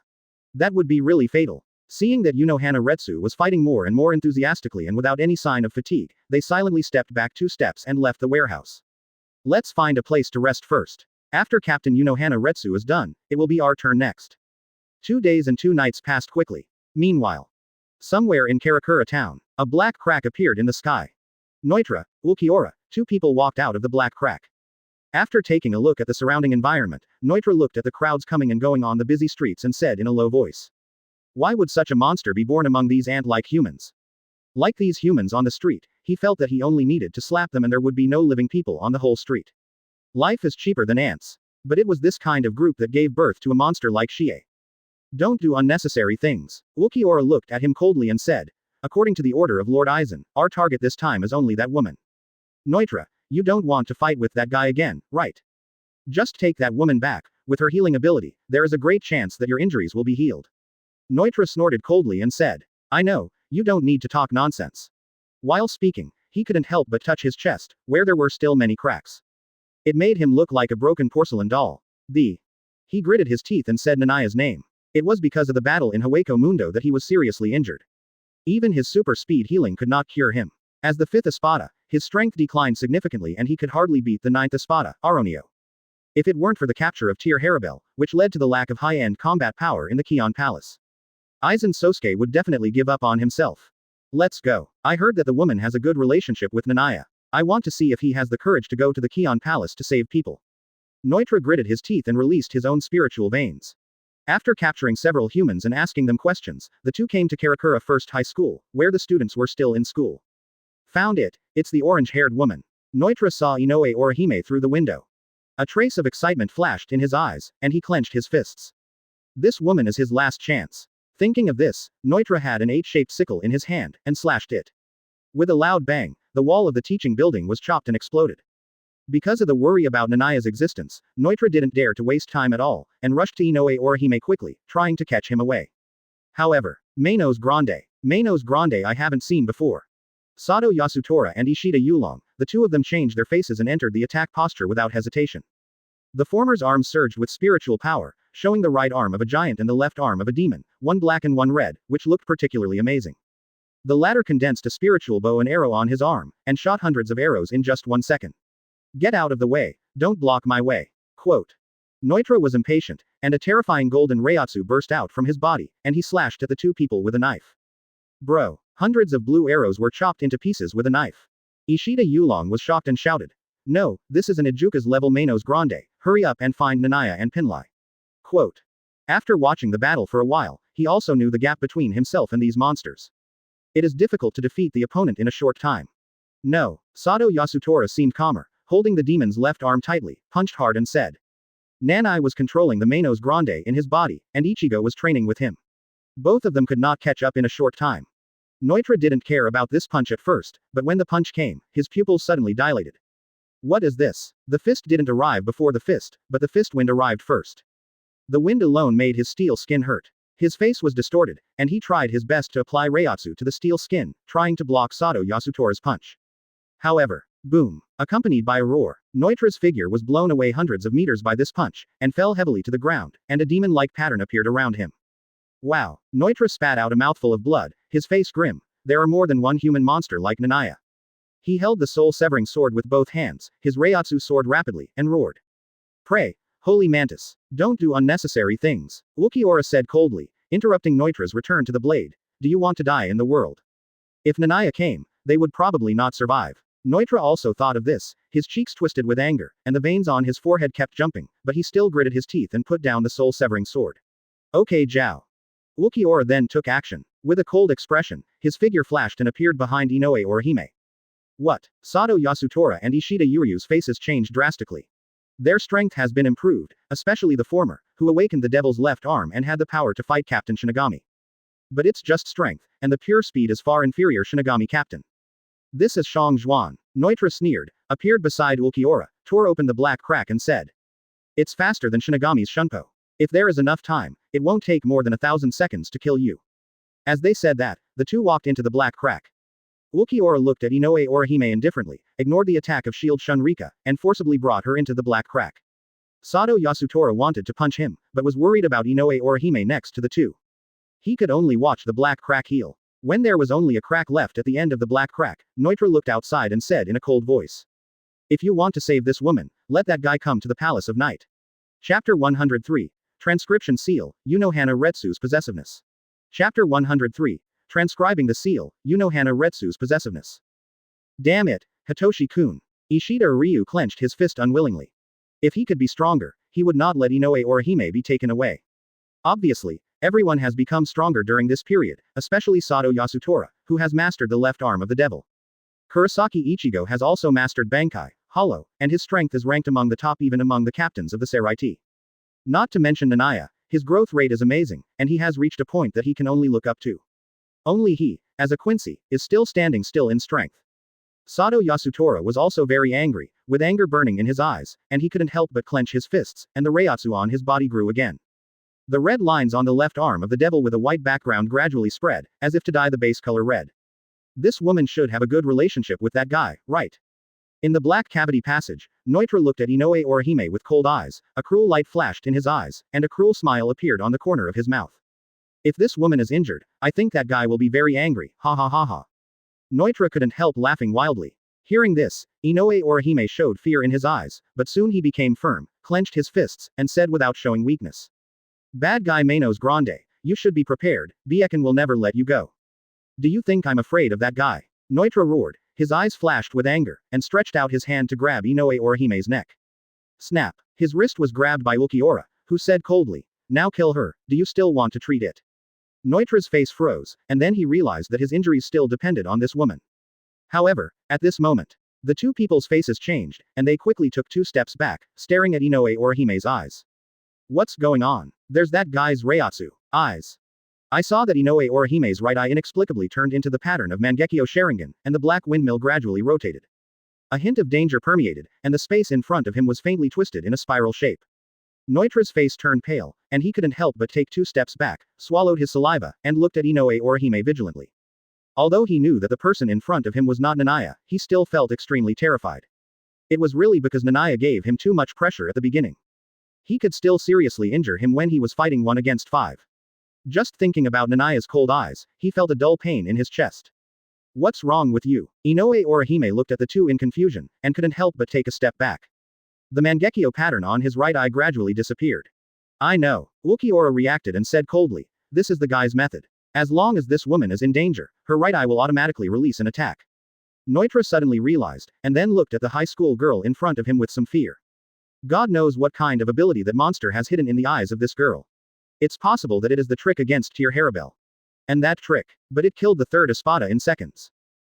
That would be really fatal. Seeing that Unohana Retsu was fighting more and more enthusiastically and without any sign of fatigue, they silently stepped back 2 steps and left the warehouse. Let's find a place to rest first. After Captain Unohana Retsu is done, it will be our turn next. 2 days and 2 nights passed quickly. Meanwhile, somewhere in Karakura Town, a black crack appeared in the sky. Noitra, Ulquiorra, 2 people walked out of the black crack. After taking a look at the surrounding environment, Noitra looked at the crowds coming and going on the busy streets and said in a low voice. Why would such a monster be born among these ant-like humans? Like these humans on the street, he felt that he only needed to slap them and there would be no living people on the whole street. Life is cheaper than ants. But it was this kind of group that gave birth to a monster like Shie. Don't do unnecessary things. Ulquiorra looked at him coldly and said, according to the order of Lord Aizen, our target this time is only that woman. Noitra, you don't want to fight with that guy again, right? Just take that woman back. With her healing ability, there is a great chance that your injuries will be healed. Noitra snorted coldly and said, I know, you don't need to talk nonsense. While speaking, he couldn't help but touch his chest, where there were still many cracks. It made him look like a broken porcelain doll. He gritted his teeth and said Niah's name. It was because of the battle in Hueco Mundo that he was seriously injured. Even his super speed healing could not cure him. As the 5th Espada, his strength declined significantly and he could hardly beat the 9th Espada, Aronio. If it weren't for the capture of Tear Harabel, which led to the lack of high-end combat power in the Kion Palace, Aizen Sōsuke would definitely give up on himself. Let's go. I heard that the woman has a good relationship with Niah. I want to see if he has the courage to go to the Kion Palace to save people. Noitra gritted his teeth and released his own spiritual veins. After capturing several humans and asking them questions, the two came to Karakura First High School, where the students were still in school. Found it. It's the orange-haired woman. Noitra saw Inoue Orhime through the window. A trace of excitement flashed in his eyes, and he clenched his fists. This woman is his last chance. Thinking of this, Noitra had an 8-shaped sickle in his hand, and slashed it. With a loud bang, the wall of the teaching building was chopped and exploded. Because of the worry about Niah's existence, Noitra didn't dare to waste time at all, and rushed to Inoue Orhime quickly, trying to catch him away. However, Manos Grande I haven't seen before. Sato Yasutora and Ishida Yulong, the two of them changed their faces and entered the attack posture without hesitation. The former's arms surged with spiritual power, showing the right arm of a giant and the left arm of a demon, one black and one red, which looked particularly amazing. The latter condensed a spiritual bow and arrow on his arm, and shot hundreds of arrows in just 1 second. Get out of the way. Don't block my way. Quote. Noitra was impatient, and a terrifying golden Reiatsu burst out from his body, and he slashed at the two people with a knife. Bro. Hundreds of blue arrows were chopped into pieces with a knife. Ishida Yulong was shocked and shouted. No, this is an Ijuka's level Manos Grande, hurry up and find Niah and Pinlai. Quote. After watching the battle for a while, he also knew the gap between himself and these monsters. It is difficult to defeat the opponent in a short time. No. Sato Yasutora seemed calmer, holding the demon's left arm tightly, punched hard and said. Nanai was controlling the Manos Grande in his body, and Ichigo was training with him. Both of them could not catch up in a short time. Neutra didn't care about this punch at first, but when the punch came, his pupils suddenly dilated. What is this? The fist didn't arrive before the fist, but the fist wind arrived first. The wind alone made his steel skin hurt. His face was distorted, and he tried his best to apply Reiatsu to the steel skin, trying to block Sato Yasutora's punch. However, boom, accompanied by a roar, Neutra's figure was blown away hundreds of meters by this punch, and fell heavily to the ground, and a demon-like pattern appeared around him. Wow, Neutra spat out a mouthful of blood, his face grim. There are more than one human monster like Niah. He held the soul-severing sword with both hands, his Reiatsu sword rapidly, and roared. Pray, holy mantis, don't do unnecessary things, Ulquiorra said coldly, interrupting Neutra's return to the blade. Do you want to die in the world? If Niah came, they would probably not survive. Neutra also thought of this, his cheeks twisted with anger, and the veins on his forehead kept jumping, but he still gritted his teeth and put down the soul-severing sword. Okay, Zhao. Ulquiorra then took action. With a cold expression, his figure flashed and appeared behind Inoue Orhime. What? Sato Yasutora and Ishida Yuryu's faces changed drastically. Their strength has been improved, especially the former, who awakened the devil's left arm and had the power to fight Captain Shinigami. But it's just strength, and the pure speed is far inferior Shinigami Captain. This is Shang Zhuan. Neutra sneered, appeared beside Ulquiorra, tore open the black crack and said. It's faster than Shinigami's Shunpo. If there is enough time, it won't take more than 1,000 seconds to kill you. As they said that, the two walked into the black crack. Ulquiorra looked at Inoue Orhime indifferently, ignored the attack of Shield Shunrika, and forcibly brought her into the black crack. Sato Yasutora wanted to punch him, but was worried about Inoue Orhime next to the two. He could only watch the black crack heal. When there was only a crack left at the end of the black crack, Neutra looked outside and said in a cold voice. If you want to save this woman, let that guy come to the Palace of Night. Chapter 103. Transcription Seal, Unohana Retsu's Possessiveness. Chapter 103. Transcribing the Seal, Unohana Retsu's Possessiveness. Damn it, Hitoshi-kun. Ishida Ryu clenched his fist unwillingly. If he could be stronger, he would not let Inoue Orhime be taken away. Obviously, everyone has become stronger during this period, especially Sato Yasutora, who has mastered the left arm of the devil. Kurosaki Ichigo has also mastered Bankai, Hollow, and his strength is ranked among the top even among the captains of the Seraiti. Not to mention Niah, his growth rate is amazing, and he has reached a point that he can only look up to. Only he, as a Quincy, is still standing still in strength. Sato Yasutora was also very angry, with anger burning in his eyes, and he couldn't help but clench his fists, and the Reiatsu on his body grew again. The red lines on the left arm of the devil with a white background gradually spread, as if to dye the base color red. This woman should have a good relationship with that guy, right? In the black cavity passage, Neutra looked at Inoue Orhime with cold eyes, a cruel light flashed in his eyes, and a cruel smile appeared on the corner of his mouth. If this woman is injured, I think that guy will be very angry, ha ha ha ha. Neutra couldn't help laughing wildly. Hearing this, Inoue Orhime showed fear in his eyes, but soon he became firm, clenched his fists, and said without showing weakness. Bad guy Manos Grande, you should be prepared, Byakunin will never let you go. Do you think I'm afraid of that guy? Neutra roared, his eyes flashed with anger, and stretched out his hand to grab Inoue Orhime's neck. Snap. His wrist was grabbed by Ulquiorra, who said coldly, now kill her, do you still want to treat it? Neutra's face froze, and then he realized that his injuries still depended on this woman. However, at this moment, the two people's faces changed, and they quickly took 2 steps back, staring at Inoue Orhime's eyes. What's going on? There's that guy's Reiatsu eyes. I saw that Inoue Orhime's right eye inexplicably turned into the pattern of Mangekyo Sharingan, and the black windmill gradually rotated. A hint of danger permeated, and the space in front of him was faintly twisted in a spiral shape. Neutra's face turned pale, and he couldn't help but take 2 steps back, swallowed his saliva, and looked at Inoue Orhime vigilantly. Although he knew that the person in front of him was not Niah, he still felt extremely terrified. It was really because Niah gave him too much pressure at the beginning. He could still seriously injure him when he was fighting 1 against 5. Just thinking about Niah's cold eyes, he felt a dull pain in his chest. What's wrong with you? Inoue Orhime looked at the two in confusion, and couldn't help but take a step back. The Mangekyo pattern on his right eye gradually disappeared. I know. Ulquiorra reacted and said coldly, this is the guy's method. As long as this woman is in danger, her right eye will automatically release an attack. Neutra suddenly realized, and then looked at the high school girl in front of him with some fear. God knows what kind of ability that monster has hidden in the eyes of this girl. It's possible that it is the trick against Tier Harabel. And that trick. But it killed the 3rd Espada in seconds.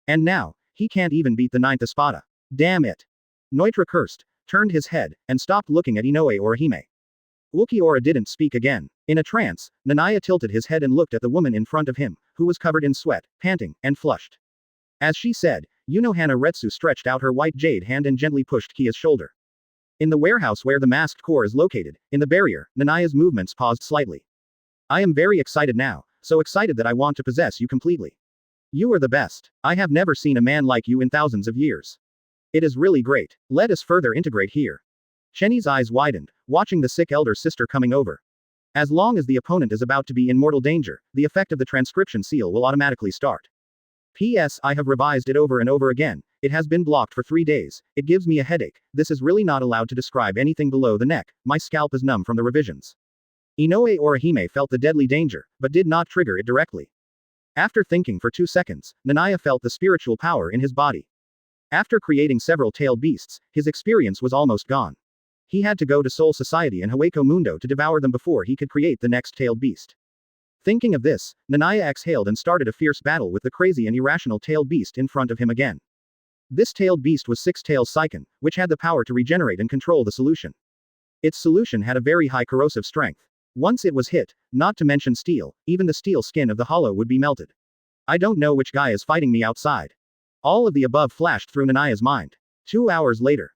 And now, he can't even beat the 9th Espada. Damn it. Neutra cursed, turned his head, and stopped looking at Inoue Orhime. Ulquiorra didn't speak again. In a trance, Niah tilted his head and looked at the woman in front of him, who was covered in sweat, panting, and flushed. As she said, Hana Retsu stretched out her white jade hand and gently pushed Kia's shoulder. In the warehouse where the masked core is located, in the barrier, Niah's movements paused slightly. I am very excited now, so excited that I want to possess you completely. You are the best. I have never seen a man like you in thousands of years. It is really great. Let us further integrate here. Chenny's eyes widened, watching the sick elder sister coming over. As long as the opponent is about to be in mortal danger, the effect of the transcription seal will automatically start. P.S. I have revised it over and over again. It has been blocked for 3 days. It gives me a headache. This is really not allowed to describe anything below the neck. My scalp is numb from the revisions. Inoue Orihime felt the deadly danger, but did not trigger it directly. After thinking for 2 seconds, Niah felt the spiritual power in his body. After creating several tailed beasts, his experience was almost gone. He had to go to Soul Society and Hueco Mundo to devour them before he could create the next tailed beast. Thinking of this, Niah exhaled and started a fierce battle with the crazy and irrational tailed beast in front of him again. This tailed beast was Six Tails Seiken, which had the power to regenerate and control the solution. Its solution had a very high corrosive strength. Once it was hit, not to mention steel, even the steel skin of the hollow would be melted. I don't know which guy is fighting me outside. All of the above flashed through Niah's mind. 2 hours later.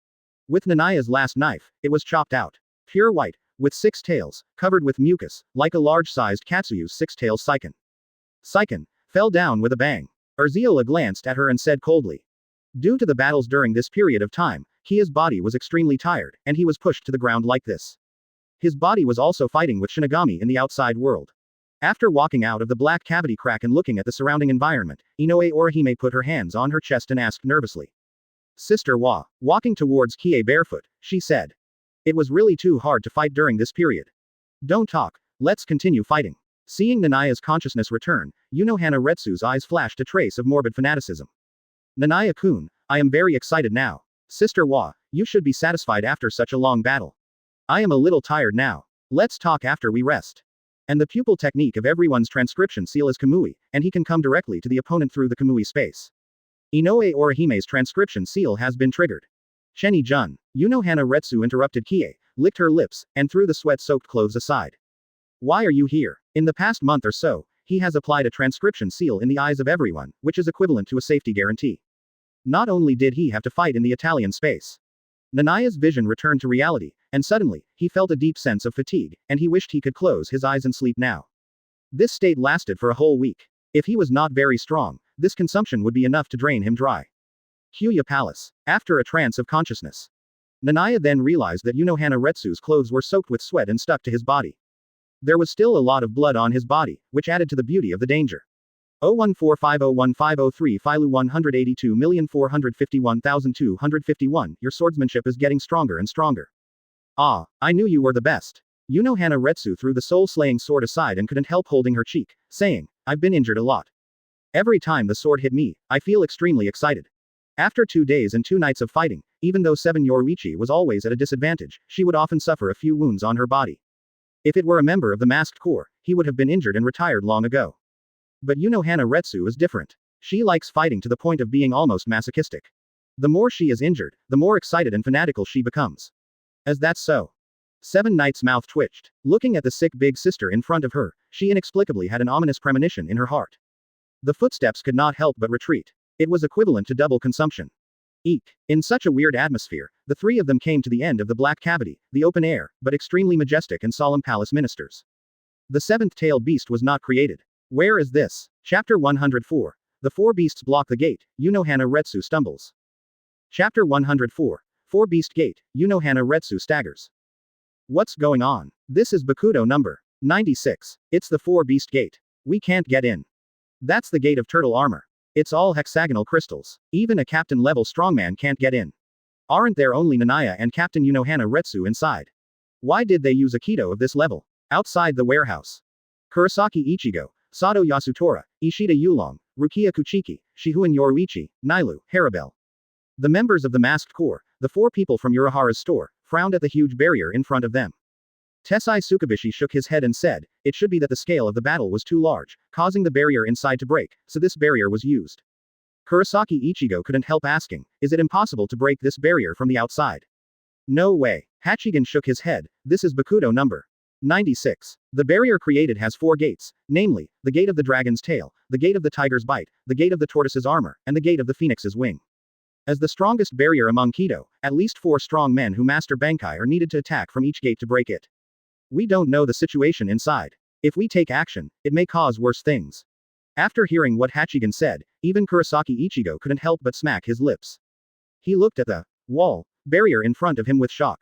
With Niah's last knife, it was chopped out. Pure white, with 6 tails, covered with mucus, like a large-sized Katsuyu's 6 tails Seiken. Seiken fell down with a bang. Urziola glanced at her and said coldly. Due to the battles during this period of time, Kia's body was extremely tired, and he was pushed to the ground like this. His body was also fighting with Shinigami in the outside world. After walking out of the black cavity crack and looking at the surrounding environment, Inoue Orihime put her hands on her chest and asked nervously. Sister Wa, walking towards Kie barefoot, she said. It was really too hard to fight during this period. Don't talk, let's continue fighting. Seeing Niah's consciousness return, Hana Retsu's eyes flashed a trace of morbid fanaticism. Niah-kun, I am very excited now. Sister Wa, you should be satisfied after such a long battle. I am a little tired now. Let's talk after we rest. And the pupil technique of everyone's transcription seal is Kamui, and he can come directly to the opponent through the Kamui space. Inoue Orihime's transcription seal has been triggered. Chenny-jun, Hana Retsu interrupted Kie, licked her lips, and threw the sweat-soaked clothes aside. Why are you here? In the past month or so, he has applied a transcription seal in the eyes of everyone, which is equivalent to a safety guarantee. Not only did he have to fight in the Italian space. Niah's vision returned to reality, and suddenly, he felt a deep sense of fatigue, and he wished he could close his eyes and sleep now. This state lasted for a whole week. If he was not very strong, this consumption would be enough to drain him dry. Kyōka Palace. After a trance of consciousness. Niah then realized that Hana Retsu's clothes were soaked with sweat and stuck to his body. There was still a lot of blood on his body, which added to the beauty of the danger. 014501503 Filu 182,451,251, your swordsmanship is getting stronger and stronger. Ah, I knew you were the best. Hana Retsu threw the soul-slaying sword aside and couldn't help holding her cheek, saying, I've been injured a lot. Every time the sword hit me, I feel extremely excited. After 2 days and 2 nights of fighting, even though 7 Yoruichi was always at a disadvantage, she would often suffer a few wounds on her body. If it were a member of the masked corps, he would have been injured and retired long ago. But Hana Retsu is different. She likes fighting to the point of being almost masochistic. The more she is injured, the more excited and fanatical she becomes. Is that so? 7 Knight's mouth twitched. Looking at the sick big sister in front of her, she inexplicably had an ominous premonition in her heart. The footsteps could not help but retreat. It was equivalent to double consumption. Eek. In such a weird atmosphere, the 3 of them came to the end of the black cavity, the open air, but extremely majestic and solemn palace ministers. The 7th-tailed beast was not created. Where is this? Chapter 104. The 4 beasts block the gate, Hana Retsu stumbles. Chapter 104. 4 beast gate, Hana Retsu staggers. What's going on? This is Bakudo number 96. It's the 4 beast gate. We can't get in. That's the gate of turtle armor. It's all hexagonal crystals. Even a captain-level strongman can't get in. Aren't there only Niah and Captain Hana Retsu inside? Why did they use a Kido of this level? Outside the warehouse. Kurosaki Ichigo, Sato Yasutora, Ishida Yulong, Rukia Kuchiki, Shihuan Yoruichi, Nailu, Harabel. The members of the masked corps, the 4 people from Urahara's store, frowned at the huge barrier in front of them. Tessai Tsukubishi shook his head and said, it should be that the scale of the battle was too large, causing the barrier inside to break, so this barrier was used. Kurosaki Ichigo couldn't help asking, is it impossible to break this barrier from the outside? No way. Hachigan shook his head. This is Bakudo number 96. The barrier created has 4 gates, namely, the gate of the dragon's tail, the gate of the tiger's bite, the gate of the tortoise's armor, and the gate of the phoenix's wing. As the strongest barrier among Kido, at least 4 strong men who master Bankai are needed to attack from each gate to break it. We don't know the situation inside. If we take action, it may cause worse things. After hearing what Hachigan said, even Kurosaki Ichigo couldn't help but smack his lips. He looked at the wall barrier in front of him with shock.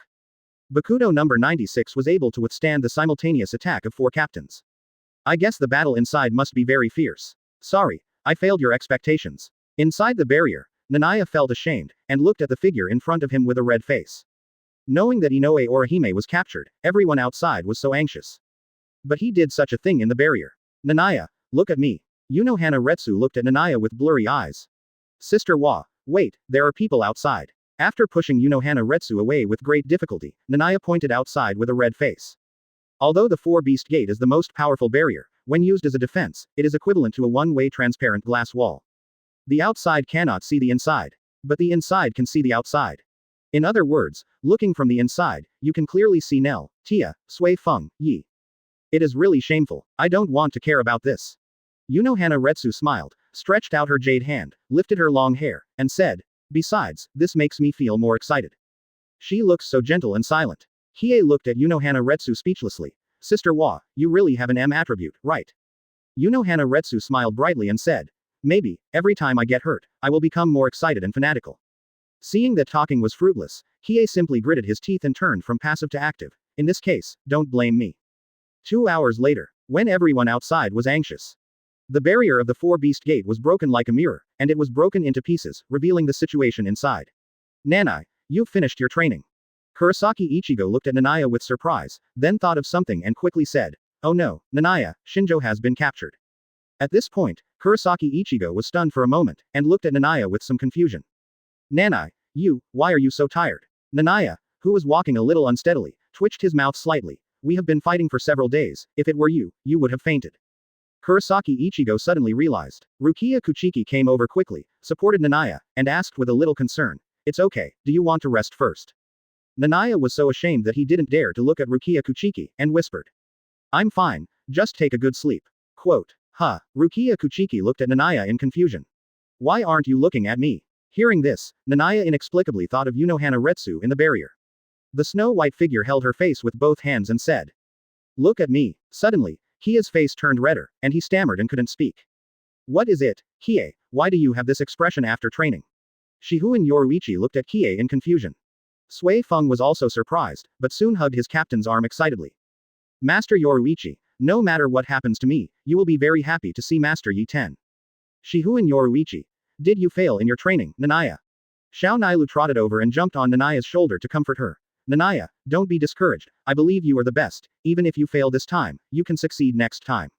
Bakudo number 96 was able to withstand the simultaneous attack of 4 captains. I guess the battle inside must be very fierce. Sorry, I failed your expectations. Inside the barrier, Niah felt ashamed, and looked at the figure in front of him with a red face. Knowing that Inoue Orhime was captured, everyone outside was so anxious. But he did such a thing in the barrier. Niah, look at me. Unohana Retsu looked at Niah with blurry eyes. Sister Wa, wait, there are people outside. After pushing Unohana Retsu away with great difficulty, Niah pointed outside with a red face. Although the 4-beast gate is the most powerful barrier, when used as a defense, it is equivalent to a one-way transparent glass wall. The outside cannot see the inside. But the inside can see the outside. In other words, looking from the inside, you can clearly see Nell, Tia, Sui Feng, Yi. It is really shameful. I don't want to care about this. Unohana Retsu smiled, stretched out her jade hand, lifted her long hair, and said, besides, this makes me feel more excited. She looks so gentle and silent. Hiei looked at Unohana Retsu speechlessly. Sister Wa, you really have an M attribute, right? Unohana Retsu smiled brightly and said, maybe, every time I get hurt, I will become more excited and fanatical. Seeing that talking was fruitless, Hiei simply gritted his teeth and turned from passive to active. In this case, don't blame me. 2 hours later, when everyone outside was anxious. The barrier of the 4-beast gate was broken like a mirror, and it was broken into pieces, revealing the situation inside. Nanai, you've finished your training. Kurosaki Ichigo looked at Niah with surprise, then thought of something and quickly said, oh no, Niah, Shinjo has been captured. At this point, Kurosaki Ichigo was stunned for a moment, and looked at Niah with some confusion. Nanai, why are you so tired? Niah, who was walking a little unsteadily, twitched his mouth slightly. We have been fighting for several days, if it were you, you would have fainted. Kurosaki Ichigo suddenly realized. Rukia Kuchiki came over quickly, supported Niah, and asked with a little concern, it's okay, do you want to rest first? Niah was so ashamed that he didn't dare to look at Rukia Kuchiki, and whispered. I'm fine, just take a good sleep. Quote. Rukia Kuchiki looked at Niah in confusion. Why aren't you looking at me? Hearing this, Niah inexplicably thought of Unohana Retsu in the barrier. The snow-white figure held her face with both hands and said. Look at me. Suddenly, Hiei's face turned redder, and he stammered and couldn't speak. What is it, Hiei, why do you have this expression after training? Shihu and Yoruichi looked at Hiei in confusion. Sui Feng was also surprised, but soon hugged his captain's arm excitedly. Master Yoruichi, no matter what happens to me, you will be very happy to see Master Yi Ten. Shihu and Yoruichi. Did you fail in your training, Niah? Xiao Nailu trotted over and jumped on Niah's shoulder to comfort her. Niah, don't be discouraged, I believe you are the best, even if you fail this time, you can succeed next time.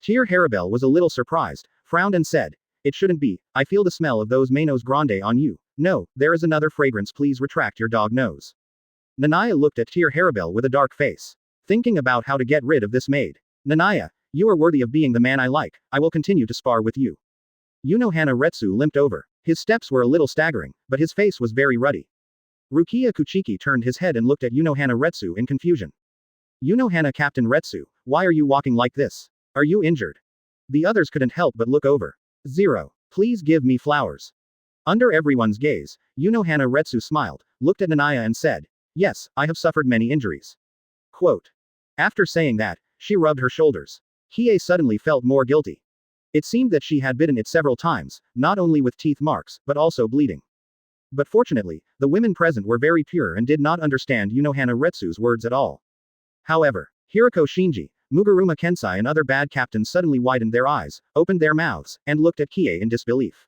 Tear Harabel was a little surprised, frowned and said, it shouldn't be, I feel the smell of those Manos Grande on you. No, there is another fragrance, please retract your dog nose. Niah looked at Tear Harabel with a dark face. Thinking about how to get rid of this maid. Niah, you are worthy of being the man I like, I will continue to spar with you. Unohana Retsu limped over. His steps were a little staggering, but his face was very ruddy. Rukia Kuchiki turned his head and looked at Unohana Retsu in confusion. Unohana Captain Retsu, why are you walking like this? Are you injured? The others couldn't help but look over. 0. Please give me flowers. Under everyone's gaze, Unohana Retsu smiled, looked at Niah and said, yes, I have suffered many injuries. Quote. After saying that, she rubbed her shoulders. Hiei suddenly felt more guilty. It seemed that she had bitten it several times, not only with teeth marks, but also bleeding. But fortunately, the women present were very pure and did not understand Unohana Retsu's words at all. However, Hirako Shinji, Muguruma Kensai and other bad captains suddenly widened their eyes, opened their mouths, and looked at Hiei in disbelief.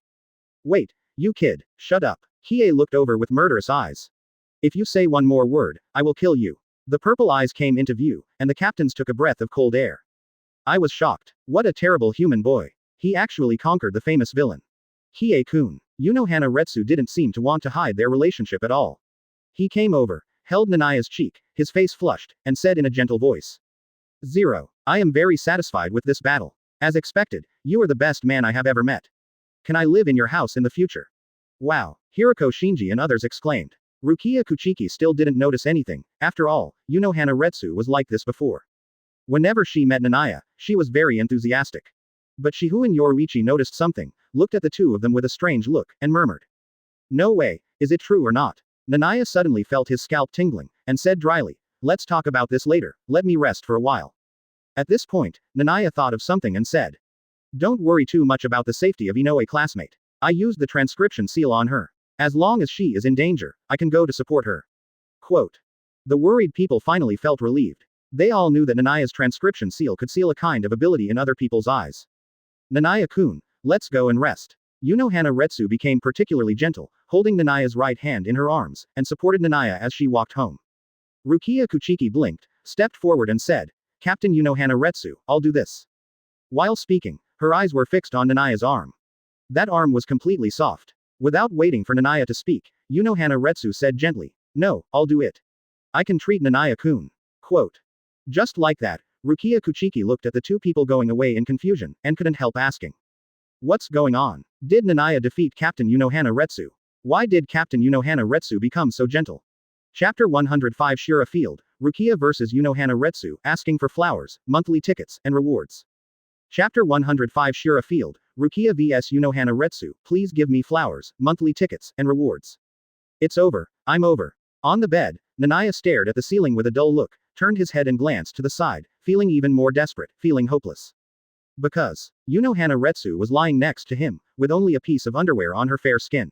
Wait, you kid, shut up. Hiei looked over with murderous eyes. If you say one more word, I will kill you. The purple eyes came into view, and the captains took a breath of cold air. I was shocked. What a terrible human boy. He actually conquered the famous villain. Hiei-kun. Unohana Retsu didn't seem to want to hide their relationship at all. He came over, held Niah's cheek, his face flushed, and said in a gentle voice. 0. I am very satisfied with this battle. As expected, you are the best man I have ever met. Can I live in your house in the future? Wow, Hirako Shinji and others exclaimed. Rukia Kuchiki still didn't notice anything. After all, Hana Retsu was like this before. Whenever she met Niah, she was very enthusiastic. But Shihu and Yoruichi noticed something, looked at the two of them with a strange look, and murmured. No way, is it true or not? Niah suddenly felt his scalp tingling, and said dryly, let's talk about this later, let me rest for a while. At this point, Niah thought of something and said. Don't worry too much about the safety of Inoue classmate. I used the transcription seal on her. As long as she is in danger, I can go to support her. Quote. The worried people finally felt relieved. They all knew that Niah's transcription seal could seal a kind of ability in other people's eyes. Niah-kun, let's go and rest. Hana Retsu became particularly gentle, holding Niah's right hand in her arms, and supported Niah as she walked home. Rukia Kuchiki blinked, stepped forward and said, Captain Hana Retsu, I'll do this. While speaking, her eyes were fixed on Niah's arm. That arm was completely soft. Without waiting for Niah to speak, Hana Retsu said gently, no, I'll do it. I can treat Niah-kun. Quote. Just like that, Rukia Kuchiki looked at the two people going away in confusion, and couldn't help asking. What's going on? Did Niah defeat Captain Hana Retsu? Why did Captain Hana Retsu become so gentle? Chapter 105 Shira Field, Rukia vs Hana Retsu, asking for flowers, monthly tickets, and rewards. Chapter 105 Shira Field, Rukia vs Hana Retsu, please give me flowers, monthly tickets, and rewards. It's over, I'm over. On the bed, Niah stared at the ceiling with a dull look, turned his head and glanced to the side, feeling even more desperate, feeling hopeless. Because Hana Retsu was lying next to him, with only a piece of underwear on her fair skin.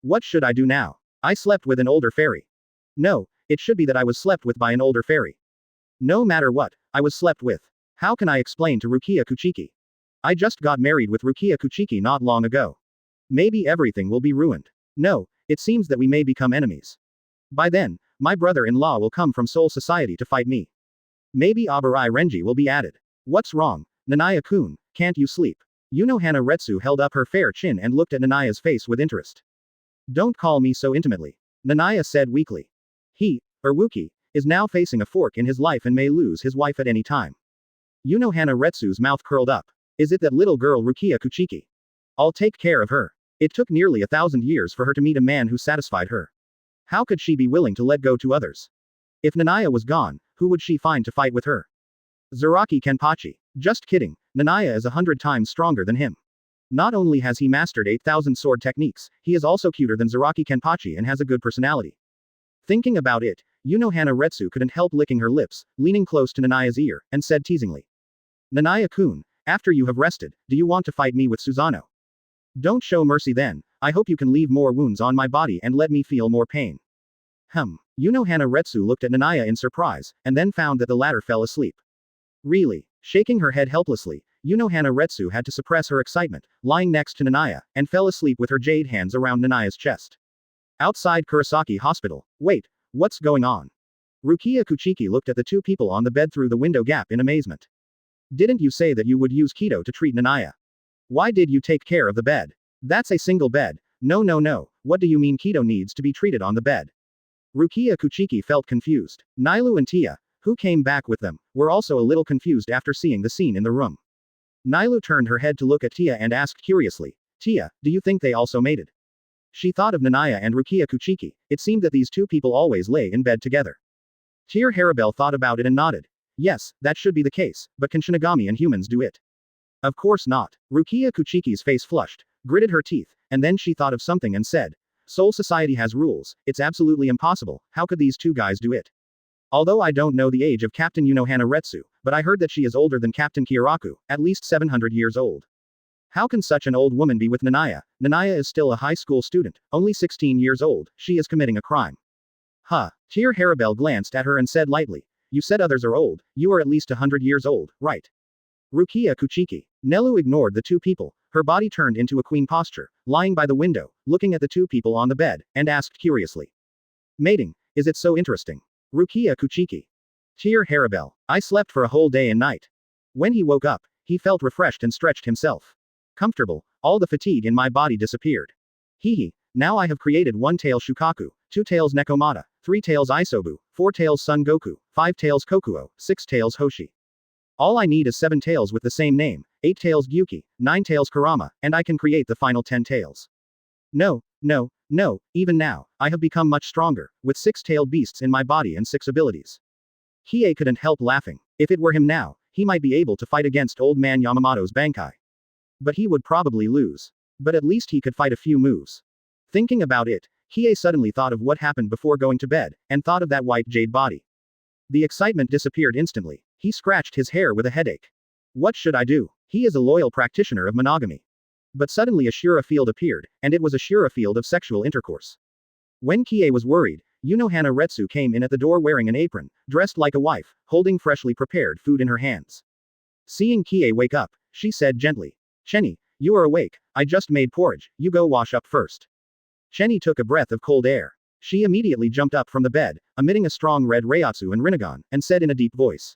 What should I do now? I slept with an older fairy. No, it should be that I was slept with by an older fairy. No matter what, I was slept with. How can I explain to Rukia Kuchiki? I just got married with Rukia Kuchiki not long ago. Maybe everything will be ruined. No, it seems that we may become enemies. By then, my brother-in-law will come from Soul Society to fight me. Maybe Abarai Renji will be added. What's wrong? Niah-kun, can't you sleep? Hana Retsu held up her fair chin and looked at Niah's face with interest. Don't call me so intimately. Niah said weakly. He, Urwuki, is now facing a fork in his life and may lose his wife at any time. Hana Retsu's mouth curled up. Is it that little girl Rukia Kuchiki? I'll take care of her. It took nearly 1,000 years for her to meet a man who satisfied her. How could she be willing to let go to others? If Niah was gone, who would she find to fight with her? Zaraki Kenpachi. Just kidding, Niah is 100 times stronger than him. Not only has he mastered 8,000 sword techniques, he is also cuter than Zaraki Kenpachi and has a good personality. Thinking about it, Hana Retsu couldn't help licking her lips, leaning close to Niah's ear, and said teasingly. Niah-kun, after you have rested, do you want to fight me with Susanoo? Don't show mercy then, I hope you can leave more wounds on my body and let me feel more pain. Hana Retsu looked at Niah in surprise, and then found that the latter fell asleep. Really? Shaking her head helplessly, Hana Retsu had to suppress her excitement, lying next to Niah, and fell asleep with her jade hands around Niah's chest. Outside Kurosaki Hospital. Wait, what's going on? Rukia Kuchiki looked at the two people on the bed through the window gap in amazement. Didn't you say that you would use Kido to treat Niah? Why did you take care of the bed? That's a single bed. No, what do you mean Kido needs to be treated on the bed? Rukia Kuchiki felt confused. Nailu and Tia, who came back with them, were also a little confused after seeing the scene in the room. Nailu turned her head to look at Tia and asked curiously, Tia, do you think they also mated? She thought of Niah and Rukia Kuchiki, it seemed that these two people always lay in bed together. Tia Harabel thought about it and nodded. Yes, that should be the case, but can Shinigami and humans do it? Of course not. Rukia Kuchiki's face flushed, gritted her teeth, and then she thought of something and said, Soul Society has rules, it's absolutely impossible, how could these two guys do it? Although I don't know the age of Captain Hana Retsu, but I heard that she is older than Captain Kyoraku, at least 700 years old. How can such an old woman be with Niah? Niah is still a high school student, only 16 years old, she is committing a crime. Huh. Tia Harabel glanced at her and said lightly, you said others are old, you are at least 100 years old, right? Rukia Kuchiki. Nelu ignored the two people, her body turned into a queen posture, lying by the window, looking at the two people on the bed, and asked curiously. Mating, is it so interesting? Rukia Kuchiki. Tia Harabel. I slept for a whole day and night. When he woke up, he felt refreshed and stretched himself. Comfortable, all the fatigue in my body disappeared. Hehe, now I have created 1 tail Shukaku, 2 tails Nekomata, 3 tails Isobu, 4 tails Son Goku, 5 tails Kokuo, 6 tails Hoshi. All I need is 7 tails with the same name, 8 tails Gyuki, 9 tails Kurama, and I can create the final 10 tails. No, No, even now, I have become much stronger, with 6-tailed beasts in my body and 6 abilities. Hiei couldn't help laughing. If it were him now, he might be able to fight against old man Yamamoto's Bankai. But he would probably lose. But at least he could fight a few moves. Thinking about it, Hiei suddenly thought of what happened before going to bed, and thought of that white jade body. The excitement disappeared instantly. He scratched his hair with a headache. What should I do? He is a loyal practitioner of monogamy. But suddenly a Shura field appeared, and it was a Shura field of sexual intercourse. When Kie was worried, Unohana Retsu came in at the door wearing an apron, dressed like a wife, holding freshly prepared food in her hands. Seeing Kie wake up, she said gently, "Chenny, you are awake, I just made porridge, you go wash up first." Chenny took a breath of cold air. She immediately jumped up from the bed, emitting a strong red Reiatsu and Rinnegan, and said in a deep voice.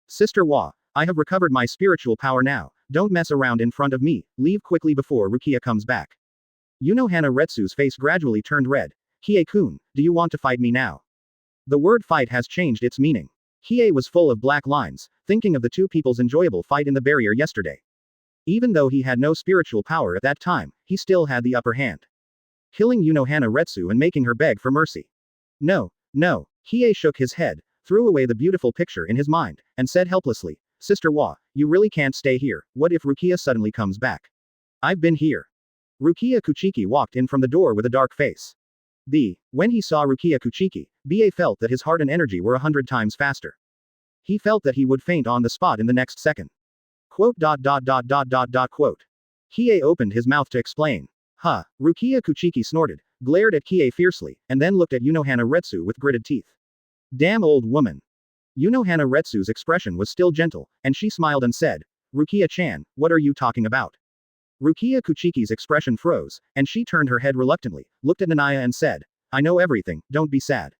"Sister Wa, I have recovered my spiritual power now, don't mess around in front of me, leave quickly before Rukia comes back." Unohana Retsu's face gradually turned red. "Hiei-kun, do you want to fight me now?" The word fight has changed its meaning. Hiei was full of black lines, thinking of the two people's enjoyable fight in the barrier yesterday. Even though he had no spiritual power at that time, he still had the upper hand. Killing Unohana Retsu and making her beg for mercy. No, no, Hiei shook his head, threw away the beautiful picture in his mind, and said helplessly, "Sister Wa, you really can't stay here, what if Rukia suddenly comes back? I've been here." Rukia Kuchiki walked in from the door with a dark face. When he saw Rukia Kuchiki, BA felt that his heart and energy were 100 times faster. He felt that he would faint on the spot in the next second. Quote. Hiei opened his mouth to explain. Rukia Kuchiki snorted, glared at Kie fiercely, and then looked at Unohana Retsu with gritted teeth. Damn old woman. Unohana Retsu's expression was still gentle, and she smiled and said, "Rukia-chan, what are you talking about?" Rukia Kuchiki's expression froze, and she turned her head reluctantly, looked at Niah and said, "I know everything, don't be sad."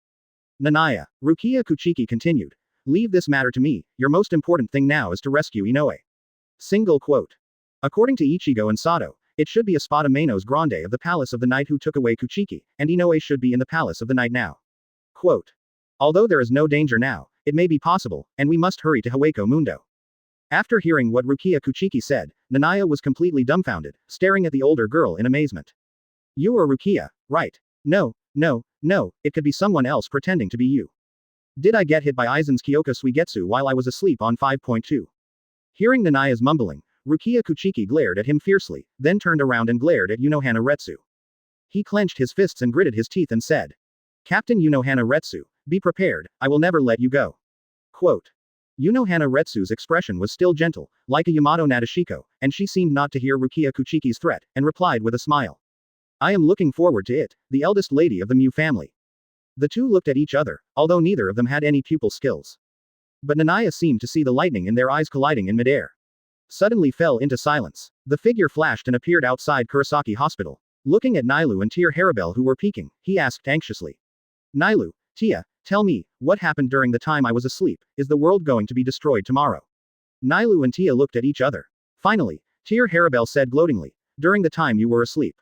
Niah, Rukia Kuchiki continued. "Leave this matter to me, your most important thing now is to rescue Inoue." Single quote. According to Ichigo and Sato, it should be a spada manos grande of the palace of the knight who took away Kuchiki, and Inoue should be in the palace of the knight now. Quote. Although there is no danger now, it may be possible, and we must hurry to Haweko Mundo. After hearing what Rukia Kuchiki said, Niah was completely dumbfounded, staring at the older girl in amazement. "You are Rukia, right? No, it could be someone else pretending to be you. Did I get hit by Aizen's Kyōka Suigetsu while I was asleep on 5.2? Hearing Niah's mumbling, Rukia Kuchiki glared at him fiercely, then turned around and glared at Unohana Retsu. He clenched his fists and gritted his teeth and said, "Captain Unohana Retsu, be prepared, I will never let you go." Quote. Unohana Retsu's expression was still gentle, like a Yamato Nadeshiko, and she seemed not to hear Rukia Kuchiki's threat, and replied with a smile. "I am looking forward to it, the eldest lady of the Mu family." The two looked at each other, although neither of them had any pupil skills. But Niah seemed to see the lightning in their eyes colliding in midair. Suddenly fell into silence. The figure flashed and appeared outside Kurosaki Hospital. Looking at Nailu and Tia Haribel who were peeking, he asked anxiously. "Nailu, Tia, tell me, what happened during the time I was asleep, is the world going to be destroyed tomorrow?" Nailu and Tia looked at each other. Finally, Tia Haribel said gloatingly, "During the time you were asleep,